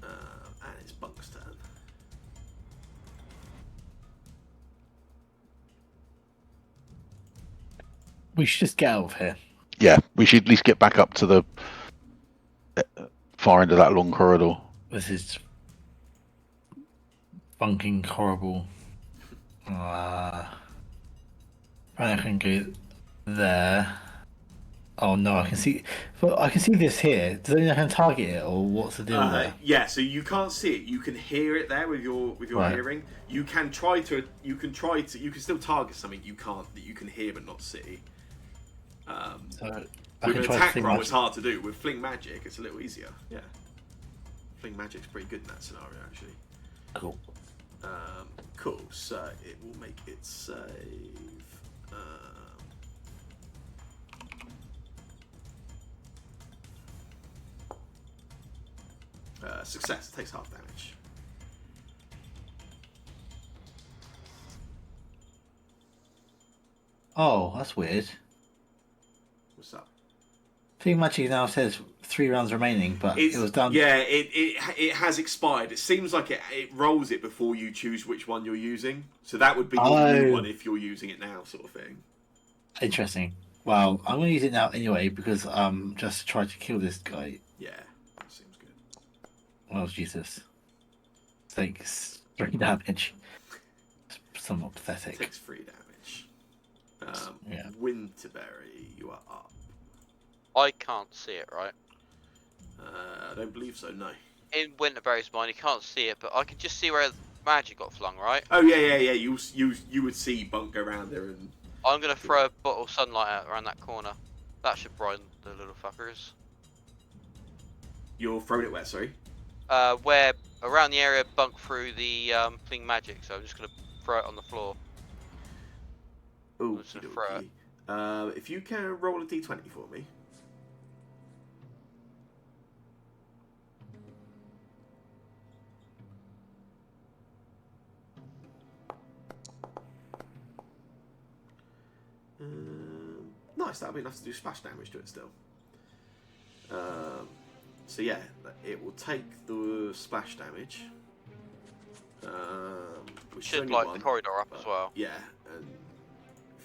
And it's Bunk's turn. We should just get out of here. Yeah, we should at least get back up to the far end of that long corridor. This is fucking horrible. I can go there. Oh no, I can see. Well, I can see this here. Does anyone can target it, or what's the deal there? Yeah, so you can't see it. You can hear it there with your Right. hearing. You can still target something you can hear but not see. So I With can an try to attack think roll, my- it's hard to do. With Fling Magic, it's a little easier. Yeah. Fling Magic's pretty good in that scenario, actually. Cool. Cool, so it will make it save. Success, takes half damage. Oh, that's weird. What's up? Thing Magic now says 3 rounds remaining, but it was done. Yeah, it has expired. It seems like it rolls it before you choose which one you're using. So that would be your new one if you're using it now, sort of thing. Interesting. Well, I'm going to use it now anyway because just to try to kill this guy. Yeah, that seems good. Oh Jesus! Takes 3 damage. Somewhat pathetic. Takes 3 damage. Yeah. Winterberry, you are up. I can't see it, right? I don't believe so, no. In Winterberry's mind, you can't see it, but I can just see where magic got flung, right? Oh, yeah. You would see Bunk go around there and... I'm gonna throw a bottle of sunlight out around that corner. That should brighten the little fuckers. You're throwing it where, sorry? Where around the area Bunk through the fling magic, so I'm just gonna throw it on the floor. Oh, just gonna throw it. if you can roll a d20 for me. Nice, that'll be enough to do splash damage to it still. So yeah, it will take the splash damage. Which is Should only light one, the corridor up but as well. Yeah, and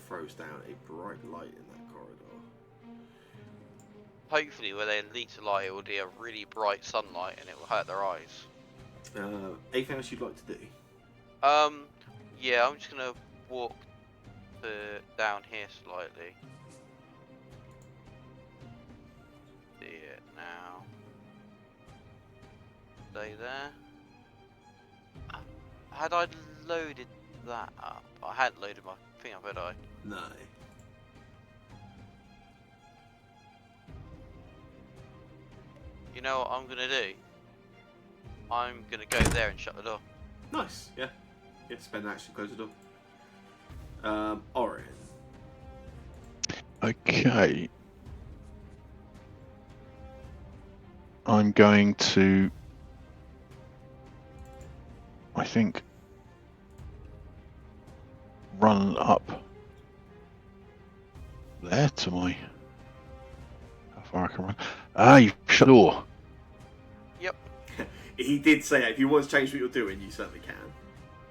throws down a bright light in that corridor. Hopefully, where they lead to light, it will be a really bright sunlight, and it will hurt their eyes. Anything else you'd like to do? Yeah, I'm just gonna walk down here slightly. See it now. Stay there. Had I loaded that up? I hadn't loaded my thing up, had I? No. You know what I'm gonna do? I'm gonna go there and shut the door. Nice, yeah. Yeah, spend action, close the door. Orin. Okay. I'm going to, I think, run up there to my, how far I can run. Ah, you shut the door. Yep. He did say that. If you want to change what you're doing, you certainly can.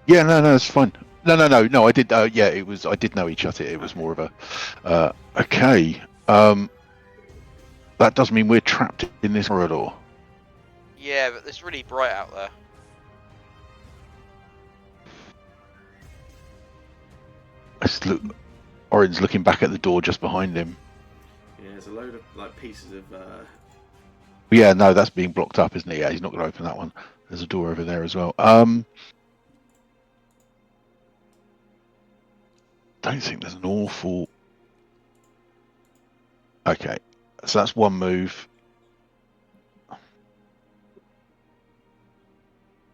Yeah, no, it's fine. No, I did, yeah, it was, I did know he shut it. It was more of a, okay. That does mean we're trapped in this corridor. Yeah, but it's really bright out there. Orin's looking back at the door just behind him. Yeah, there's a load of like pieces of. Yeah, no, that's being blocked up, isn't it? Yeah, he's not going to open that one. There's a door over there as well. Don't think there's an awful. Okay, so that's one move.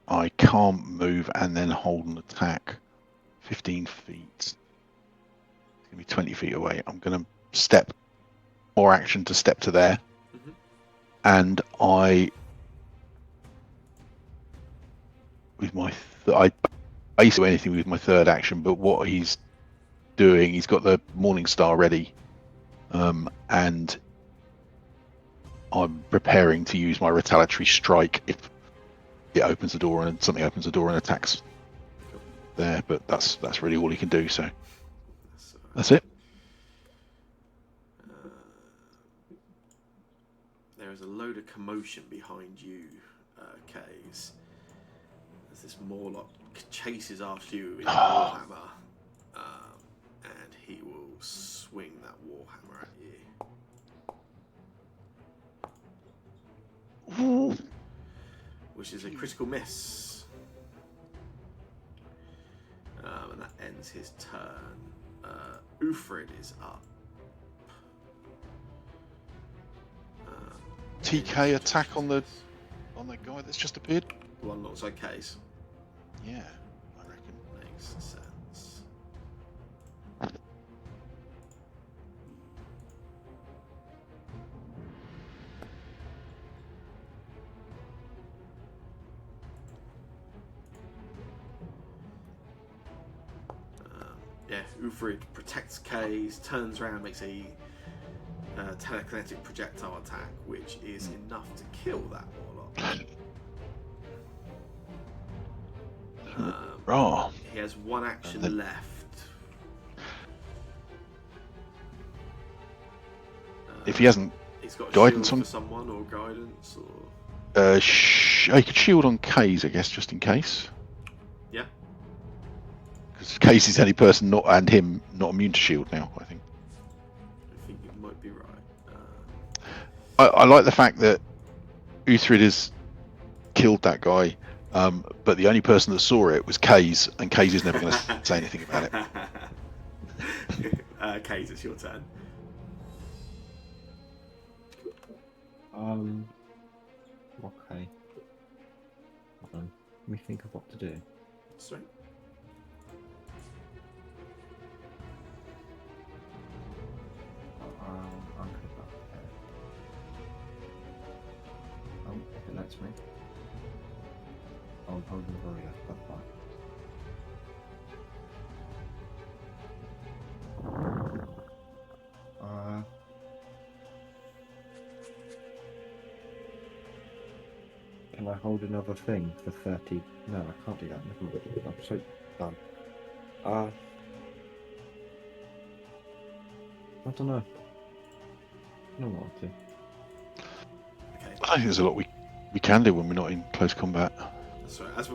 I can't move and then hold an attack 15 feet. It's going to be 20 feet away. I'm going to step, or action to step to there. Mhm. And I, with my, I basically do anything with my third action, but what he's doing, he's got the Morning Star ready. And I'm preparing to use my retaliatory strike if it opens the door and something opens the door and attacks there, but that's really all he can do, so that's it. There is a load of commotion behind you, Kays. As this Morlock chases after you with a warhammer, and he will swing that warhammer at you. Ooh. Which is a critical miss. And that ends his turn. Ufrid is up. TK attack on the guy that's just appeared. The one alongside Kays. Yeah, I reckon. Makes sense. Yeah, Ufrid protects Kays, turns around, makes a telekinetic projectile attack, which is enough to kill that warlock. Oh, He has one action left. if he hasn't, He's got a guidance shield on- for someone or guidance or he could shield on K's, I guess, just in case. yeah. Because Because Casey's the only person not and him not immune to shield now. I think. I think you might be right. I like the fact that Uthrid has killed that guy, but the only person that saw it was Kays, and Kays is never going to say anything about it. Kate, it's your turn. Okay. Hold on. Let me think of what to do. Sorry. Okay, okay. Oh, if it lets me. Oh, I'm holding the warrior. That's fine. Can I hold another thing for 30? No, I can't do that. Never mind. I'm so done. I don't know. I don't know what to do. Okay. I think there's a lot we can do when we're not in close combat. That's right. As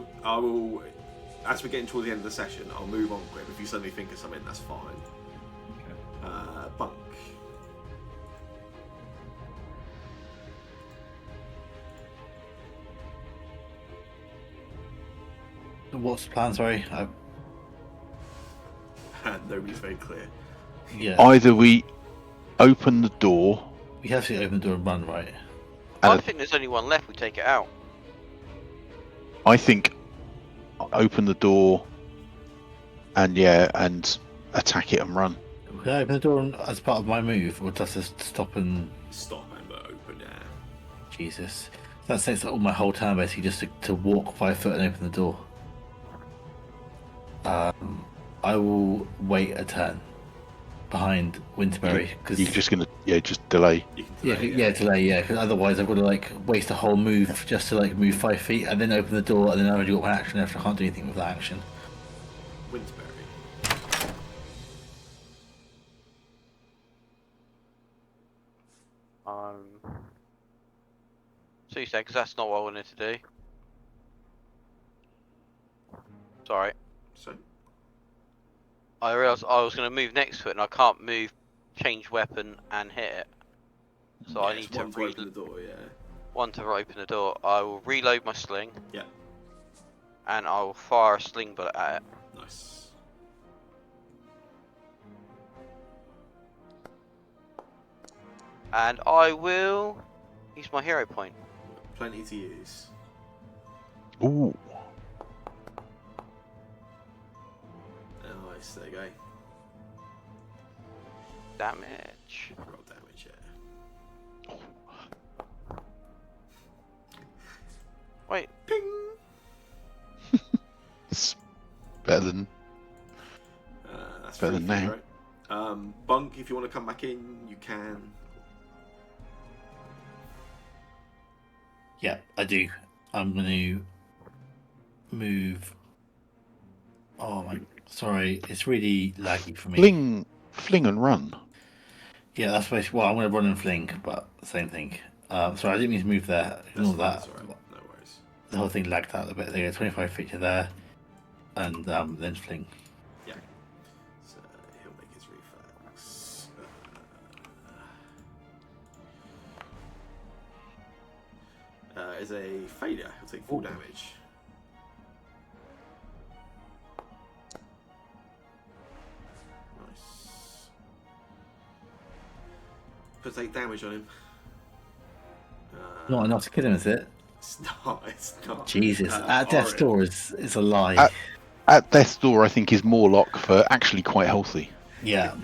we're getting towards the end of the session, I'll move on quick. If you suddenly think of something, that's fine. Okay. Bunk. What's the plan? Sorry. Nobody's very clear. Yeah. Either we open the door, We have to open the door and run, right? I and think there's only one left. We take it out. I think open the door, and attack it and run. Can I open the door as part of my move, or does this stop and Stop and open. Yeah. Jesus? That takes all my whole time basically just to walk 5 foot and open the door. I will wait a turn behind Winterberry because You're just gonna just delay. You can delay, delay, because otherwise I've got to like waste a whole move just to like move 5 feet and then open the door and then I've already got my action after I can't do anything with that action. Winterberry. 2 seconds. That's not what I wanted to do. Sorry. So. I realised I was going to move next to it and I can't move, change weapon and hit it. So I Yes, need to one to open the door. Yeah. one to open the door. I will reload my sling. Yeah. And I will fire a sling bullet at it. Nice. And I will use my hero point. Plenty to use. Ooh. Nice. There you go. Damage. Roll damage. Yeah. Wait. Ping. It's better than That's better pretty than good, right? Bunk, if you want to come back in, you can. Yeah, I do. I'm going to move. Oh my, sorry, it's really laggy for me. fling and run. Yeah, that's basically. Well, I'm going to run and fling, but same thing. Sorry, I didn't mean to move there. That's Ignore fine, that. that's all right. No worries. The whole thing lagged out a bit. There you go, 25 feet to there, and then fling. Yeah. So he'll make his reflex. Is a failure. He'll take 4 damage. Nice. Puts 8 damage on him. Not enough to kill him, is it? It's not. It's not. Jesus, at death's Orin. door is a lie. At death's door, I think is Morlock for actually quite healthy. Yeah.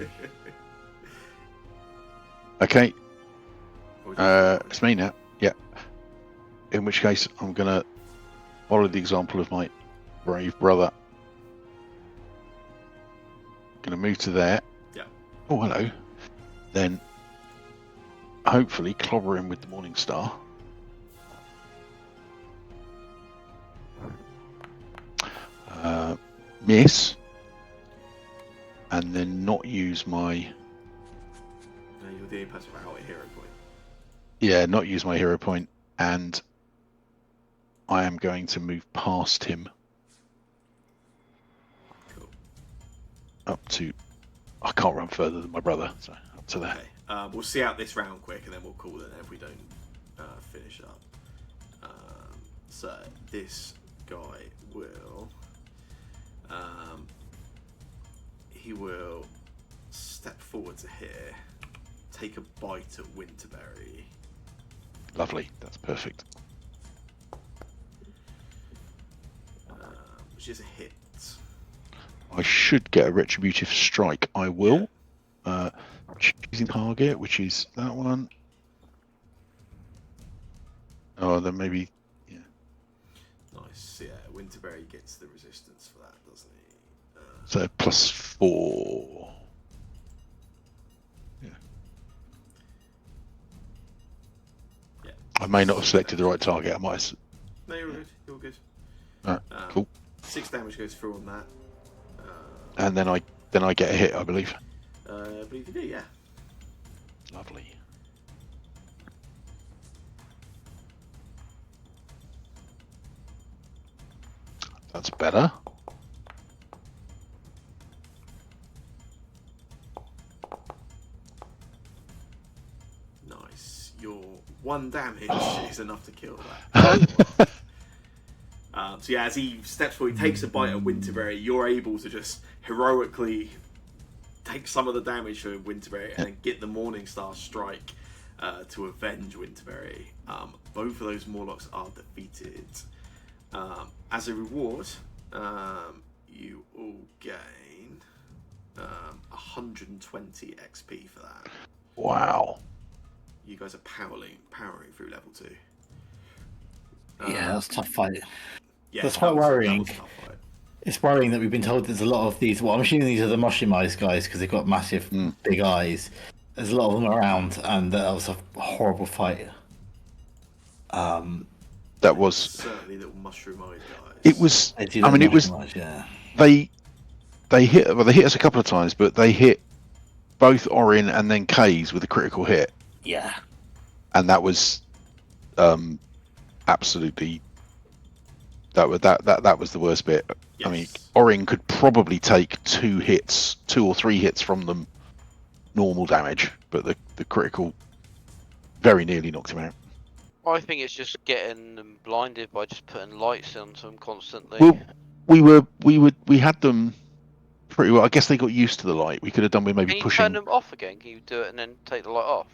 Okay, What would you do? it's me now. Yeah. In which case, I'm gonna follow the example of my brave brother. Gonna move to there. Yeah. Oh, hello. Then, hopefully, clobber him with the Morning Star. Miss. And then not use my... No, you're the only person without a hero point. Yeah, not use my hero point. And I am going to move past him. Cool. up to. I can't run further than my brother, so up to there. Okay. We'll see out this round quick, and then we'll call it if we don't finish up. So this guy will. He will step forward to here, take a bite at Winterberry. Lovely, that's perfect. Which is a hit. I should get a retributive strike. I will. Choosing target, which is that one. Oh, then maybe. Yeah. Nice. Yeah, Winterberry gets the resistance for that, doesn't he? So +4. Yeah. Yeah. I may not have selected the right target. I might. No, you're good. You're good. Cool. 6 damage goes through on that. And then I get a hit, I believe. I believe you do, yeah. Lovely. That's better. Nice. Your 1 damage is enough to kill that. So yeah, as he steps forward, he takes a bite at Winterberry. You're able to just heroically take some of the damage for Winterberry and then get the Morningstar strike to avenge Winterberry. Both of those Morlocks are defeated. As a reward, you all gain 120 XP for that. Wow. You guys are powering through level 2. Yeah, that's a tough fight. Yeah, That's quite worrying. That was a tough fight. It's worrying that we've been told there's a lot of these. Well, I'm assuming these are the Moshimais guys because they've got massive, big eyes. There's a lot of them around, and that was a horrible fight. That was. Certainly little mushroom-eyed guys. It was. They do I look mean, it was. Moshimais, yeah. They hit. Well, they hit us a couple of times, but they hit both Orin and then Kays with a critical hit, Yeah. and that was absolutely. That was the worst bit. Yes. I mean, Orin could probably take 2 or 3 hits from them, normal damage, but the critical very nearly knocked him out. I think it's just getting them blinded by just putting lights onto them constantly. Well, we had them pretty well. I guess they got used to the light. We could have done with maybe Can you pushing. turn them off again? Can you do it and then take the light off?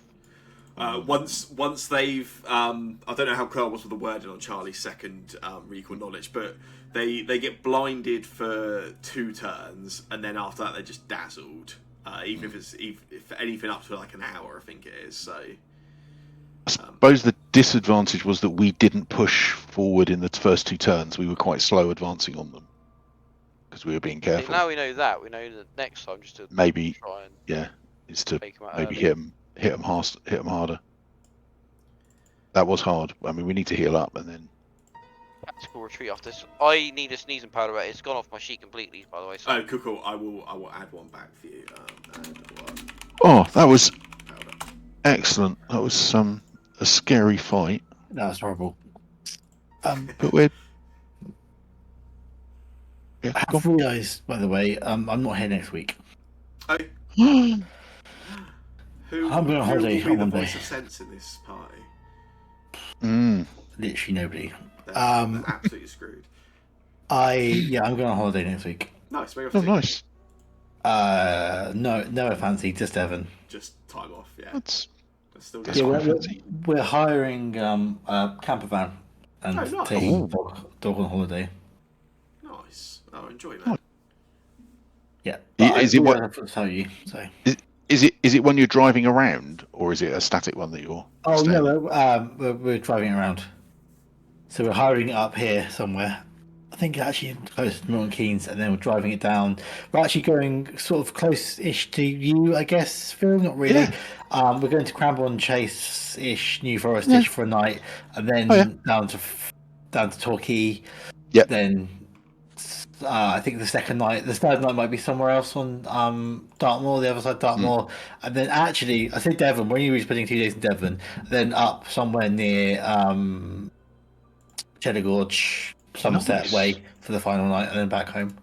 Once they've, I don't know how clear I was with the wording on Charlie's second recall knowledge, but they get blinded for 2 turns, and then after that they're just dazzled. Even if anything up to like an hour, I think it is. So. I suppose the disadvantage was that we didn't push forward in the first 2 turns. We were quite slow advancing on them because we were being careful. Now we know that. We know that next time just to Maybe try and is to take them out maybe early. hit them harder. That was hard. I mean, we need to heal up and then. Tactical retreat after this. I need a sneezing powder, but it's gone off my sheet completely, by the way. So. Oh, cool. I will add one back for you. Add one Oh, that was powder. excellent. That was a scary fight, That was horrible. but we're. Yeah, I go have realised, by the way, I'm not here next week. Oh, on. who I'm going on who will holiday be on the Monday. voice of sense in this party? Literally nobody. They're absolutely screwed. I'm going on holiday next week. Nice, very Oh, off nice. No fancy, just Evan. Just time off, yeah. That's Still that's good. quite fancy. We're hiring a camper van and Oh, nice. taking dog on holiday. Nice. Oh, enjoy that. Nice. Yeah. Is it what? I have to tell you. So. Is it when you're driving around, or is it a static one that you're? Oh staying in? no, we're driving around. So we're hiring it up here somewhere. I think actually close to Milton Keynes, and then we're driving it down. We're actually going sort of close-ish to you, I guess, Phil. Not really. Yeah. We're going to Cranbourne Chase-ish, New Forest-ish for a night, and then down to Torquay. Yep. Then I think the third night might be somewhere else on Dartmoor, the other side of Dartmoor, and then actually I say Devon. We're only spending 2 days in Devon, then up somewhere near Cheddar Gorge, Somerset Nice. way for the final night, and then back home.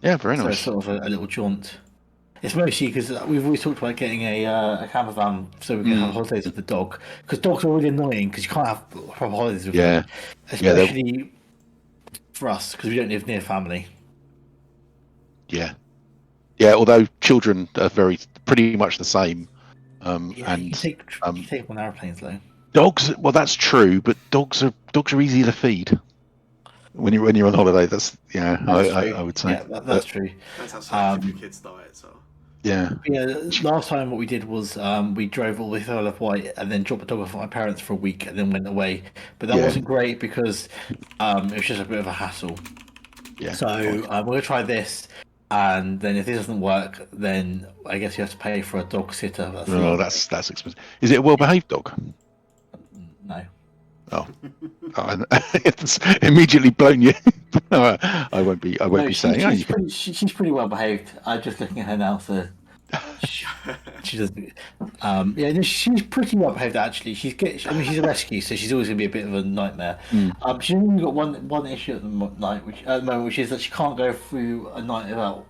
Yeah, very So nice. it's sort of a little jaunt. It's mostly because we've always talked about getting a camper van so we can have holidays with the dog. Because dogs are really annoying because you can't have proper holidays with Yeah. them, Yeah, they're- especially for us because we don't live near family. Yeah. Yeah, although children are pretty much the same. Yeah, you And can take them on airplanes though. dogs, well, that's true, but dogs are easy to feed when you're on holiday. That's That's true. I would say. Yeah, that's true. Depends how selective your kids' diets are. Yeah. Yeah, last time what we did was we drove all the way through Isle of Wight and then dropped the dog off at my parents for a week and then went away. But that Yeah. wasn't great because it was just a bit of a hassle. Yeah. So we're gonna try this, and then if this doesn't work, then I guess you have to pay for a dog sitter. That's a Oh, lot. that's expensive. Is it a well-behaved dog? No. Oh, it's immediately blown you. I won't be No, saying. Oh, you can... she's pretty well behaved. I'm just looking at her now, so she doesn't. Yeah, no, she's pretty well behaved actually. She's a rescue, so she's always gonna be a bit of a nightmare. She's only got one issue at the moment, which is that she can't go through a night without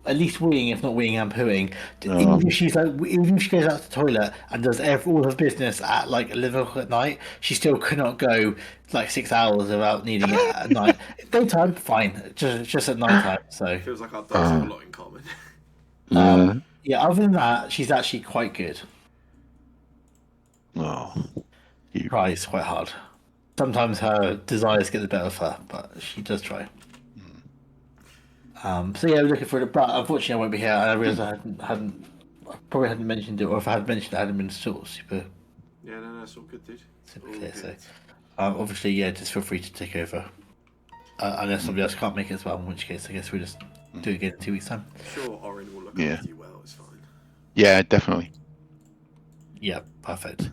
at least weeing, if not weeing and pooing. Even if she goes out to the toilet and does all her business at like 11 o'clock at night, she still cannot go like 6 hours without needing it at night. Daytime, fine. Just at night time. So Feels like our dogs have a lot in common. yeah, other than that, she's actually quite good. Oh, Tries quite hard. Sometimes her desires get the better of her, but she does try. So yeah, we're looking for it, but unfortunately I won't be here. And I realised I probably hadn't mentioned it, or if I had mentioned it, I hadn't been sort of super Yeah, no, it's all good, dude. super All clear. good. So obviously, yeah, just feel free to take over. Unless somebody else can't make it as well, in which case I guess we'll just do it again in 2 weeks' time. Sure, Orin will look Yeah. after you well. It's fine. yeah, definitely. Yeah, perfect.